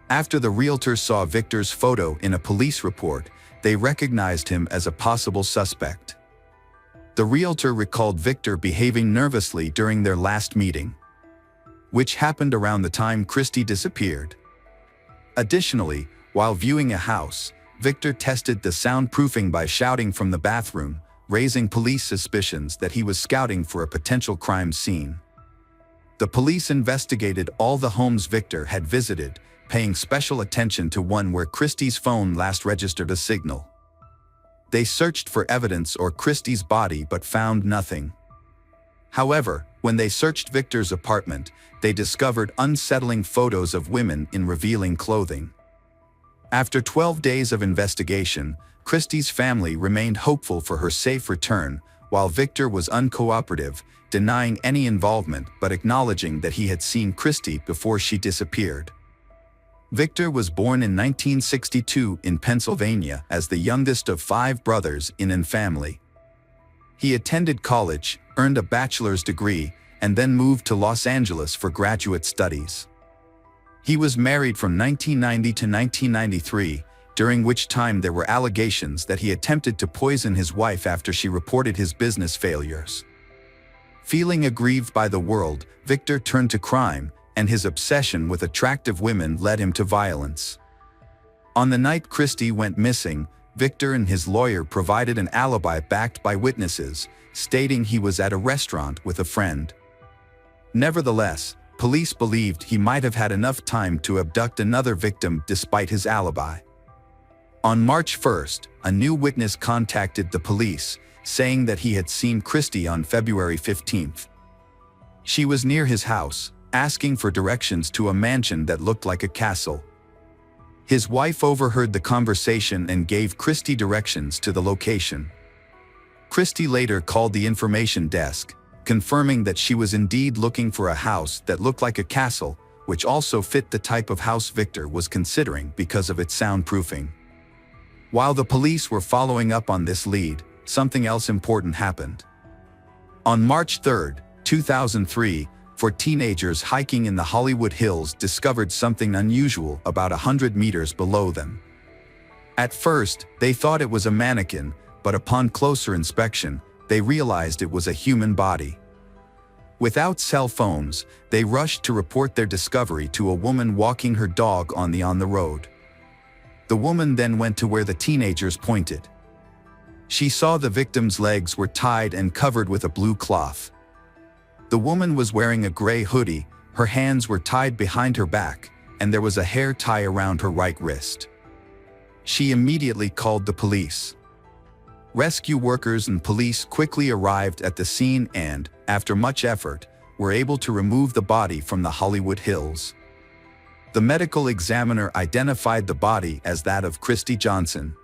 After the realtor saw Victor's photo in a police report, they recognized him as a possible suspect. The realtor recalled Victor behaving nervously during their last meeting, which happened around the time Christie disappeared. Additionally, while viewing a house, Victor tested the soundproofing by shouting from the bathroom, raising police suspicions that he was scouting for a potential crime scene. The police investigated all the homes Victor had visited, paying special attention to one where Christie's phone last registered a signal. They searched for evidence or Christie's body but found nothing. However, when they searched Victor's apartment, they discovered unsettling photos of women in revealing clothing. After 12 days of investigation, Christie's family remained hopeful for her safe return, while Victor was uncooperative, denying any involvement but acknowledging that he had seen Christie before she disappeared. Victor was born in 1962 in Pennsylvania as the youngest of 5 brothers in a family. He attended college, earned a bachelor's degree, and then moved to Los Angeles for graduate studies. He was married from 1990 to 1993, during which time there were allegations that he attempted to poison his wife after she reported his business failures. Feeling aggrieved by the world, Victor turned to crime, and his obsession with attractive women led him to violence. On the night Christie went missing, Victor and his lawyer provided an alibi backed by witnesses, stating he was at a restaurant with a friend. Nevertheless, police believed he might have had enough time to abduct another victim despite his alibi. On March 1st, a new witness contacted the police, saying that he had seen Christie on February 15th. She was near his house, asking for directions to a mansion that looked like a castle. His wife overheard the conversation and gave Christie directions to the location. Christie later called the information desk, confirming that she was indeed looking for a house that looked like a castle, which also fit the type of house Victor was considering because of its soundproofing. While the police were following up on this lead, something else important happened. On March 3, 2003, 4 teenagers hiking in the Hollywood Hills discovered something unusual about 100 meters below them. At first, they thought it was a mannequin, but upon closer inspection, they realized it was a human body. Without cell phones, they rushed to report their discovery to a woman walking her dog on the road. The woman then went to where the teenagers pointed. She saw the victim's legs were tied and covered with a blue cloth. The woman was wearing a gray hoodie, her hands were tied behind her back, and there was a hair tie around her right wrist. She immediately called the police. Rescue workers and police quickly arrived at the scene and, after much effort, were able to remove the body from the Hollywood Hills. The medical examiner identified the body as that of Christie Johnson.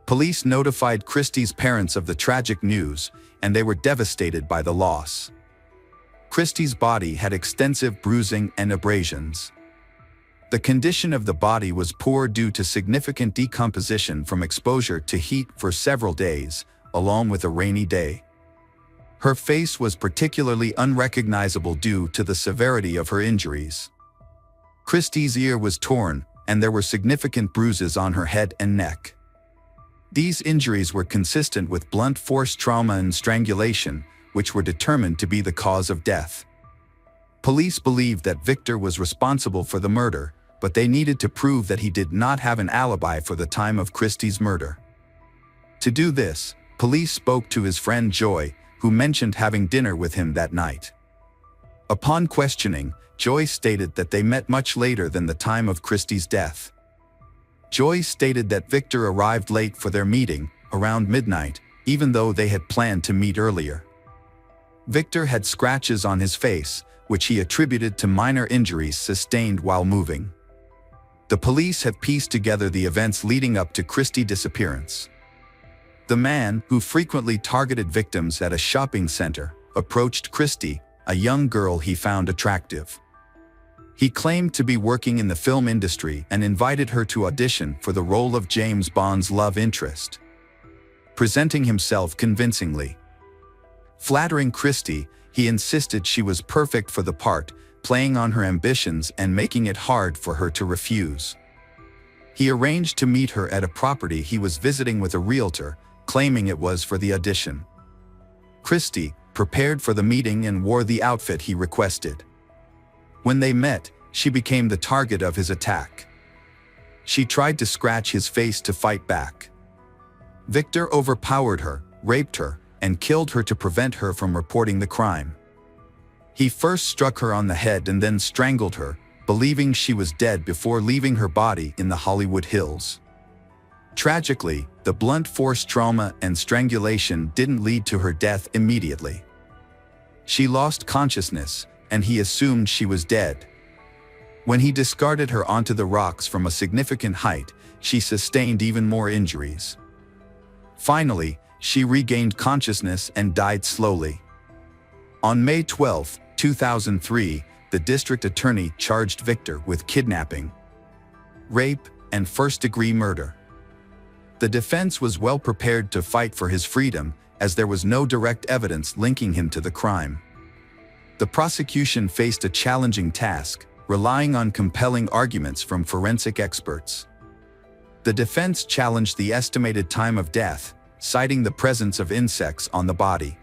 Police notified Christie's parents of the tragic news, and they were devastated by the loss. Christie's body had extensive bruising and abrasions. The condition of the body was poor due to significant decomposition from exposure to heat for several days, along with a rainy day. Her face was particularly unrecognizable due to the severity of her injuries. Christie's ear was torn, and there were significant bruises on her head and neck. These injuries were consistent with blunt force trauma and strangulation, which were determined to be the cause of death. Police believed that Victor was responsible for the murder, but they needed to prove that he did not have an alibi for the time of Christie's murder. To do this, police spoke to his friend Joy, who mentioned having dinner with him that night. Upon questioning, Joy stated that they met much later than the time of Christie's death. Joy stated that Victor arrived late for their meeting, around midnight, even though they had planned to meet earlier. Victor had scratches on his face, which he attributed to minor injuries sustained while moving. The police have pieced together the events leading up to Christie's disappearance. The man, who frequently targeted victims at a shopping center, approached Christie, a young girl he found attractive. He claimed to be working in the film industry and invited her to audition for the role of James Bond's love interest, presenting himself convincingly. Flattering Christie, he insisted she was perfect for the part, playing on her ambitions and making it hard for her to refuse. He arranged to meet her at a property he was visiting with a realtor, claiming it was for the audition. Christie prepared for the meeting and wore the outfit he requested. When they met, she became the target of his attack. She tried to scratch his face to fight back. Victor overpowered her, raped her, and killed her to prevent her from reporting the crime. He first struck her on the head and then strangled her, believing she was dead before leaving her body in the Hollywood Hills. Tragically, the blunt force trauma and strangulation didn't lead to her death immediately. She lost consciousness, and he assumed she was dead. When he discarded her onto the rocks from a significant height, she sustained even more injuries. Finally, she regained consciousness and died slowly. On May 12, 2003, the district attorney charged Victor with kidnapping, rape, and first-degree murder. The defense was well prepared to fight for his freedom, as there was no direct evidence linking him to the crime. The prosecution faced a challenging task, relying on compelling arguments from forensic experts. The defense challenged the estimated time of death, citing the presence of insects on the body.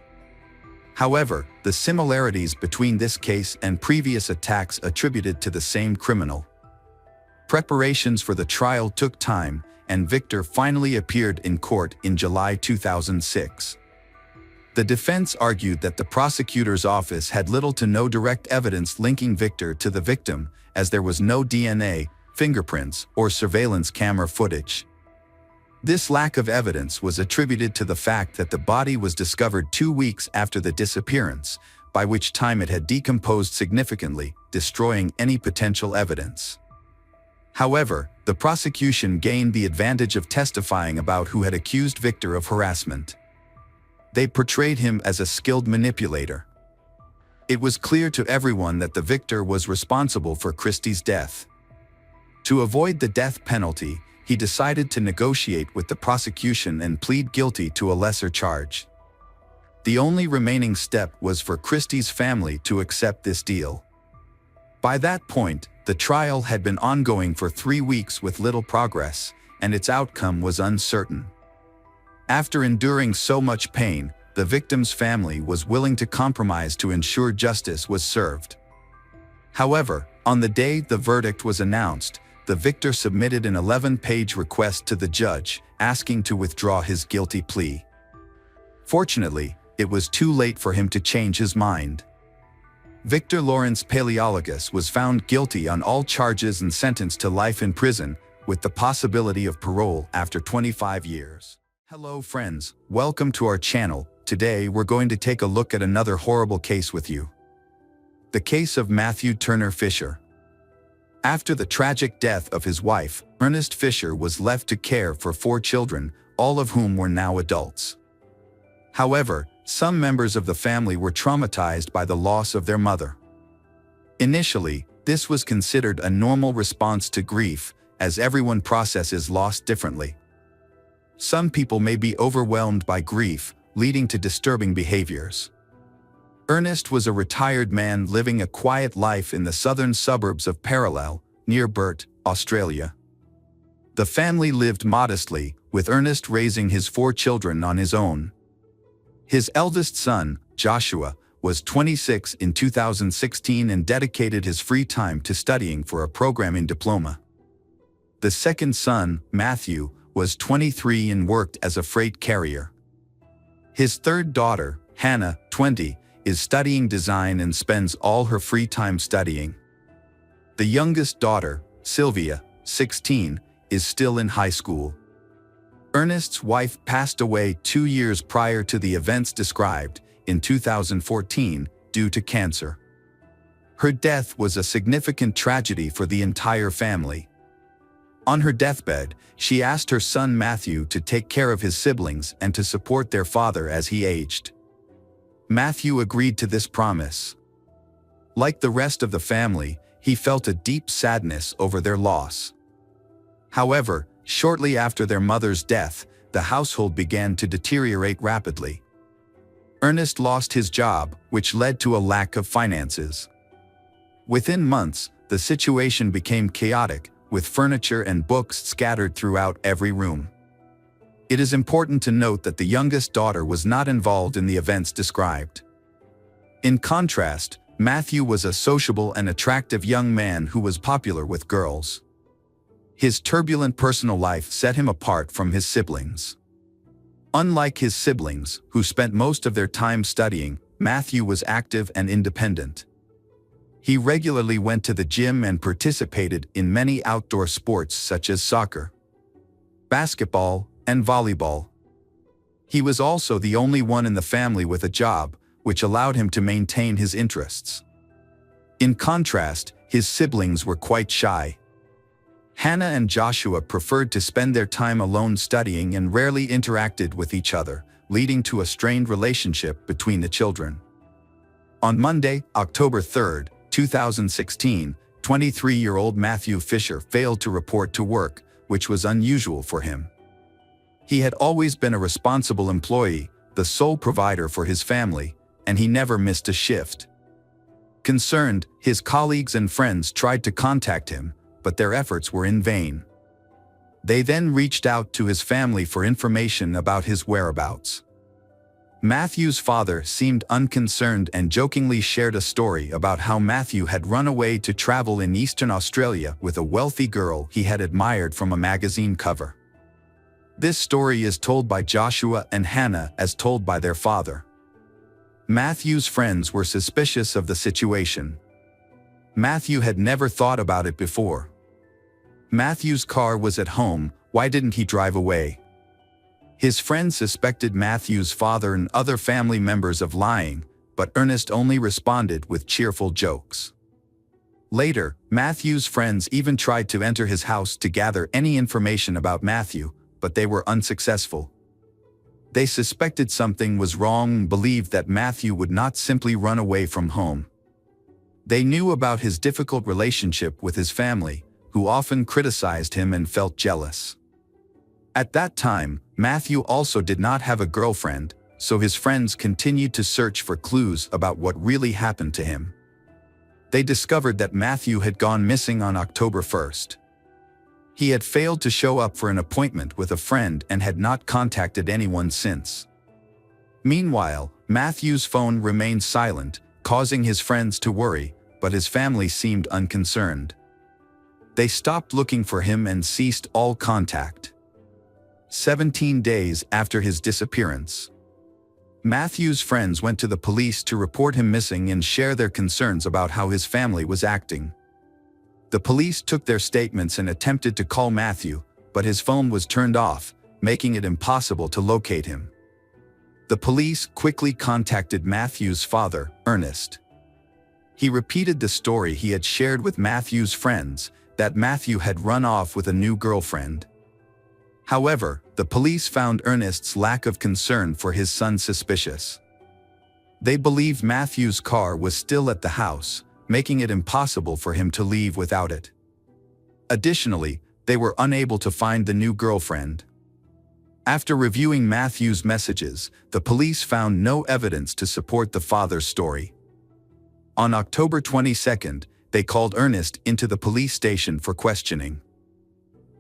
However, the similarities between this case and previous attacks attributed to the same criminal. Preparations for the trial took time, and Victor finally appeared in court in July 2006. The defense argued that the prosecutor's office had little to no direct evidence linking Victor to the victim, as there was no DNA, fingerprints, or surveillance camera footage. This lack of evidence was attributed to the fact that the body was discovered 2 weeks after the disappearance, by which time it had decomposed significantly, destroying any potential evidence. However, the prosecution gained the advantage of testifying about who had accused Victor of harassment. They portrayed him as a skilled manipulator. It was clear to everyone that the victor was responsible for Christie's death. To avoid the death penalty, he decided to negotiate with the prosecution and plead guilty to a lesser charge. The only remaining step was for Christie's family to accept this deal. By that point, the trial had been ongoing for 3 weeks with little progress, and its outcome was uncertain. After enduring so much pain, the victim's family was willing to compromise to ensure justice was served. However, on the day the verdict was announced, the victor submitted an 11-page request to the judge, asking to withdraw his guilty plea. Fortunately, it was too late for him to change his mind. Victor Lawrence Paleologus was found guilty on all charges and sentenced to life in prison, with the possibility of parole after 25 years. Hello friends, welcome to our channel. Today we're going to take a look at another horrible case with you. The case of Matthew Turner Fisher. After the tragic death of his wife, Ernest Fisher was left to care for 4 children, all of whom were now adults. However, some members of the family were traumatized by the loss of their mother. Initially, this was considered a normal response to grief, as everyone processes loss differently. Some people may be overwhelmed by grief, leading to disturbing behaviors. Ernest was a retired man living a quiet life in the southern suburbs of Parallel, near Perth, Australia. The family lived modestly, with Ernest raising his 4 children on his own. His eldest son, Joshua, was 26 in 2016 and dedicated his free time to studying for a programming diploma. The second son, Matthew, was 23 and worked as a freight carrier. His third daughter, Hannah, 20, is studying design and spends all her free time studying. The youngest daughter, Sylvia, 16, is still in high school. Ernest's wife passed away 2 years prior to the events described, in 2014, due to cancer. Her death was a significant tragedy for the entire family. On her deathbed, she asked her son Matthew to take care of his siblings and to support their father as he aged. Matthew agreed to this promise. Like the rest of the family, he felt a deep sadness over their loss. However, shortly after their mother's death, the household began to deteriorate rapidly. Ernest lost his job, which led to a lack of finances. Within months, the situation became chaotic, with furniture and books scattered throughout every room. It is important to note that the youngest daughter was not involved in the events described. In contrast, Matthew was a sociable and attractive young man who was popular with girls. His turbulent personal life set him apart from his siblings. Unlike his siblings, who spent most of their time studying, Matthew was active and independent. He regularly went to the gym and participated in many outdoor sports such as soccer, basketball, and volleyball. He was also the only one in the family with a job, which allowed him to maintain his interests. In contrast, his siblings were quite shy. Hannah and Joshua preferred to spend their time alone studying and rarely interacted with each other, leading to a strained relationship between the children. On Monday, October 3, 2016, 23-year-old Matthew Fisher failed to report to work, which was unusual for him. He had always been a responsible employee, the sole provider for his family, and he never missed a shift. Concerned, his colleagues and friends tried to contact him, but their efforts were in vain. They then reached out to his family for information about his whereabouts. Matthew's father seemed unconcerned and jokingly shared a story about how Matthew had run away to travel in Eastern Australia with a wealthy girl he had admired from a magazine cover. This story is told by Joshua and Hannah as told by their father. Matthew's friends were suspicious of the situation. Matthew had never thought about it before. Matthew's car was at home, why didn't he drive away? His friends suspected Matthew's father and other family members of lying, but Ernest only responded with cheerful jokes. Later, Matthew's friends even tried to enter his house to gather any information about Matthew, but they were unsuccessful. They suspected something was wrong and believed that Matthew would not simply run away from home. They knew about his difficult relationship with his family, who often criticized him and felt jealous. At that time, Matthew also did not have a girlfriend, so his friends continued to search for clues about what really happened to him. They discovered that Matthew had gone missing on October 1st. He had failed to show up for an appointment with a friend and had not contacted anyone since. Meanwhile, Matthew's phone remained silent, causing his friends to worry, but his family seemed unconcerned. They stopped looking for him and ceased all contact. 17 days after his disappearance, Matthew's friends went to the police to report him missing and share their concerns about how his family was acting. The police took their statements and attempted to call Matthew, but his phone was turned off, making it impossible to locate him. The police quickly contacted Matthew's father, Ernest. He repeated the story he had shared with Matthew's friends, that Matthew had run off with a new girlfriend. However, the police found Ernest's lack of concern for his son suspicious. They believed Matthew's car was still at the house, making it impossible for him to leave without it. Additionally, they were unable to find the new girlfriend. After reviewing Matthew's messages, the police found no evidence to support the father's story. On October 22, they called Ernest into the police station for questioning.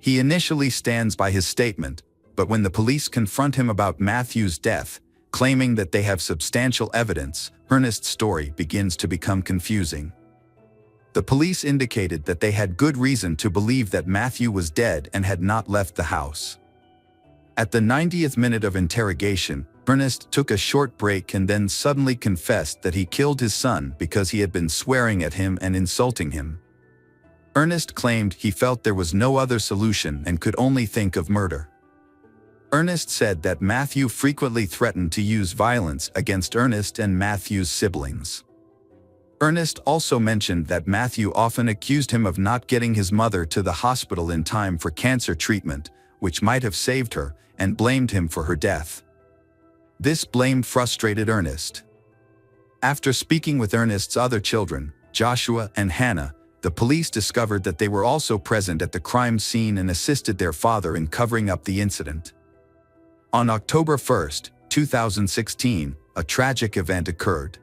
He initially stands by his statement, but when the police confront him about Matthew's death, claiming that they have substantial evidence, Ernest's story begins to become confusing. The police indicated that they had good reason to believe that Matthew was dead and had not left the house. At the 90th minute of interrogation, Ernest took a short break and then suddenly confessed that he killed his son because he had been swearing at him and insulting him. Ernest claimed he felt there was no other solution and could only think of murder. Ernest said that Matthew frequently threatened to use violence against Ernest and Matthew's siblings. Ernest also mentioned that Matthew often accused him of not getting his mother to the hospital in time for cancer treatment, which might have saved her, and blamed him for her death. This blame frustrated Ernest. After speaking with Ernest's other children, Joshua and Hannah, the police discovered that they were also present at the crime scene and assisted their father in covering up the incident. On October 1, 2016, a tragic event occurred.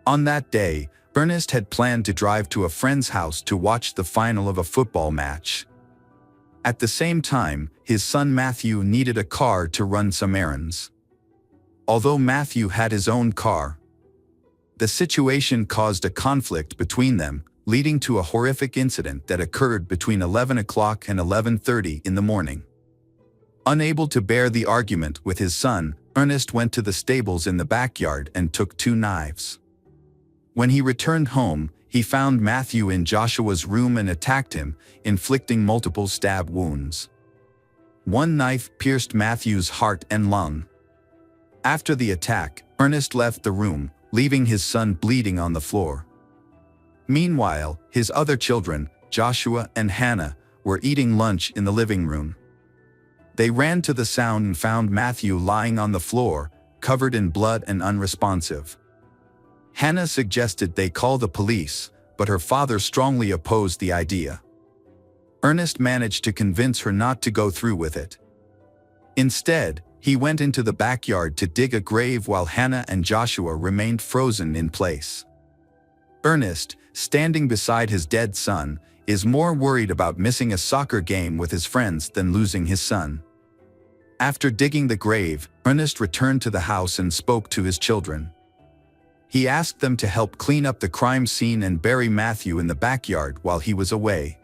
On that day, Ernest had planned to drive to a friend's house to watch the final of a football match. At the same time, his son Matthew needed a car to run some errands. Although Matthew had his own car, the situation caused a conflict between them, leading to a horrific incident that occurred between 11 o'clock and 11:30 in the morning. Unable to bear the argument with his son, Ernest went to the stables in the backyard and took 2 knives. When he returned home, he found Matthew in Joshua's room and attacked him, inflicting multiple stab wounds. One knife pierced Matthew's heart and lung. After the attack, Ernest left the room, leaving his son bleeding on the floor. Meanwhile, his other children, Joshua and Hannah, were eating lunch in the living room. They ran to the sound and found Matthew lying on the floor, covered in blood and unresponsive. Hannah suggested they call the police, but her father strongly opposed the idea. Ernest managed to convince her not to go through with it. Instead, he went into the backyard to dig a grave while Hannah and Joshua remained frozen in place. Ernest, standing beside his dead son, is more worried about missing a soccer game with his friends than losing his son. After digging the grave, Ernest returned to the house and spoke to his children. He asked them to help clean up the crime scene and bury Matthew in the backyard while he was away.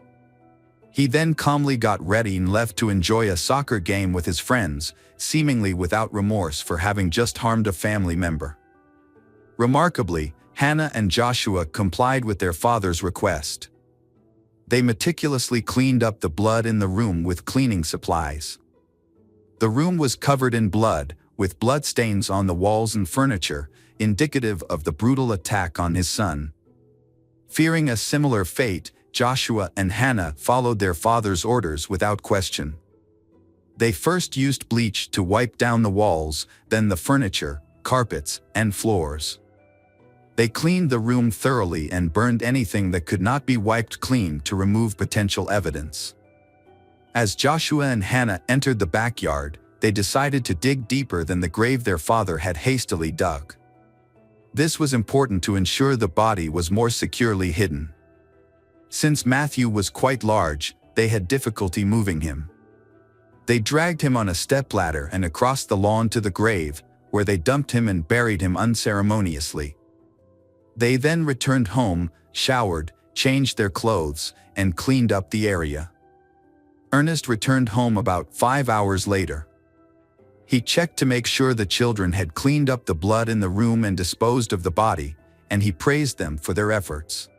He then calmly got ready and left to enjoy a soccer game with his friends, seemingly without remorse for having just harmed a family member. Remarkably, Hannah and Joshua complied with their father's request. They meticulously cleaned up the blood in the room with cleaning supplies. The room was covered in blood, with bloodstains on the walls and furniture, indicative of the brutal attack on his son. Fearing a similar fate, Joshua and Hannah followed their father's orders without question. They first used bleach to wipe down the walls, then the furniture, carpets, and floors. They cleaned the room thoroughly and burned anything that could not be wiped clean to remove potential evidence. As Joshua and Hannah entered the backyard, they decided to dig deeper than the grave their father had hastily dug. This was important to ensure the body was more securely hidden. Since Matthew was quite large, they had difficulty moving him. They dragged him on a stepladder and across the lawn to the grave, where they dumped him and buried him unceremoniously. They then returned home, showered, changed their clothes, and cleaned up the area. Ernest returned home about 5 hours later. He checked to make sure the children had cleaned up the blood in the room and disposed of the body, and he praised them for their efforts.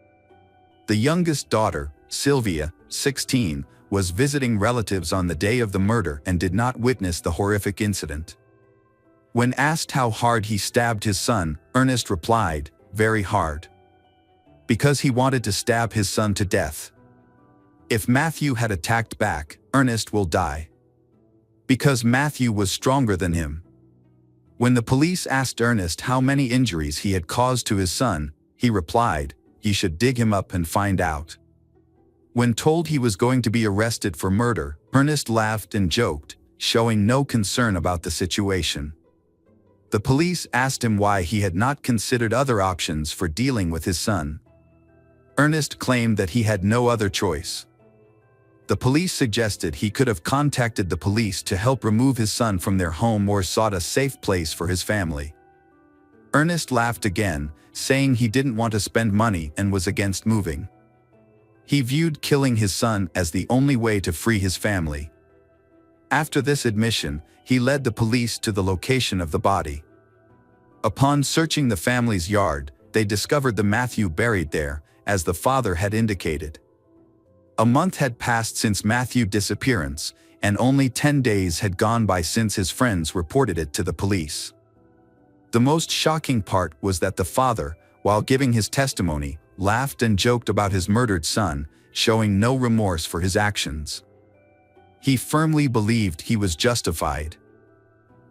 The youngest daughter, Sylvia, 16, was visiting relatives on the day of the murder and did not witness the horrific incident. When asked how hard he stabbed his son, Ernest replied, "Very hard. Because he wanted to stab his son to death. If Matthew had attacked back, Ernest will die. Because Matthew was stronger than him." When the police asked Ernest how many injuries he had caused to his son, he replied, "You should dig him up and find out." When told he was going to be arrested for murder, Ernest laughed and joked, showing no concern about the situation. The police asked him why he had not considered other options for dealing with his son. Ernest claimed that he had no other choice. The police suggested he could have contacted the police to help remove his son from their home or sought a safe place for his family. Ernest laughed again, saying he didn't want to spend money and was against moving. He viewed killing his son as the only way to free his family. After this admission, he led the police to the location of the body. Upon searching the family's yard, they discovered the Matthew buried there, as the father had indicated. A month had passed since Matthew's disappearance, and only 10 days had gone by since his friends reported it to the police. The most shocking part was that the father, while giving his testimony, laughed and joked about his murdered son, showing no remorse for his actions. He firmly believed he was justified.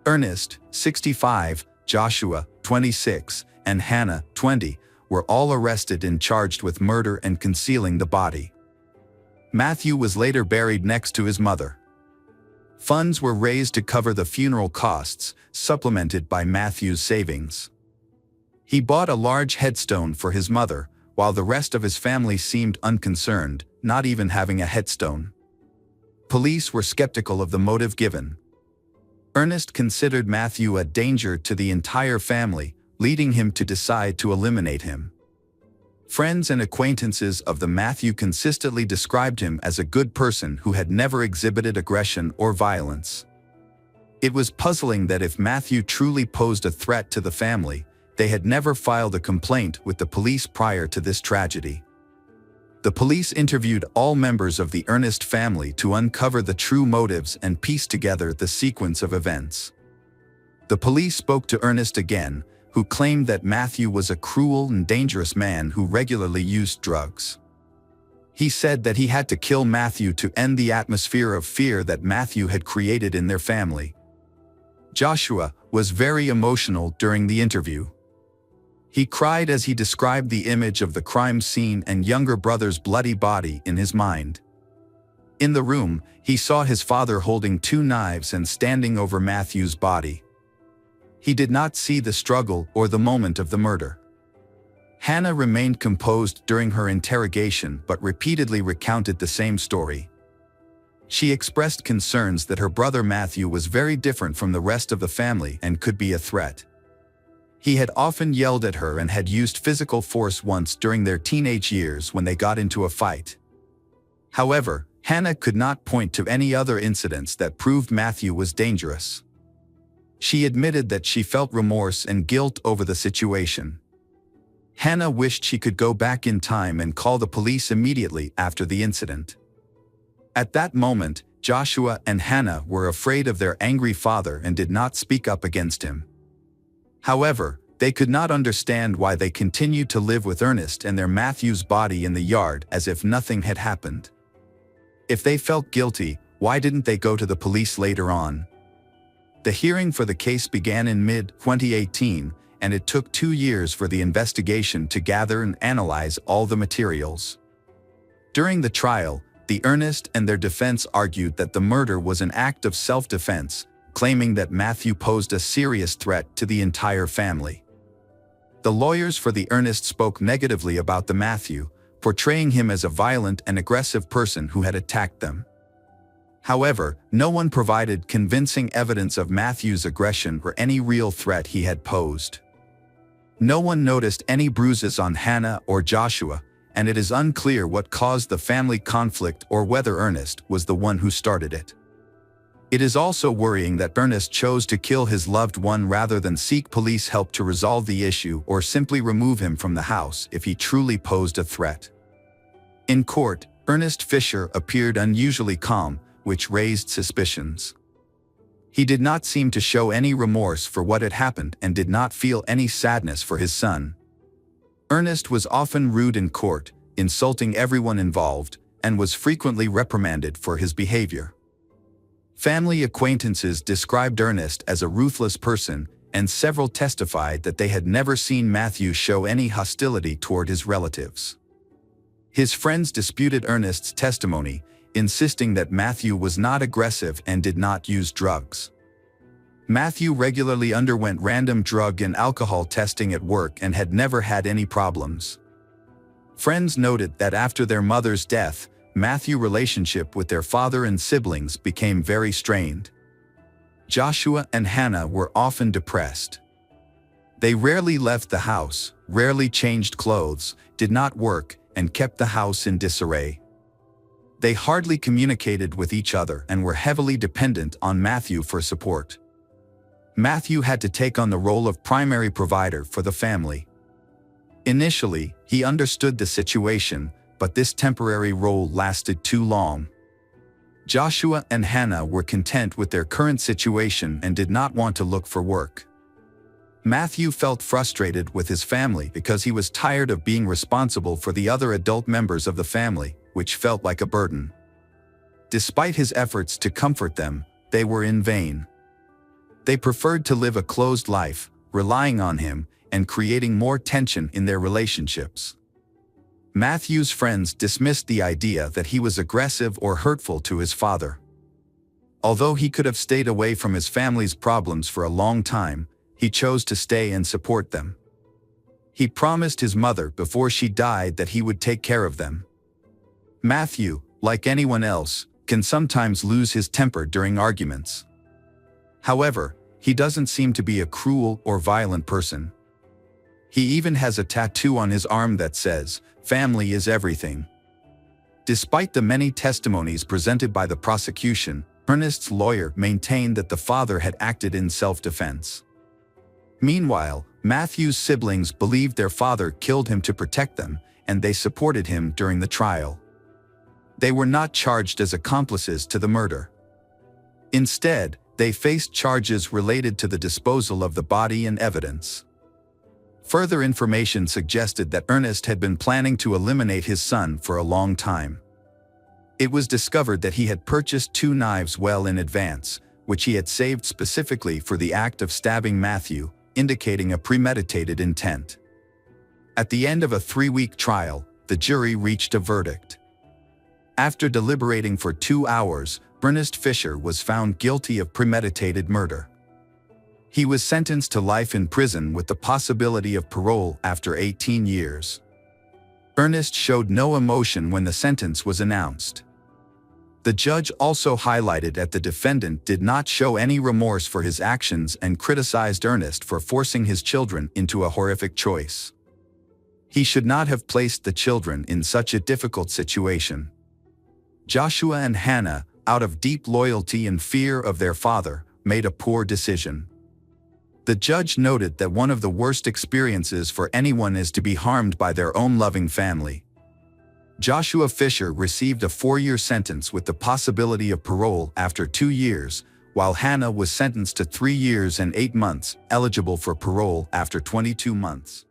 Ernest, 65, Joshua, 26, and Hannah, 20, were all arrested and charged with murder and concealing the body. Matthew was later buried next to his mother. Funds were raised to cover the funeral costs, supplemented by Matthew's savings. He bought a large headstone for his mother, while the rest of his family seemed unconcerned, not even having a headstone. Police were skeptical of the motive given. Ernest considered Matthew a danger to the entire family, leading him to decide to eliminate him. Friends and acquaintances of the Matthew consistently described him as a good person who had never exhibited aggression or violence. It was puzzling that if Matthew truly posed a threat to the family, they had never filed a complaint with the police prior to this tragedy. The police interviewed all members of the Ernest family to uncover the true motives and piece together the sequence of events. The police spoke to Ernest again, who claimed that Matthew was a cruel and dangerous man who regularly used drugs. He said that he had to kill Matthew to end the atmosphere of fear that Matthew had created in their family. Joshua was very emotional during the interview. He cried as he described the image of the crime scene and younger brother's bloody body in his mind. In the room, he saw his father holding 2 knives and standing over Matthew's body. He did not see the struggle or the moment of the murder. Hannah remained composed during her interrogation but repeatedly recounted the same story. She expressed concerns that her brother Matthew was very different from the rest of the family and could be a threat. He had often yelled at her and had used physical force once during their teenage years when they got into a fight. However, Hannah could not point to any other incidents that proved Matthew was dangerous. She admitted that she felt remorse and guilt over the situation. Hannah wished she could go back in time and call the police immediately after the incident. At that moment, Joshua and Hannah were afraid of their angry father and did not speak up against him. However, they could not understand why they continued to live with Ernest and their Matthew's body in the yard as if nothing had happened. If they felt guilty, why didn't they go to the police later on? The hearing for the case began in mid-2018, and it took 2 years for the investigation to gather and analyze all the materials. During the trial, the Ernest and their defense argued that the murder was an act of self-defense, claiming that Matthew posed a serious threat to the entire family. The lawyers for the Ernest spoke negatively about the Matthew, portraying him as a violent and aggressive person who had attacked them. However, no one provided convincing evidence of Matthew's aggression or any real threat he had posed. No one noticed any bruises on Hannah or Joshua, and it is unclear what caused the family conflict or whether Ernest was the one who started it. It is also worrying that Ernest chose to kill his loved one rather than seek police help to resolve the issue or simply remove him from the house if he truly posed a threat. In court, Ernest Fisher appeared unusually calm, which raised suspicions. He did not seem to show any remorse for what had happened and did not feel any sadness for his son. Ernest was often rude in court, insulting everyone involved, and was frequently reprimanded for his behavior. Family acquaintances described Ernest as a ruthless person, and several testified that they had never seen Matthew show any hostility toward his relatives. His friends disputed Ernest's testimony, insisting that Matthew was not aggressive and did not use drugs. Matthew regularly underwent random drug and alcohol testing at work and had never had any problems. Friends noted that after their mother's death, Matthew's relationship with their father and siblings became very strained. Joshua and Hannah were often depressed. They rarely left the house, rarely changed clothes, did not work, and kept the house in disarray. They hardly communicated with each other and were heavily dependent on Matthew for support. Matthew had to take on the role of primary provider for the family. Initially, he understood the situation, but this temporary role lasted too long. Joshua and Hannah were content with their current situation and did not want to look for work. Matthew felt frustrated with his family because he was tired of being responsible for the other adult members of the family, which felt like a burden. Despite his efforts to comfort them, they were in vain. They preferred to live a closed life, relying on him, and creating more tension in their relationships. Matthew's friends dismissed the idea that he was aggressive or hurtful to his father. Although he could have stayed away from his family's problems for a long time, he chose to stay and support them. He promised his mother before she died that he would take care of them. Matthew, like anyone else, can sometimes lose his temper during arguments. However, he doesn't seem to be a cruel or violent person. He even has a tattoo on his arm that says, "Family is everything." Despite the many testimonies presented by the prosecution, Ernest's lawyer maintained that the father had acted in self-defense. Meanwhile, Matthew's siblings believed their father killed him to protect them, and they supported him during the trial. They were not charged as accomplices to the murder. Instead, they faced charges related to the disposal of the body and evidence. Further information suggested that Ernest had been planning to eliminate his son for a long time. It was discovered that he had purchased 2 knives well in advance, which he had saved specifically for the act of stabbing Matthew, indicating a premeditated intent. At the end of a 3-week trial, the jury reached a verdict. After deliberating for 2 hours, Ernest Fisher was found guilty of premeditated murder. He was sentenced to life in prison with the possibility of parole after 18 years. Ernest showed no emotion when the sentence was announced. The judge also highlighted that the defendant did not show any remorse for his actions and criticized Ernest for forcing his children into a horrific choice. He should not have placed the children in such a difficult situation. Joshua and Hannah, out of deep loyalty and fear of their father, made a poor decision. The judge noted that one of the worst experiences for anyone is to be harmed by their own loving family. Joshua Fisher received a 4-year sentence with the possibility of parole after 2 years, while Hannah was sentenced to 3 years and 8 months, eligible for parole after 22 months.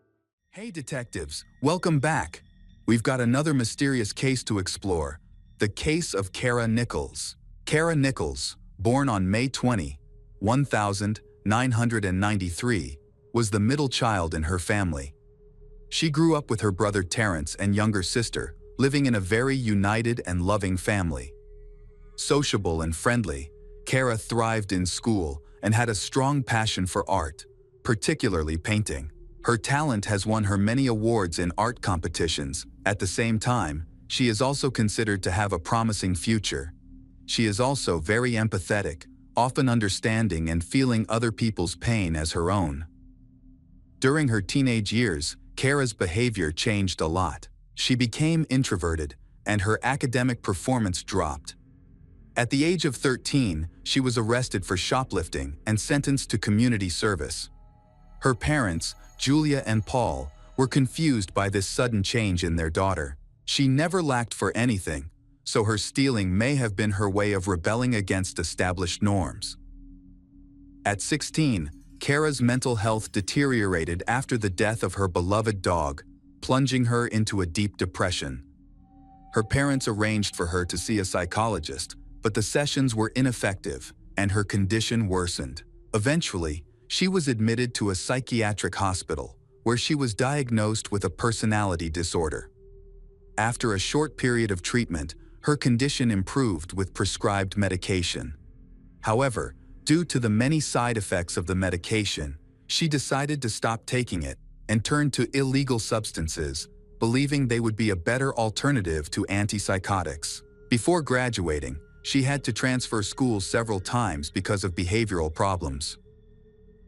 Hey detectives, welcome back. We've got another mysterious case to explore. The case of Kara Nichols. Kara Nichols, born on May 20, 1993, was the middle child in her family. She grew up with her brother Terrence and younger sister, living in a very united and loving family. Sociable and friendly, Kara thrived in school and had a strong passion for art, particularly painting. Her talent has won her many awards in art competitions. At the same time, she is also considered to have a promising future. She is also very empathetic, often understanding and feeling other people's pain as her own. During her teenage years, Kara's behavior changed a lot. She became introverted, and her academic performance dropped. At the age of 13, she was arrested for shoplifting and sentenced to community service. Her parents, Julia and Paul, were confused by this sudden change in their daughter. She never lacked for anything, so her stealing may have been her way of rebelling against established norms. At 16, Kara's mental health deteriorated after the death of her beloved dog, plunging her into a deep depression. Her parents arranged for her to see a psychologist, but the sessions were ineffective, and her condition worsened. Eventually, she was admitted to a psychiatric hospital, where she was diagnosed with a personality disorder. After a short period of treatment, her condition improved with prescribed medication. However, due to the many side effects of the medication, she decided to stop taking it and turned to illegal substances, believing they would be a better alternative to antipsychotics. Before graduating, she had to transfer schools several times because of behavioral problems.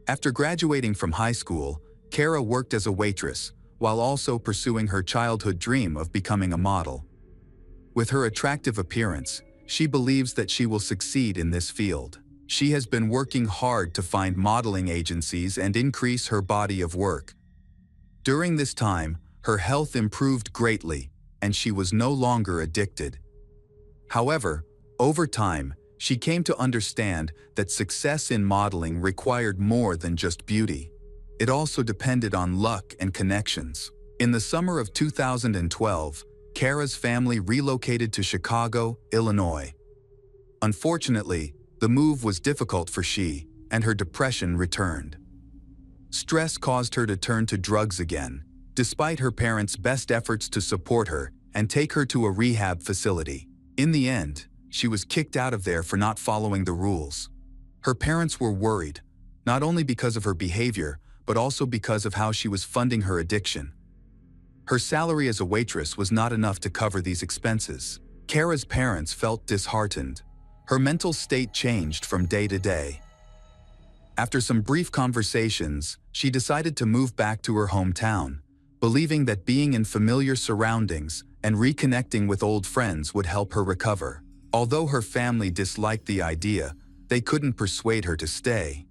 After graduating from high school, Kara worked as a waitress, while also pursuing her childhood dream of becoming a model. With her attractive appearance, she believes that she will succeed in this field. She has been working hard to find modeling agencies and increase her body of work. During this time, her health improved greatly, and she was no longer addicted. However, over time, she came to understand that success in modeling required more than just beauty. It also depended on luck and connections. In the summer of 2012, Kara's family relocated to Chicago, Illinois. Unfortunately, the move was difficult for she, and her depression returned. Stress caused her to turn to drugs again, despite her parents' best efforts to support her and take her to a rehab facility. In the end, she was kicked out of there for not following the rules. Her parents were worried, not only because of her behavior, but also because of how she was funding her addiction. Her salary as a waitress was not enough to cover these expenses. Kara's parents felt disheartened. Her mental state changed from day to day. After some brief conversations, she decided to move back to her hometown, believing that being in familiar surroundings and reconnecting with old friends would help her recover. Although her family disliked the idea, they couldn't persuade her to stay.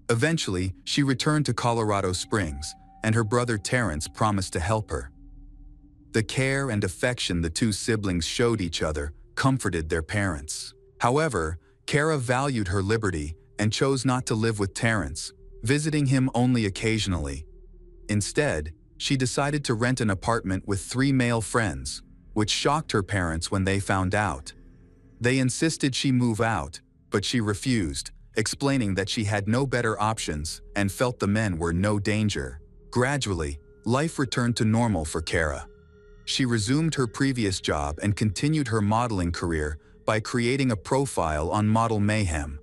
Eventually, she returned to Colorado Springs, and her brother Terrence promised to help her. The care and affection the two siblings showed each other comforted their parents. However, Kara valued her liberty and chose not to live with Terrence, visiting him only occasionally. Instead, she decided to rent an apartment with 3 male friends, which shocked her parents when they found out. They insisted she move out, but she refused, explaining that she had no better options and felt the men were no danger. Gradually, life returned to normal for Kara. She resumed her previous job and continued her modeling career by creating a profile on Model Mayhem.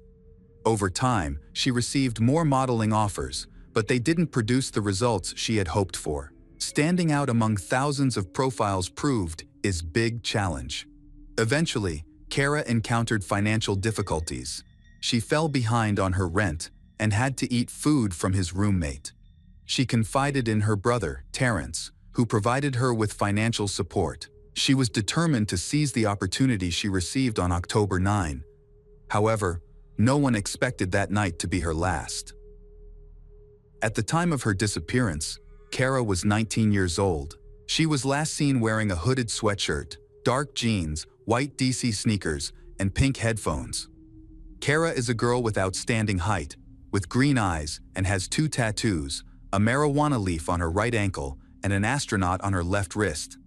Over time, she received more modeling offers, but they didn't produce the results she had hoped for. Standing out among thousands of profiles proved is big challenge. Eventually, Kara encountered financial difficulties. She fell behind on her rent and had to eat food from his roommate. She confided in her brother, Terrence, who provided her with financial support. She was determined to seize the opportunity she received on October 9. However, no one expected that night to be her last. At the time of her disappearance, Kara was 19 years old. She was last seen wearing a hooded sweatshirt, dark jeans, white DC sneakers, and pink headphones. Kara is a girl with outstanding height, with green eyes, and has 2 tattoos, a marijuana leaf on her right ankle and an astronaut on her left wrist.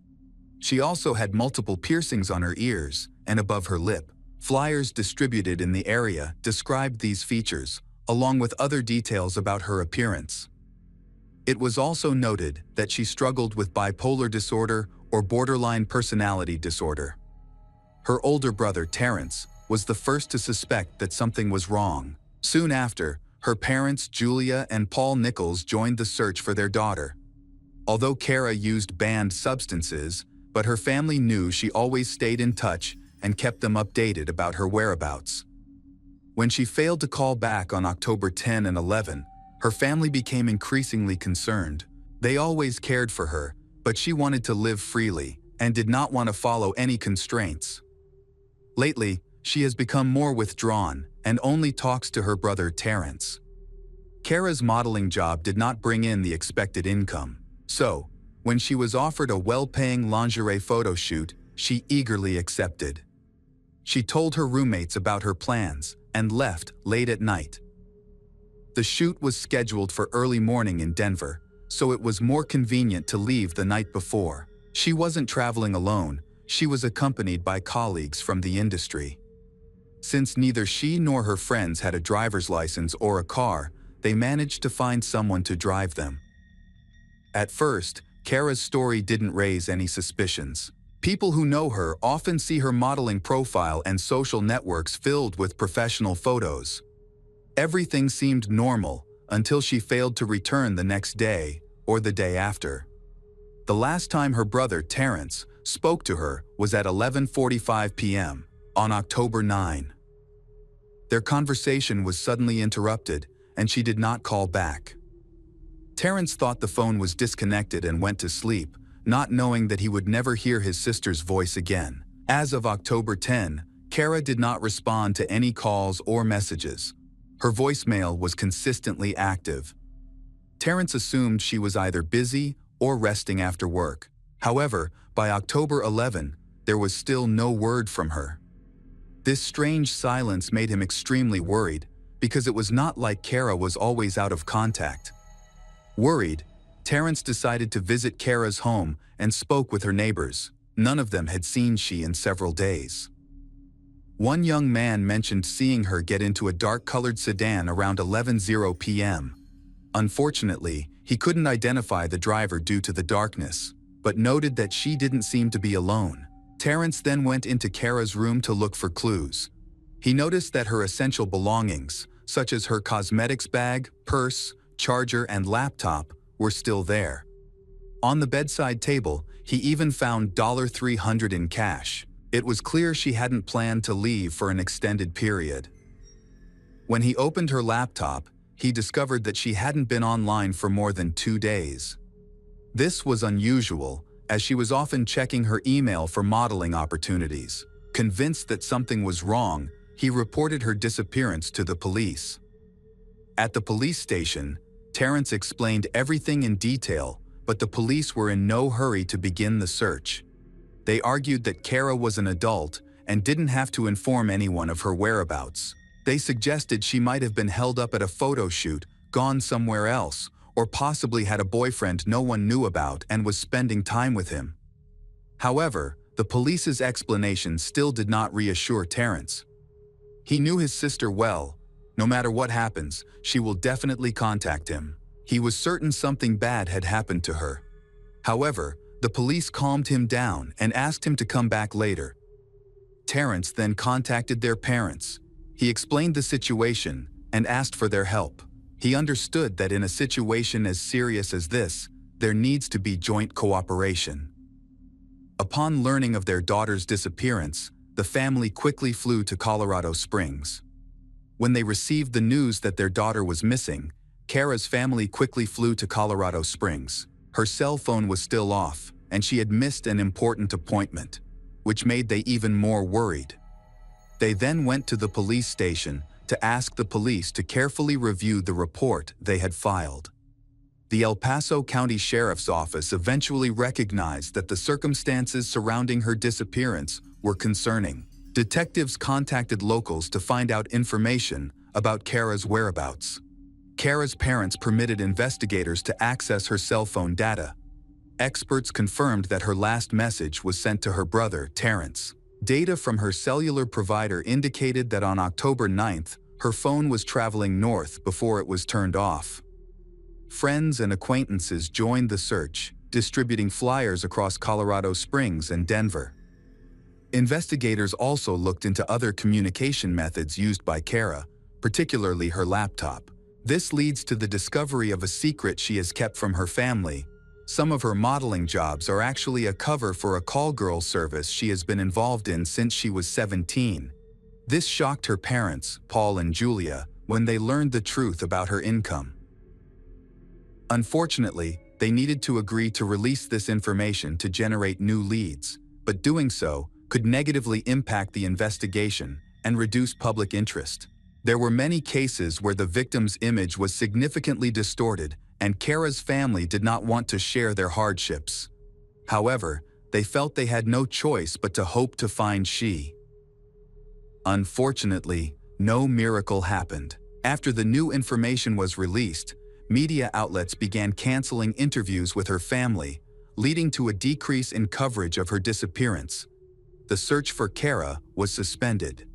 She also had multiple piercings on her ears and above her lip. Flyers distributed in the area described these features, along with other details about her appearance. It was also noted that she struggled with bipolar disorder or borderline personality disorder. Her older brother, Terrence, was the first to suspect that something was wrong. Soon after, her parents, Julia and Paul Nichols, joined the search for their daughter. Although Kara used banned substances, but her family knew she always stayed in touch and kept them updated about her whereabouts. When she failed to call back on October 10 and 11, her family became increasingly concerned. They always cared for her, but she wanted to live freely and did not want to follow any constraints. Lately, she has become more withdrawn and only talks to her brother Terrence. Kara's modeling job did not bring in the expected income. So, when she was offered a well-paying lingerie photo shoot, she eagerly accepted. She told her roommates about her plans and left late at night. The shoot was scheduled for early morning in Denver, so it was more convenient to leave the night before. She wasn't traveling alone, she was accompanied by colleagues from the industry. Since neither she nor her friends had a driver's license or a car, they managed to find someone to drive them. At first, Kara's story didn't raise any suspicions. People who know her often see her modeling profile and social networks filled with professional photos. Everything seemed normal until she failed to return the next day or the day after. The last time her brother, Terrence, spoke to her was at 11:45 p.m. on October 9. Their conversation was suddenly interrupted, and she did not call back. Terrence thought the phone was disconnected and went to sleep, not knowing that he would never hear his sister's voice again. As of October 10, Kara did not respond to any calls or messages. Her voicemail was consistently active. Terrence assumed she was either busy or resting after work. However, by October 11, there was still no word from her. This strange silence made him extremely worried, because it was not like Kara was always out of contact. Worried, Terrence decided to visit Kara's home and spoke with her neighbors. None of them had seen she in several days. One young man mentioned seeing her get into a dark-colored sedan around 11:00 p.m. Unfortunately, he couldn't identify the driver due to the darkness, but noted that she didn't seem to be alone. Terrence then went into Kara's room to look for clues. He noticed that her essential belongings, such as her cosmetics bag, purse, charger, and laptop, were still there. On the bedside table, he even found $300 in cash. It was clear she hadn't planned to leave for an extended period. When he opened her laptop, he discovered that she hadn't been online for more than 2 days. This was unusual, as she was often checking her email for modeling opportunities. Convinced that something was wrong, he reported her disappearance to the police. At the police station, Terrence explained everything in detail, but the police were in no hurry to begin the search. They argued that Kara was an adult and didn't have to inform anyone of her whereabouts. They suggested she might have been held up at a photo shoot, gone somewhere else, or possibly had a boyfriend no one knew about and was spending time with him. However, the police's explanation still did not reassure Terrence. He knew his sister well. No matter what happens, she will definitely contact him. He was certain something bad had happened to her. However, the police calmed him down and asked him to come back later. Terrence then contacted their parents. He explained the situation and asked for their help. He understood that in a situation as serious as this, there needs to be joint cooperation. Upon learning of their daughter's disappearance, the family quickly flew to Colorado Springs. When they received the news that their daughter was missing, Kara's family quickly flew to Colorado Springs. Her cell phone was still off, and she had missed an important appointment, which made them even more worried. They then went to the police station to ask the police to carefully review the report they had filed. The El Paso County Sheriff's Office eventually recognized that the circumstances surrounding her disappearance were concerning. Detectives contacted locals to find out information about Kara's whereabouts. Kara's parents permitted investigators to access her cell phone data. Experts confirmed that her last message was sent to her brother, Terrence. Data from her cellular provider indicated that on October 9th, her phone was traveling north before it was turned off. Friends and acquaintances joined the search, distributing flyers across Colorado Springs and Denver. Investigators also looked into other communication methods used by Kara, particularly her laptop. This leads to the discovery of a secret she has kept from her family. Some of her modeling jobs are actually a cover for a call girl service she has been involved in since she was 17. This shocked her parents, Paul and Julia, when they learned the truth about her income. Unfortunately, they needed to agree to release this information to generate new leads, but doing so could negatively impact the investigation and reduce public interest. There were many cases where the victim's image was significantly distorted, and Kara's family did not want to share their hardships. However, they felt they had no choice but to hope to find she. Unfortunately, no miracle happened. After the new information was released, media outlets began canceling interviews with her family, leading to a decrease in coverage of her disappearance. The search for Kara was suspended.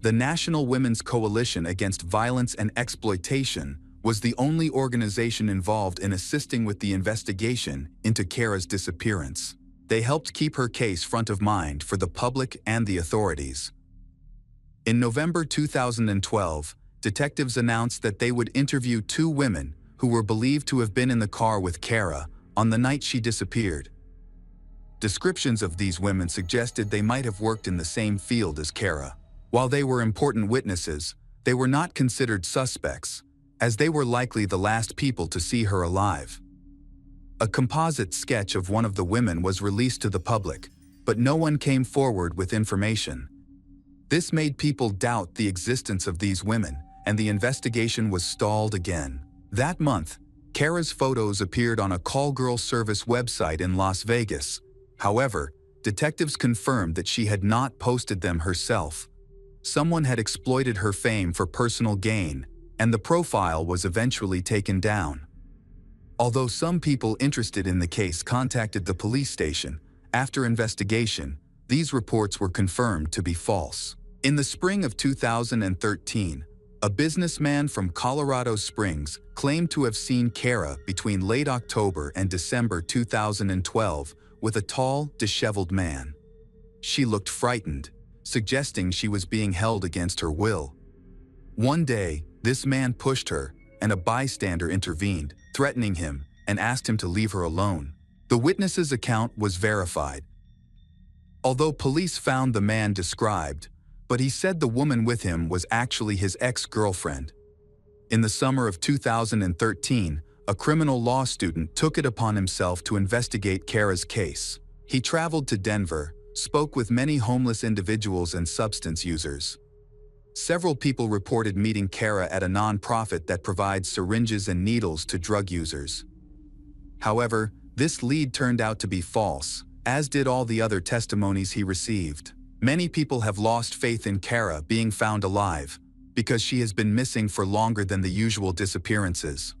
The National Women's Coalition Against Violence and Exploitation was the only organization involved in assisting with the investigation into Kara's disappearance. They helped keep her case front of mind for the public and the authorities. In November 2012, detectives announced that they would interview 2 women who were believed to have been in the car with Kara on the night she disappeared. Descriptions of these women suggested they might have worked in the same field as Kara. While they were important witnesses, they were not considered suspects, as they were likely the last people to see her alive. A composite sketch of one of the women was released to the public, but no one came forward with information. This made people doubt the existence of these women, and the investigation was stalled again. That month, Kara's photos appeared on a call girl service website in Las Vegas. However, detectives confirmed that she had not posted them herself. Someone had exploited her fame for personal gain, and the profile was eventually taken down. Although some people interested in the case contacted the police station, after investigation, these reports were confirmed to be false. In the spring of 2013, a businessman from Colorado Springs claimed to have seen Kara between late October and December 2012 with a tall, disheveled man. She looked frightened, suggesting she was being held against her will. One day, this man pushed her, and a bystander intervened, threatening him, and asked him to leave her alone. The witness's account was verified. Although police found the man described, but he said the woman with him was actually his ex-girlfriend. In the summer of 2013, a criminal law student took it upon himself to investigate Kara's case. He traveled to Denver, spoke with many homeless individuals and substance users. Several people reported meeting Kara at a nonprofit that provides syringes and needles to drug users. However, this lead turned out to be false, as did all the other testimonies he received. Many people have lost faith in Kara being found alive, because she has been missing for longer than the usual disappearances.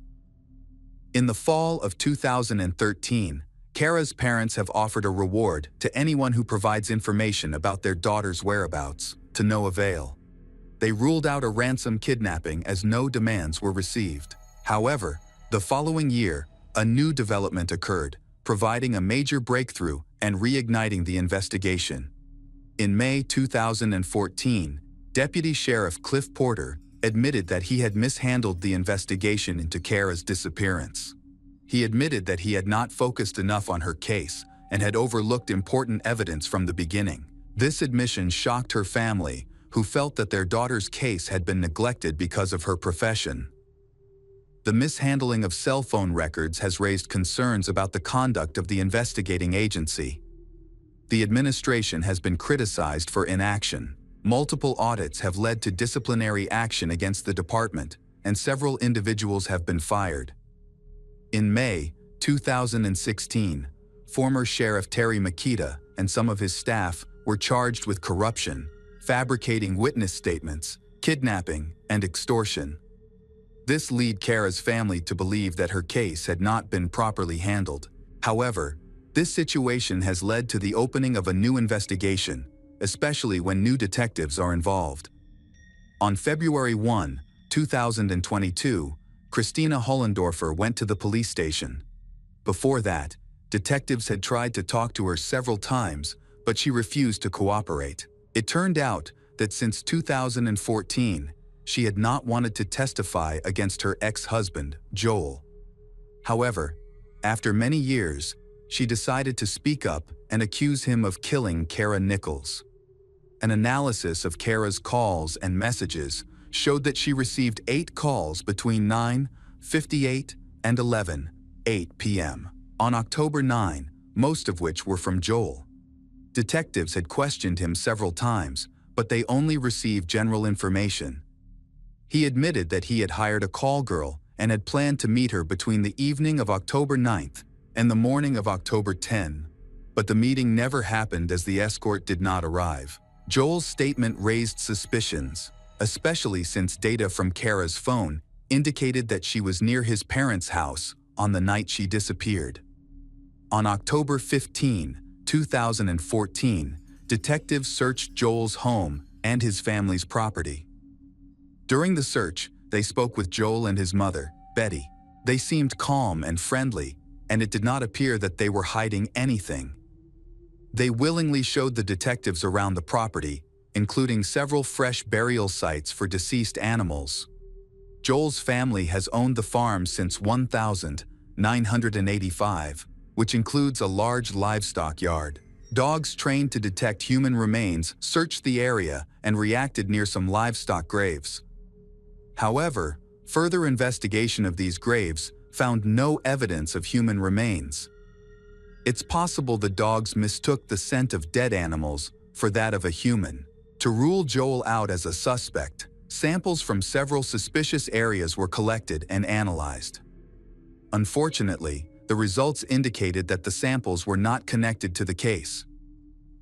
In the fall of 2013, Kara's parents have offered a reward to anyone who provides information about their daughter's whereabouts, to no avail. They ruled out a ransom kidnapping as no demands were received. However, the following year, a new development occurred, providing a major breakthrough and reigniting the investigation. In May 2014, Deputy Sheriff Cliff Porter admitted that he had mishandled the investigation into Kara's disappearance. He admitted that he had not focused enough on her case and had overlooked important evidence from the beginning. This admission shocked her family, who felt that their daughter's case had been neglected because of her profession. The mishandling of cell phone records has raised concerns about the conduct of the investigating agency. The administration has been criticized for inaction. Multiple audits have led to disciplinary action against the department, and several individuals have been fired. In May 2016, former Sheriff Terry Makita and some of his staff were charged with corruption, fabricating witness statements, kidnapping, and extortion. This led Kara's family to believe that her case had not been properly handled. However, this situation has led to the opening of a new investigation, especially when new detectives are involved. On February 1, 2022, Christina Hollendorfer went to the police station. Before that, detectives had tried to talk to her several times, but she refused to cooperate. It turned out that since 2014, she had not wanted to testify against her ex-husband, Joel. However, after many years, she decided to speak up and accuse him of killing Kara Nichols. An analysis of Kara's calls and messages showed that she received 8 calls between 9:58 and 11:08 p.m. on October 9, most of which were from Joel. Detectives had questioned him several times, but they only received general information. He admitted that he had hired a call girl and had planned to meet her between the evening of October 9th and the morning of October 10, but the meeting never happened as the escort did not arrive. Joel's statement raised suspicions, especially since data from Kara's phone indicated that she was near his parents' house on the night she disappeared. On October 15, 2014, detectives searched Joel's home and his family's property. During the search, they spoke with Joel and his mother, Betty. They seemed calm and friendly, and it did not appear that they were hiding anything. They willingly showed the detectives around the property, including several fresh burial sites for deceased animals. Joel's family has owned the farm since 1985, which includes a large livestock yard. Dogs trained to detect human remains searched the area and reacted near some livestock graves. However, further investigation of these graves found no evidence of human remains. It's possible the dogs mistook the scent of dead animals for that of a human. To rule Joel out as a suspect, samples from several suspicious areas were collected and analyzed. Unfortunately, the results indicated that the samples were not connected to the case.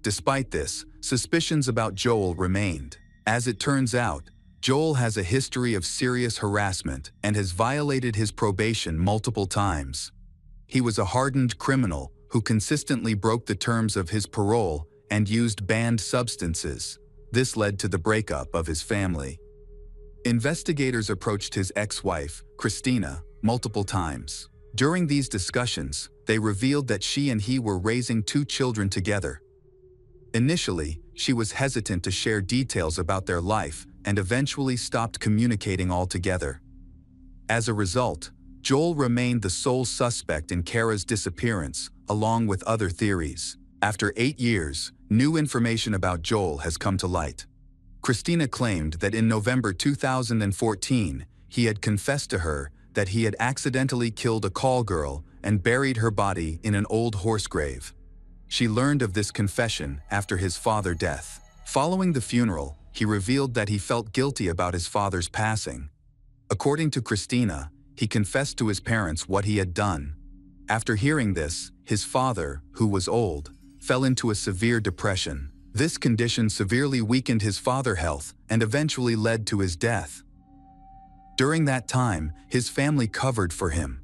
Despite this, suspicions about Joel remained. As it turns out, Joel has a history of serious harassment and has violated his probation multiple times. He was a hardened criminal who consistently broke the terms of his parole and used banned substances. This led to the breakup of his family. Investigators approached his ex-wife, Christina, multiple times. During these discussions, they revealed that she and he were raising 2 children together. Initially, she was hesitant to share details about their life and eventually stopped communicating altogether. As a result, Joel remained the sole suspect in Kara's disappearance, along with other theories. After 8 years, new information about Joel has come to light. Christina claimed that in November 2014, he had confessed to her that he had accidentally killed a call girl and buried her body in an old horse grave. She learned of this confession after his father's death. Following the funeral, he revealed that he felt guilty about his father's passing. According to Christina, he confessed to his parents what he had done. After hearing this, his father, who was old, fell into a severe depression. This condition severely weakened his father's health and eventually led to his death. During that time, his family covered for him.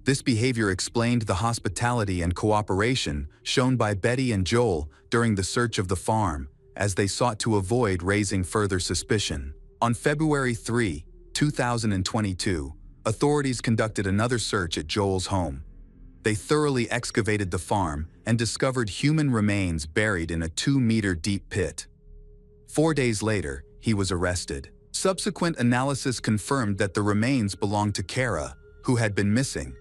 This behavior explained the hospitality and cooperation shown by Betty and Joel during the search of the farm, as they sought to avoid raising further suspicion. On February 3, 2022, authorities conducted another search at Joel's home. They thoroughly excavated the farm and discovered human remains buried in a 2-meter deep pit. 4 days later, he was arrested. Subsequent analysis confirmed that the remains belonged to Kara, who had been missing.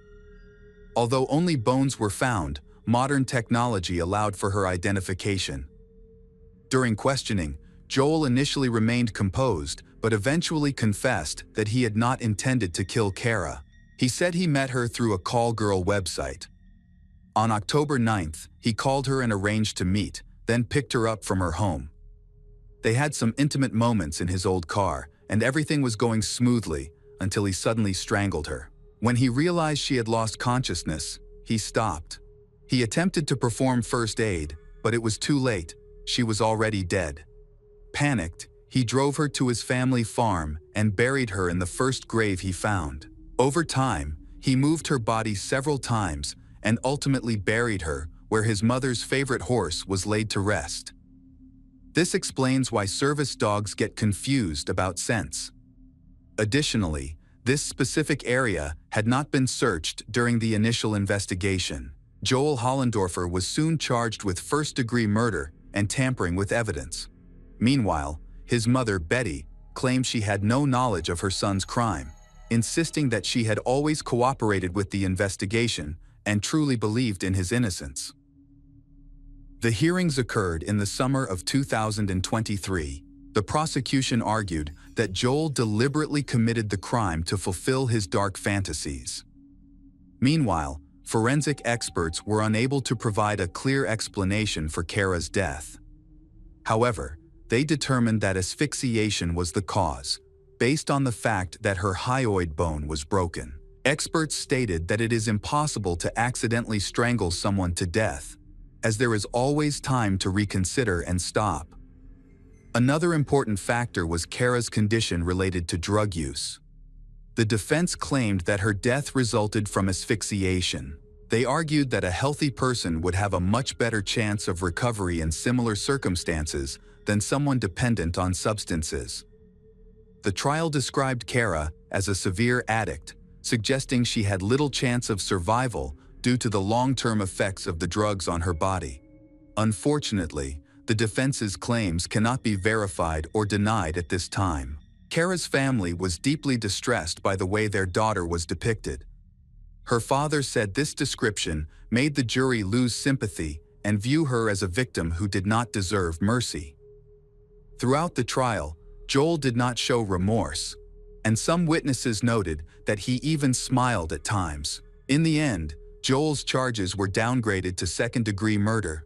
Although only bones were found, modern technology allowed for her identification. During questioning, Joel initially remained composed, but eventually confessed that he had not intended to kill Kara. He said he met her through a call girl website. On October 9th, he called her and arranged to meet, then picked her up from her home. They had some intimate moments in his old car, and everything was going smoothly until he suddenly strangled her. When he realized she had lost consciousness, he stopped. He attempted to perform first aid, but it was too late. She was already dead. Panicked, he drove her to his family farm and buried her in the first grave he found. Over time, he moved her body several times and ultimately buried her where his mother's favorite horse was laid to rest. This explains why service dogs get confused about scents. Additionally, this specific area had not been searched during the initial investigation. Joel Hollendorfer was soon charged with first-degree murder and tampering with evidence. Meanwhile, his mother, Betty, claimed she had no knowledge of her son's crime, insisting that she had always cooperated with the investigation and truly believed in his innocence. The hearings occurred in the summer of 2023. The prosecution argued that Joel deliberately committed the crime to fulfill his dark fantasies. Meanwhile, forensic experts were unable to provide a clear explanation for Kara's death. However, they determined that asphyxiation was the cause, based on the fact that her hyoid bone was broken. Experts stated that it is impossible to accidentally strangle someone to death, as there is always time to reconsider and stop. Another important factor was Kara's condition related to drug use. The defense claimed that her death resulted from asphyxiation. They argued that a healthy person would have a much better chance of recovery in similar circumstances than someone dependent on substances. The trial described Kara as a severe addict, suggesting she had little chance of survival due to the long-term effects of the drugs on her body. Unfortunately, the defense's claims cannot be verified or denied at this time. Kara's family was deeply distressed by the way their daughter was depicted. Her father said this description made the jury lose sympathy and view her as a victim who did not deserve mercy. Throughout the trial, Joel did not show remorse, and some witnesses noted that he even smiled at times. In the end, Joel's charges were downgraded to second-degree murder.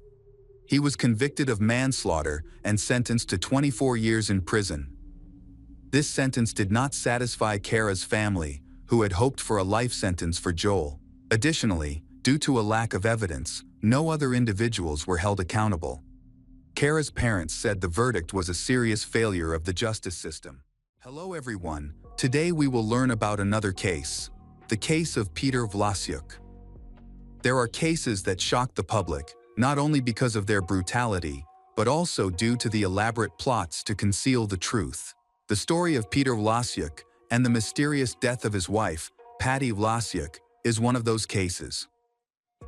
He was convicted of manslaughter and sentenced to 24 years in prison. This sentence did not satisfy Kara's family, who had hoped for a life sentence for Joel. Additionally, due to a lack of evidence, no other individuals were held accountable. Kara's parents said the verdict was a serious failure of the justice system. Hello everyone, today we will learn about another case, the case of Peter Vlasiuk. There are cases that shock the public, not only because of their brutality, but also due to the elaborate plots to conceal the truth. The story of Peter Vlasiuk and the mysterious death of his wife, Patty Vlasiuk, is one of those cases.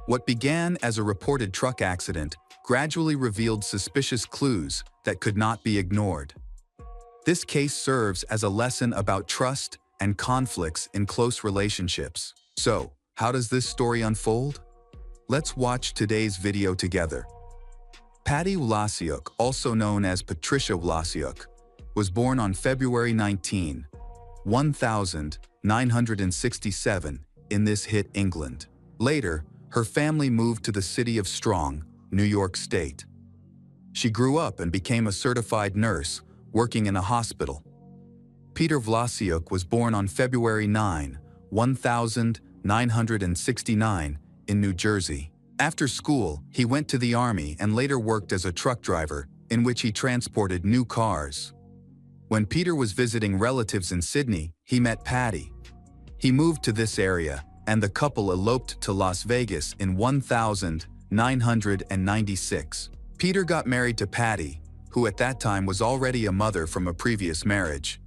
What began as a reported truck accident gradually revealed suspicious clues that could not be ignored. This case serves as a lesson about trust and conflicts in close relationships. So, how does this story unfold? Let's watch today's video together. Patty Vlasiuk, also known as Patricia Vlasiuk, was born on February 19, 1967, in this hit England. Later, her family moved to the city of Strong, New York State. She grew up and became a certified nurse, working in a hospital. Peter Vlasiuk was born on February 9, 1969, in New Jersey. After school, he went to the Army and later worked as a truck driver, in which he transported new cars. When Peter was visiting relatives in Sydney, he met Patty. He moved to this area, and the couple eloped to Las Vegas in 1996. Peter got married to Patty, who at that time was already a mother from a previous marriage.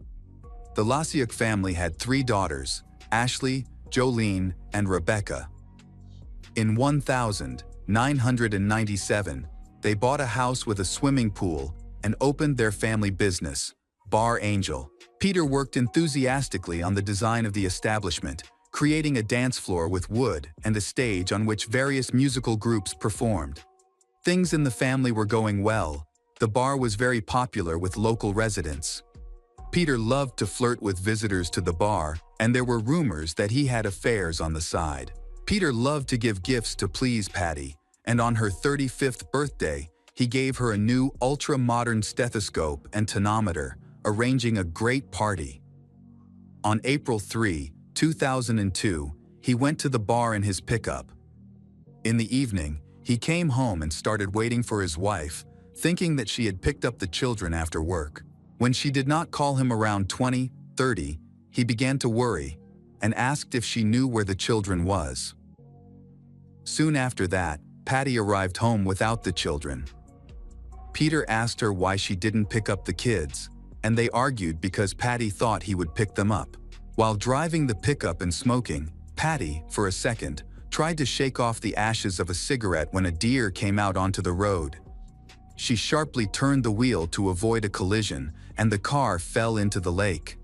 The Vlasiuk family had 3 daughters, Ashley, Jolene, and Rebecca. In 1997, they bought a house with a swimming pool and opened their family business, Bar Angel. Peter worked enthusiastically on the design of the establishment, creating a dance floor with wood and a stage on which various musical groups performed. Things in the family were going well. The bar was very popular with local residents. Peter loved to flirt with visitors to the bar, and there were rumors that he had affairs on the side. Peter loved to give gifts to please Patty, and on her 35th birthday, he gave her a new ultra-modern stethoscope and tonometer, arranging a great party. On April 3, 2002, he went to the bar in his pickup. In the evening, he came home and started waiting for his wife, thinking that she had picked up the children after work. When she did not call him around 20:30, he began to worry and asked if she knew where the children was. Soon after that, Patty arrived home without the children. Peter asked her why she didn't pick up the kids, and they argued because Patty thought he would pick them up. While driving the pickup and smoking, Patty, for a second, tried to shake off the ashes of a cigarette when a deer came out onto the road. She sharply turned the wheel to avoid a collision, and the car fell into the lake.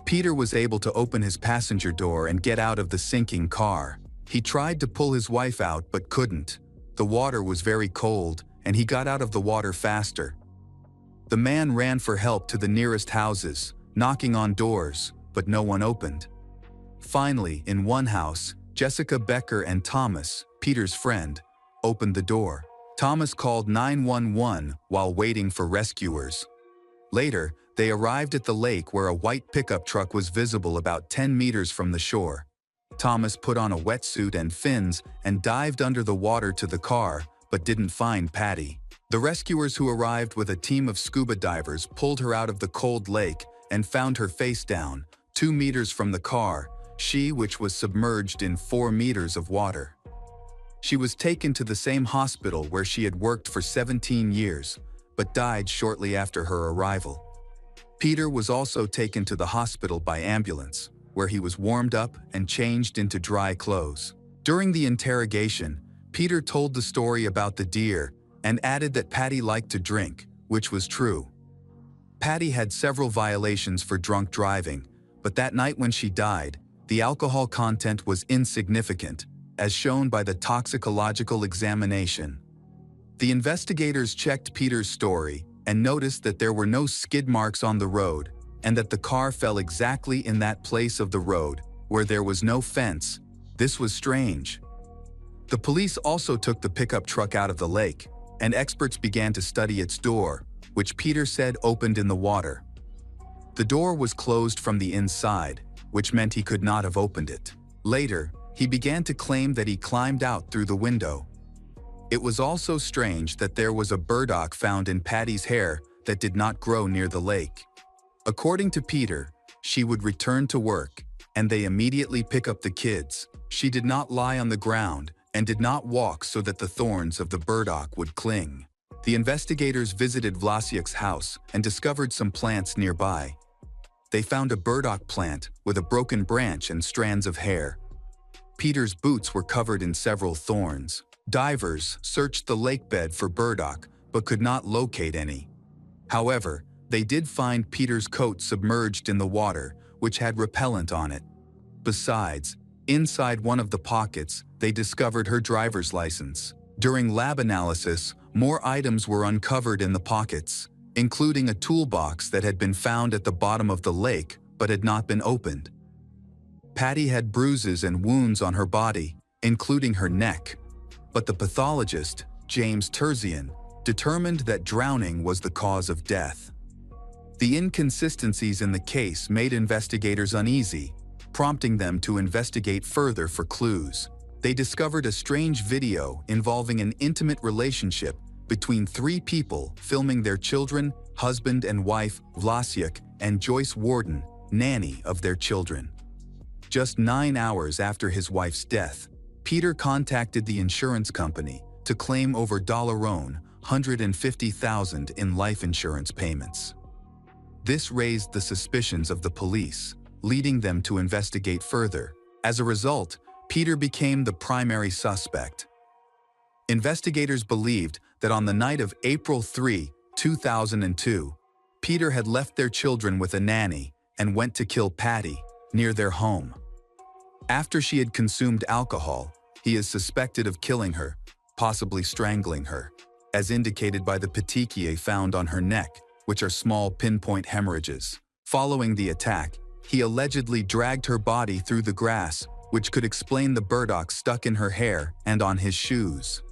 Peter was able to open his passenger door and get out of the sinking car. He tried to pull his wife out but couldn't. The water was very cold, and he got out of the water faster. The man ran for help to the nearest houses, knocking on doors, but no one opened. Finally, in one house, Jessica Becker and Thomas, Peter's friend, opened the door. Thomas called 911 while waiting for rescuers. Later, they arrived at the lake where a white pickup truck was visible about 10 meters from the shore. Thomas put on a wetsuit and fins and dived under the water to the car, but didn't find Patty. The rescuers who arrived with a team of scuba divers pulled her out of the cold lake and found her face down, 2 meters from the car, which was submerged in 4 meters of water. She was taken to the same hospital where she had worked for 17 years, but died shortly after her arrival. Peter was also taken to the hospital by ambulance, where he was warmed up and changed into dry clothes. During the interrogation, Peter told the story about the deer and added that Patty liked to drink, which was true. Patty had several violations for drunk driving, but that night when she died, the alcohol content was insignificant, as shown by the toxicological examination. The investigators checked Peter's story and noticed that there were no skid marks on the road and that the car fell exactly in that place of the road where there was no fence. This was strange. The police also took the pickup truck out of the lake, and experts began to study its door, which Peter said opened in the water. The door was closed from the inside, which meant he could not have opened it. Later, he began to claim that he climbed out through the window. It was also strange that there was a burdock found in Patty's hair that did not grow near the lake. According to Peter, she would return to work, and they immediately pick up the kids. She did not lie on the ground and did not walk so that the thorns of the burdock would cling. The investigators visited Vlasiuk's house and discovered some plants nearby. They found a burdock plant with a broken branch and strands of hair. Peter's boots were covered in several thorns. Divers searched the lakebed for burdock but could not locate any. However, they did find Peter's coat submerged in the water, which had repellent on it. Besides, inside one of the pockets, they discovered her driver's license. During lab analysis, more items were uncovered in the pockets, including a toolbox that had been found at the bottom of the lake but had not been opened. Patty had bruises and wounds on her body, including her neck, but the pathologist, James Terzian, determined that drowning was the cause of death. The inconsistencies in the case made investigators uneasy, prompting them to investigate further for clues. They discovered a strange video involving an intimate relationship between three people filming their children, husband and wife, Vlasiuk, and Joyce Warden, nanny of their children. Just 9 hours after his wife's death, Peter contacted the insurance company to claim over $150,000 in life insurance payments. This raised the suspicions of the police, leading them to investigate further. As a result, Peter became the primary suspect. Investigators believed that on the night of April 3, 2002, Peter had left their children with a nanny and went to kill Patty near their home. After she had consumed alcohol, he is suspected of killing her, possibly strangling her, as indicated by the petechiae found on her neck, which are small pinpoint hemorrhages. Following the attack, he allegedly dragged her body through the grass, which could explain the burdock stuck in her hair and on his shoes.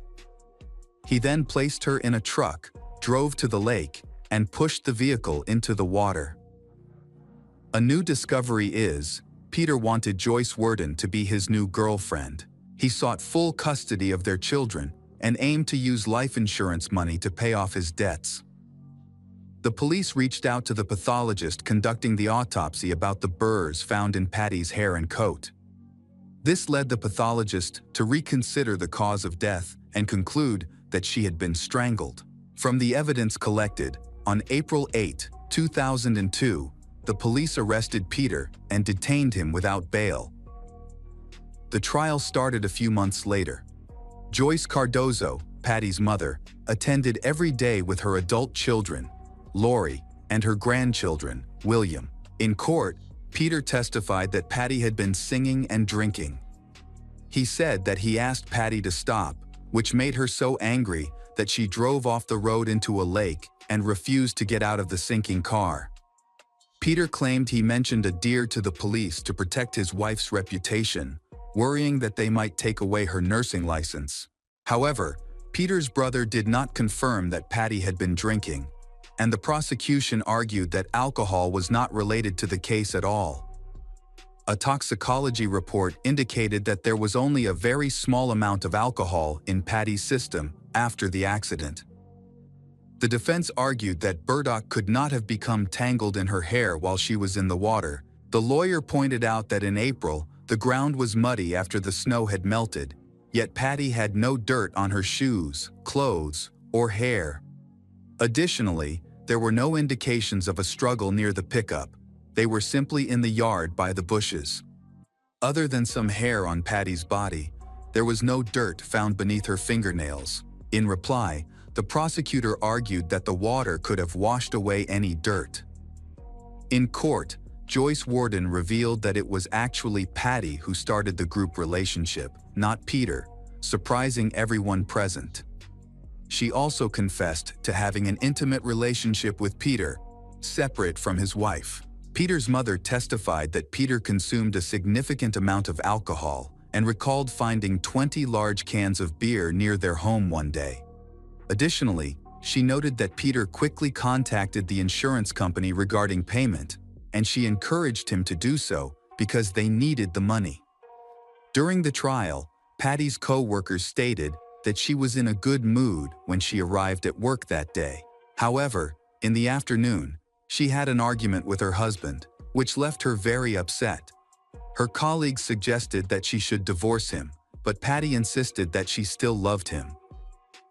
He then placed her in a truck, drove to the lake, and pushed the vehicle into the water. A new discovery is, Peter wanted Joyce Warden to be his new girlfriend. He sought full custody of their children and aimed to use life insurance money to pay off his debts. The police reached out to the pathologist conducting the autopsy about the burrs found in Patty's hair and coat. This led the pathologist to reconsider the cause of death and conclude that she had been strangled. From the evidence collected, on April 8, 2002, the police arrested Peter and detained him without bail. The trial started a few months later. Joyce Cardozo, Patty's mother, attended every day with her adult children, Lori, and her grandchildren, William. In court, Peter testified that Patty had been singing and drinking. He said that he asked Patty to stop, which made her so angry that she drove off the road into a lake and refused to get out of the sinking car. Peter claimed he mentioned a deer to the police to protect his wife's reputation, worrying that they might take away her nursing license. However, Peter's brother did not confirm that Patty had been drinking, and the prosecution argued that alcohol was not related to the case at all. A toxicology report indicated that there was only a very small amount of alcohol in Patty's system after the accident. The defense argued that burdock could not have become tangled in her hair while she was in the water. The lawyer pointed out that in April, the ground was muddy after the snow had melted, yet Patty had no dirt on her shoes, clothes, or hair. Additionally, There were no indications of a struggle near the pickup. They were simply in the yard by the bushes. Other than some hair on Patty's body, there was no dirt found beneath her fingernails. In reply, the prosecutor argued that the water could have washed away any dirt. In court, Joyce Warden revealed that it was actually Patty who started the group relationship, not Peter, surprising everyone present. She also confessed to having an intimate relationship with Peter, separate from his wife. Peter's mother testified that Peter consumed a significant amount of alcohol and recalled finding 20 large cans of beer near their home one day. Additionally, she noted that Peter quickly contacted the insurance company regarding payment, and she encouraged him to do so because they needed the money. During the trial, Patty's co-workers stated that she was in a good mood when she arrived at work that day. However, in the afternoon, she had an argument with her husband, which left her very upset. Her colleagues suggested that she should divorce him, but Patty insisted that she still loved him.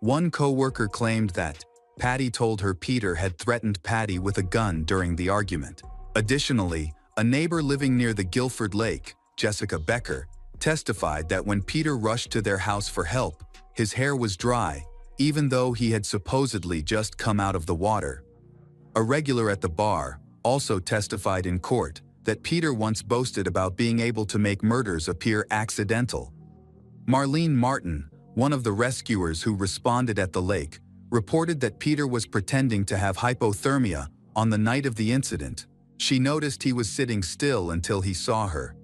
One co-worker claimed that Patty told her Peter had threatened Patty with a gun during the argument. Additionally, a neighbor living near the Guilford Lake, Jessica Becker, testified that when Peter rushed to their house for help, his hair was dry, even though he had supposedly just come out of the water. A regular at the bar also testified in court that Peter once boasted about being able to make murders appear accidental. Marlene Martin, one of the rescuers who responded at the lake, reported that Peter was pretending to have hypothermia on the night of the incident. She noticed he was sitting still until he saw her,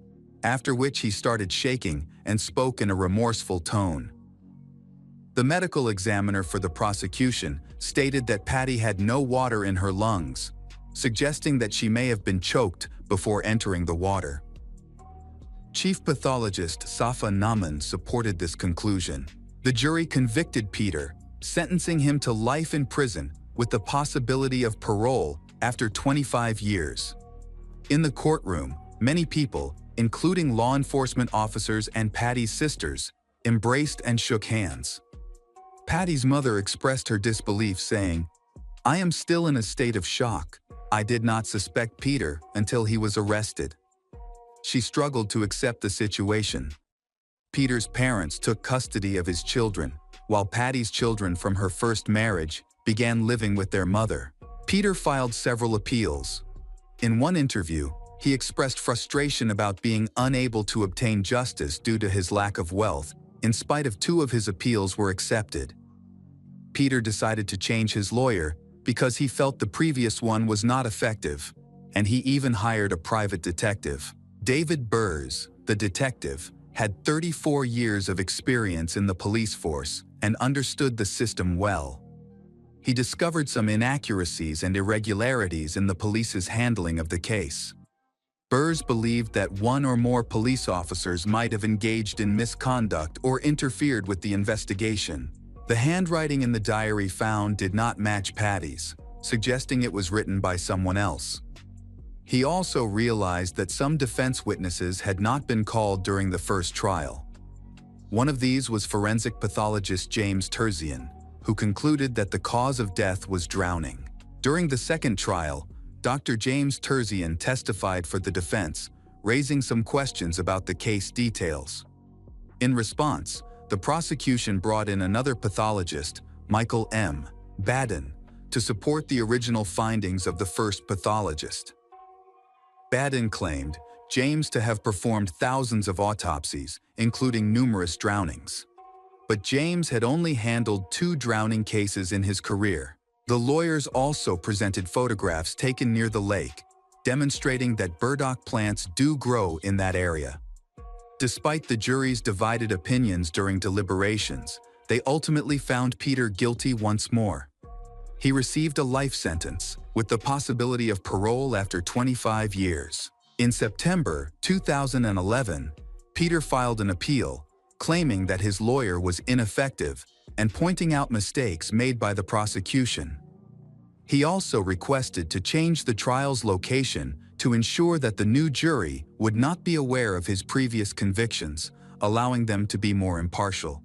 after which he started shaking and spoke in a remorseful tone. The medical examiner for the prosecution stated that Patty had no water in her lungs, suggesting that she may have been choked before entering the water. Chief pathologist Safa Naman supported this conclusion. The jury convicted Peter, sentencing him to life in prison with the possibility of parole after 25 years. In the courtroom, many people, including law enforcement officers and Patty's sisters, embraced and shook hands. Patty's mother expressed her disbelief, saying, "I am still in a state of shock. I did not suspect Peter until he was arrested." She struggled to accept the situation. Peter's parents took custody of his children, while Patty's children from her first marriage began living with their mother. Peter filed several appeals. In one interview, he expressed frustration about being unable to obtain justice due to his lack of wealth, in spite of 2 of his appeals were accepted. Peter decided to change his lawyer because he felt the previous one was not effective, and he even hired a private detective. David Burrs, the detective, had 34 years of experience in the police force and understood the system well. He discovered some inaccuracies and irregularities in the police's handling of the case. Burrs believed that 1 or more police officers might have engaged in misconduct or interfered with the investigation. The handwriting in the diary found did not match Patty's, suggesting it was written by someone else. He also realized that some defense witnesses had not been called during the first trial. One of these was forensic pathologist James Terzian, who concluded that the cause of death was drowning. During the second trial, Dr. James Terzian testified for the defense, raising some questions about the case details. In response, the prosecution brought in another pathologist, Michael M. Baden, to support the original findings of the first pathologist. Baden claimed James to have performed thousands of autopsies, including numerous drownings. But James had only handled 2 drowning cases in his career. The lawyers also presented photographs taken near the lake, demonstrating that burdock plants do grow in that area. Despite the jury's divided opinions during deliberations, they ultimately found Peter guilty once more. He received a life sentence, with the possibility of parole after 25 years. In September 2011, Peter filed an appeal, claiming that his lawyer was ineffective and pointing out mistakes made by the prosecution. He also requested to change the trial's location to ensure that the new jury would not be aware of his previous convictions, allowing them to be more impartial.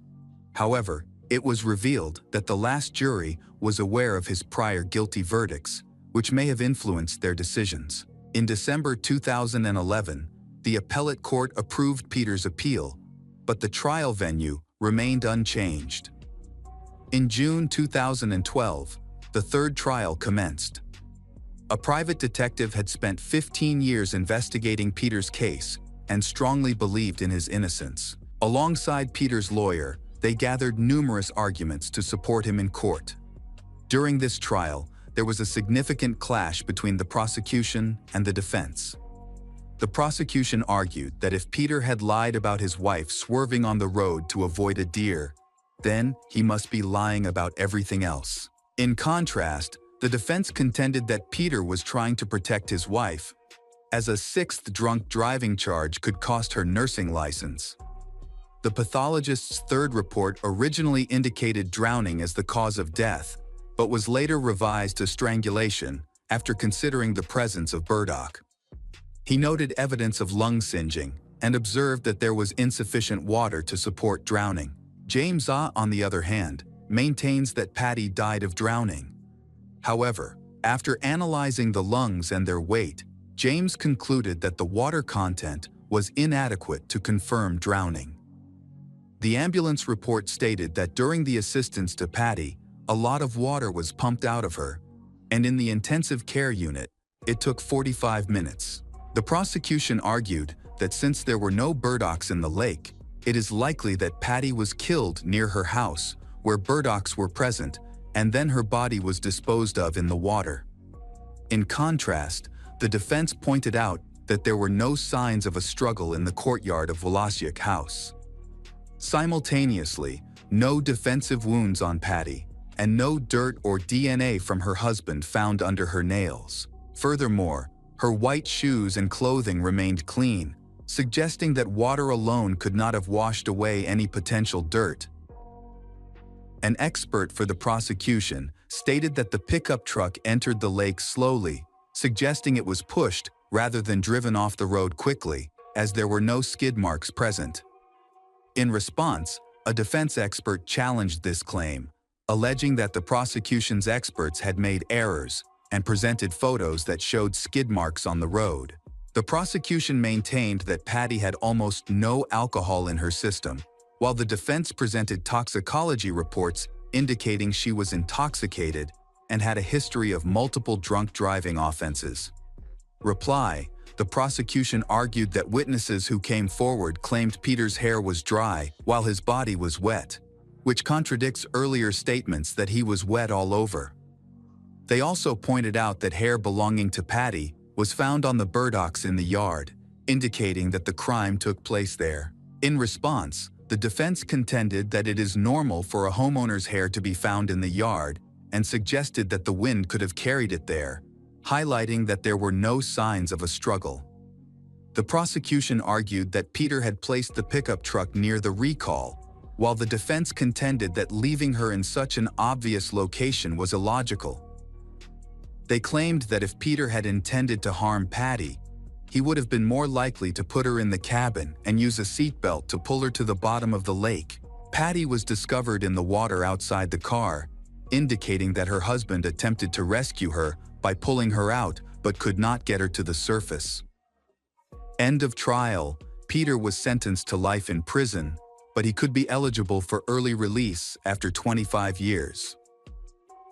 However, It was revealed that the last jury was aware of his prior guilty verdicts, which may have influenced their decisions. In December 2011, the appellate court approved Peter's appeal, but the trial venue remained unchanged. In June 2012, the third trial commenced. A private detective had spent 15 years investigating Peter's case and strongly believed in his innocence. Alongside Peter's lawyer, they gathered numerous arguments to support him in court. During this trial, there was a significant clash between the prosecution and the defense. The prosecution argued that if Peter had lied about his wife swerving on the road to avoid a deer, then he must be lying about everything else. In contrast, the defense contended that Peter was trying to protect his wife, as a sixth drunk driving charge could cost her nursing license. The pathologist's third report originally indicated drowning as the cause of death, but was later revised to strangulation after considering the presence of burdock. He noted evidence of lung singeing and observed that there was insufficient water to support drowning. James A., on the other hand, maintains that Patty died of drowning. However, after analyzing the lungs and their weight, James concluded that the water content was inadequate to confirm drowning. The ambulance report stated that during the assistance to Patty, a lot of water was pumped out of her, and in the intensive care unit, it took 45 minutes. The prosecution argued that since there were no burdocks in the lake, it is likely that Patty was killed near her house, where burdocks were present, and then her body was disposed of in the water. In contrast, the defense pointed out that there were no signs of a struggle in the courtyard of Wlasiuk House. Simultaneously, no defensive wounds on Patty, and no dirt or DNA from her husband found under her nails. Furthermore, her white shoes and clothing remained clean, suggesting that water alone could not have washed away any potential dirt. An expert for the prosecution stated that the pickup truck entered the lake slowly, suggesting it was pushed rather than driven off the road quickly, as there were no skid marks present. In response, a defense expert challenged this claim, alleging that the prosecution's experts had made errors and presented photos that showed skid marks on the road. The prosecution maintained that Patty had almost no alcohol in her system, while the defense presented toxicology reports indicating she was intoxicated and had a history of multiple drunk driving offenses. Reply: the prosecution argued that witnesses who came forward claimed Peter's hair was dry while his body was wet, which contradicts earlier statements that he was wet all over. They also pointed out that hair belonging to Patty was found on the burdocks in the yard, indicating that the crime took place there. In response, the defense contended that it is normal for a homeowner's hair to be found in the yard and suggested that the wind could have carried it there, highlighting that there were no signs of a struggle. The prosecution argued that Peter had placed the pickup truck near the recall, while the defense contended that leaving her in such an obvious location was illogical. They claimed that if Peter had intended to harm Patty, he would have been more likely to put her in the cabin and use a seatbelt to pull her to the bottom of the lake. Patty was discovered in the water outside the car, indicating that her husband attempted to rescue her by pulling her out but could not get her to the surface. End of trial. Peter was sentenced to life in prison, but he could be eligible for early release after 25 years.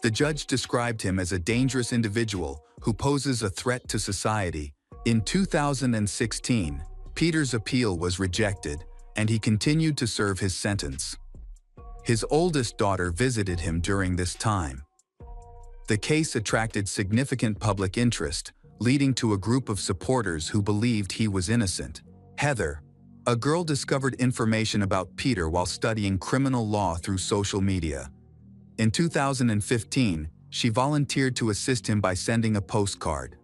The judge described him as a dangerous individual who poses a threat to society. In 2016, Peter's appeal was rejected, and he continued to serve his sentence. His oldest daughter visited him during this time. The case attracted significant public interest, leading to a group of supporters who believed he was innocent. Heather, a girl, discovered information about Peter while studying criminal law through social media. In 2015, she volunteered to assist him by sending a postcard.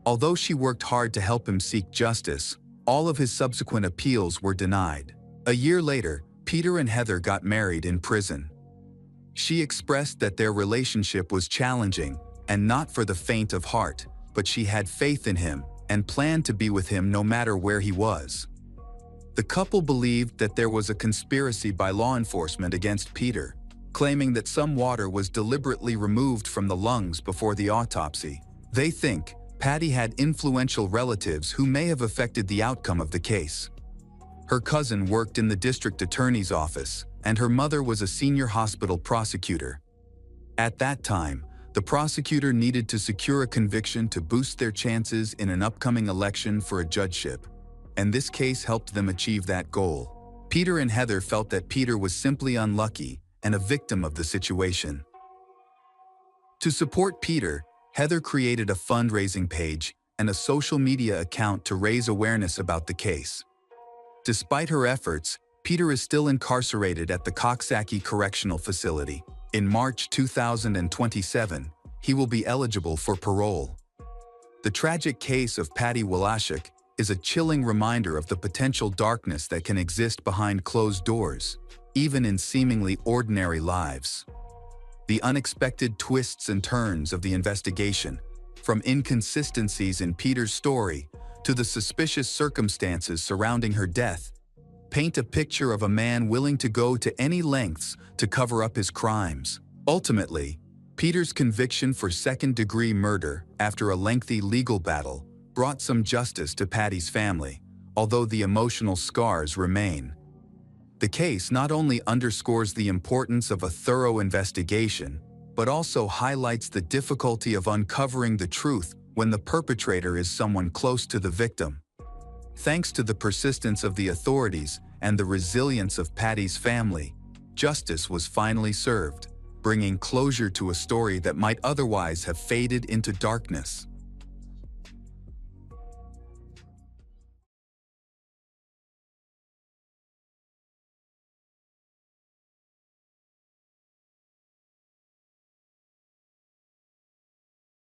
Although she worked hard to help him seek justice, all of his subsequent appeals were denied. A year later, Peter and Heather got married in prison. She expressed that their relationship was challenging and not for the faint of heart, but she had faith in him and planned to be with him no matter where he was. The couple believed that there was a conspiracy by law enforcement against Peter, claiming that some water was deliberately removed from the lungs before the autopsy. They think Patty had influential relatives who may have affected the outcome of the case. Her cousin worked in the district attorney's office, and her mother was a senior hospital prosecutor. At that time, the prosecutor needed to secure a conviction to boost their chances in an upcoming election for a judgeship, and this case helped them achieve that goal. Peter and Heather felt that Peter was simply unlucky and a victim of the situation. To support Peter, Heather created a fundraising page and a social media account to raise awareness about the case. Despite her efforts, Peter is still incarcerated at the Coxsackie Correctional Facility. In March 2027, he will be eligible for parole. The tragic case of Patty Wlasiuk is a chilling reminder of the potential darkness that can exist behind closed doors, even in seemingly ordinary lives. The unexpected twists and turns of the investigation, from inconsistencies in Peter's story to the suspicious circumstances surrounding her death, paint a picture of a man willing to go to any lengths to cover up his crimes. Ultimately, Peter's conviction for second-degree murder after a lengthy legal battle brought some justice to Patty's family, although the emotional scars remain. The case not only underscores the importance of a thorough investigation, but also highlights the difficulty of uncovering the truth when the perpetrator is someone close to the victim. Thanks to the persistence of the authorities and the resilience of Patty's family, justice was finally served, bringing closure to a story that might otherwise have faded into darkness.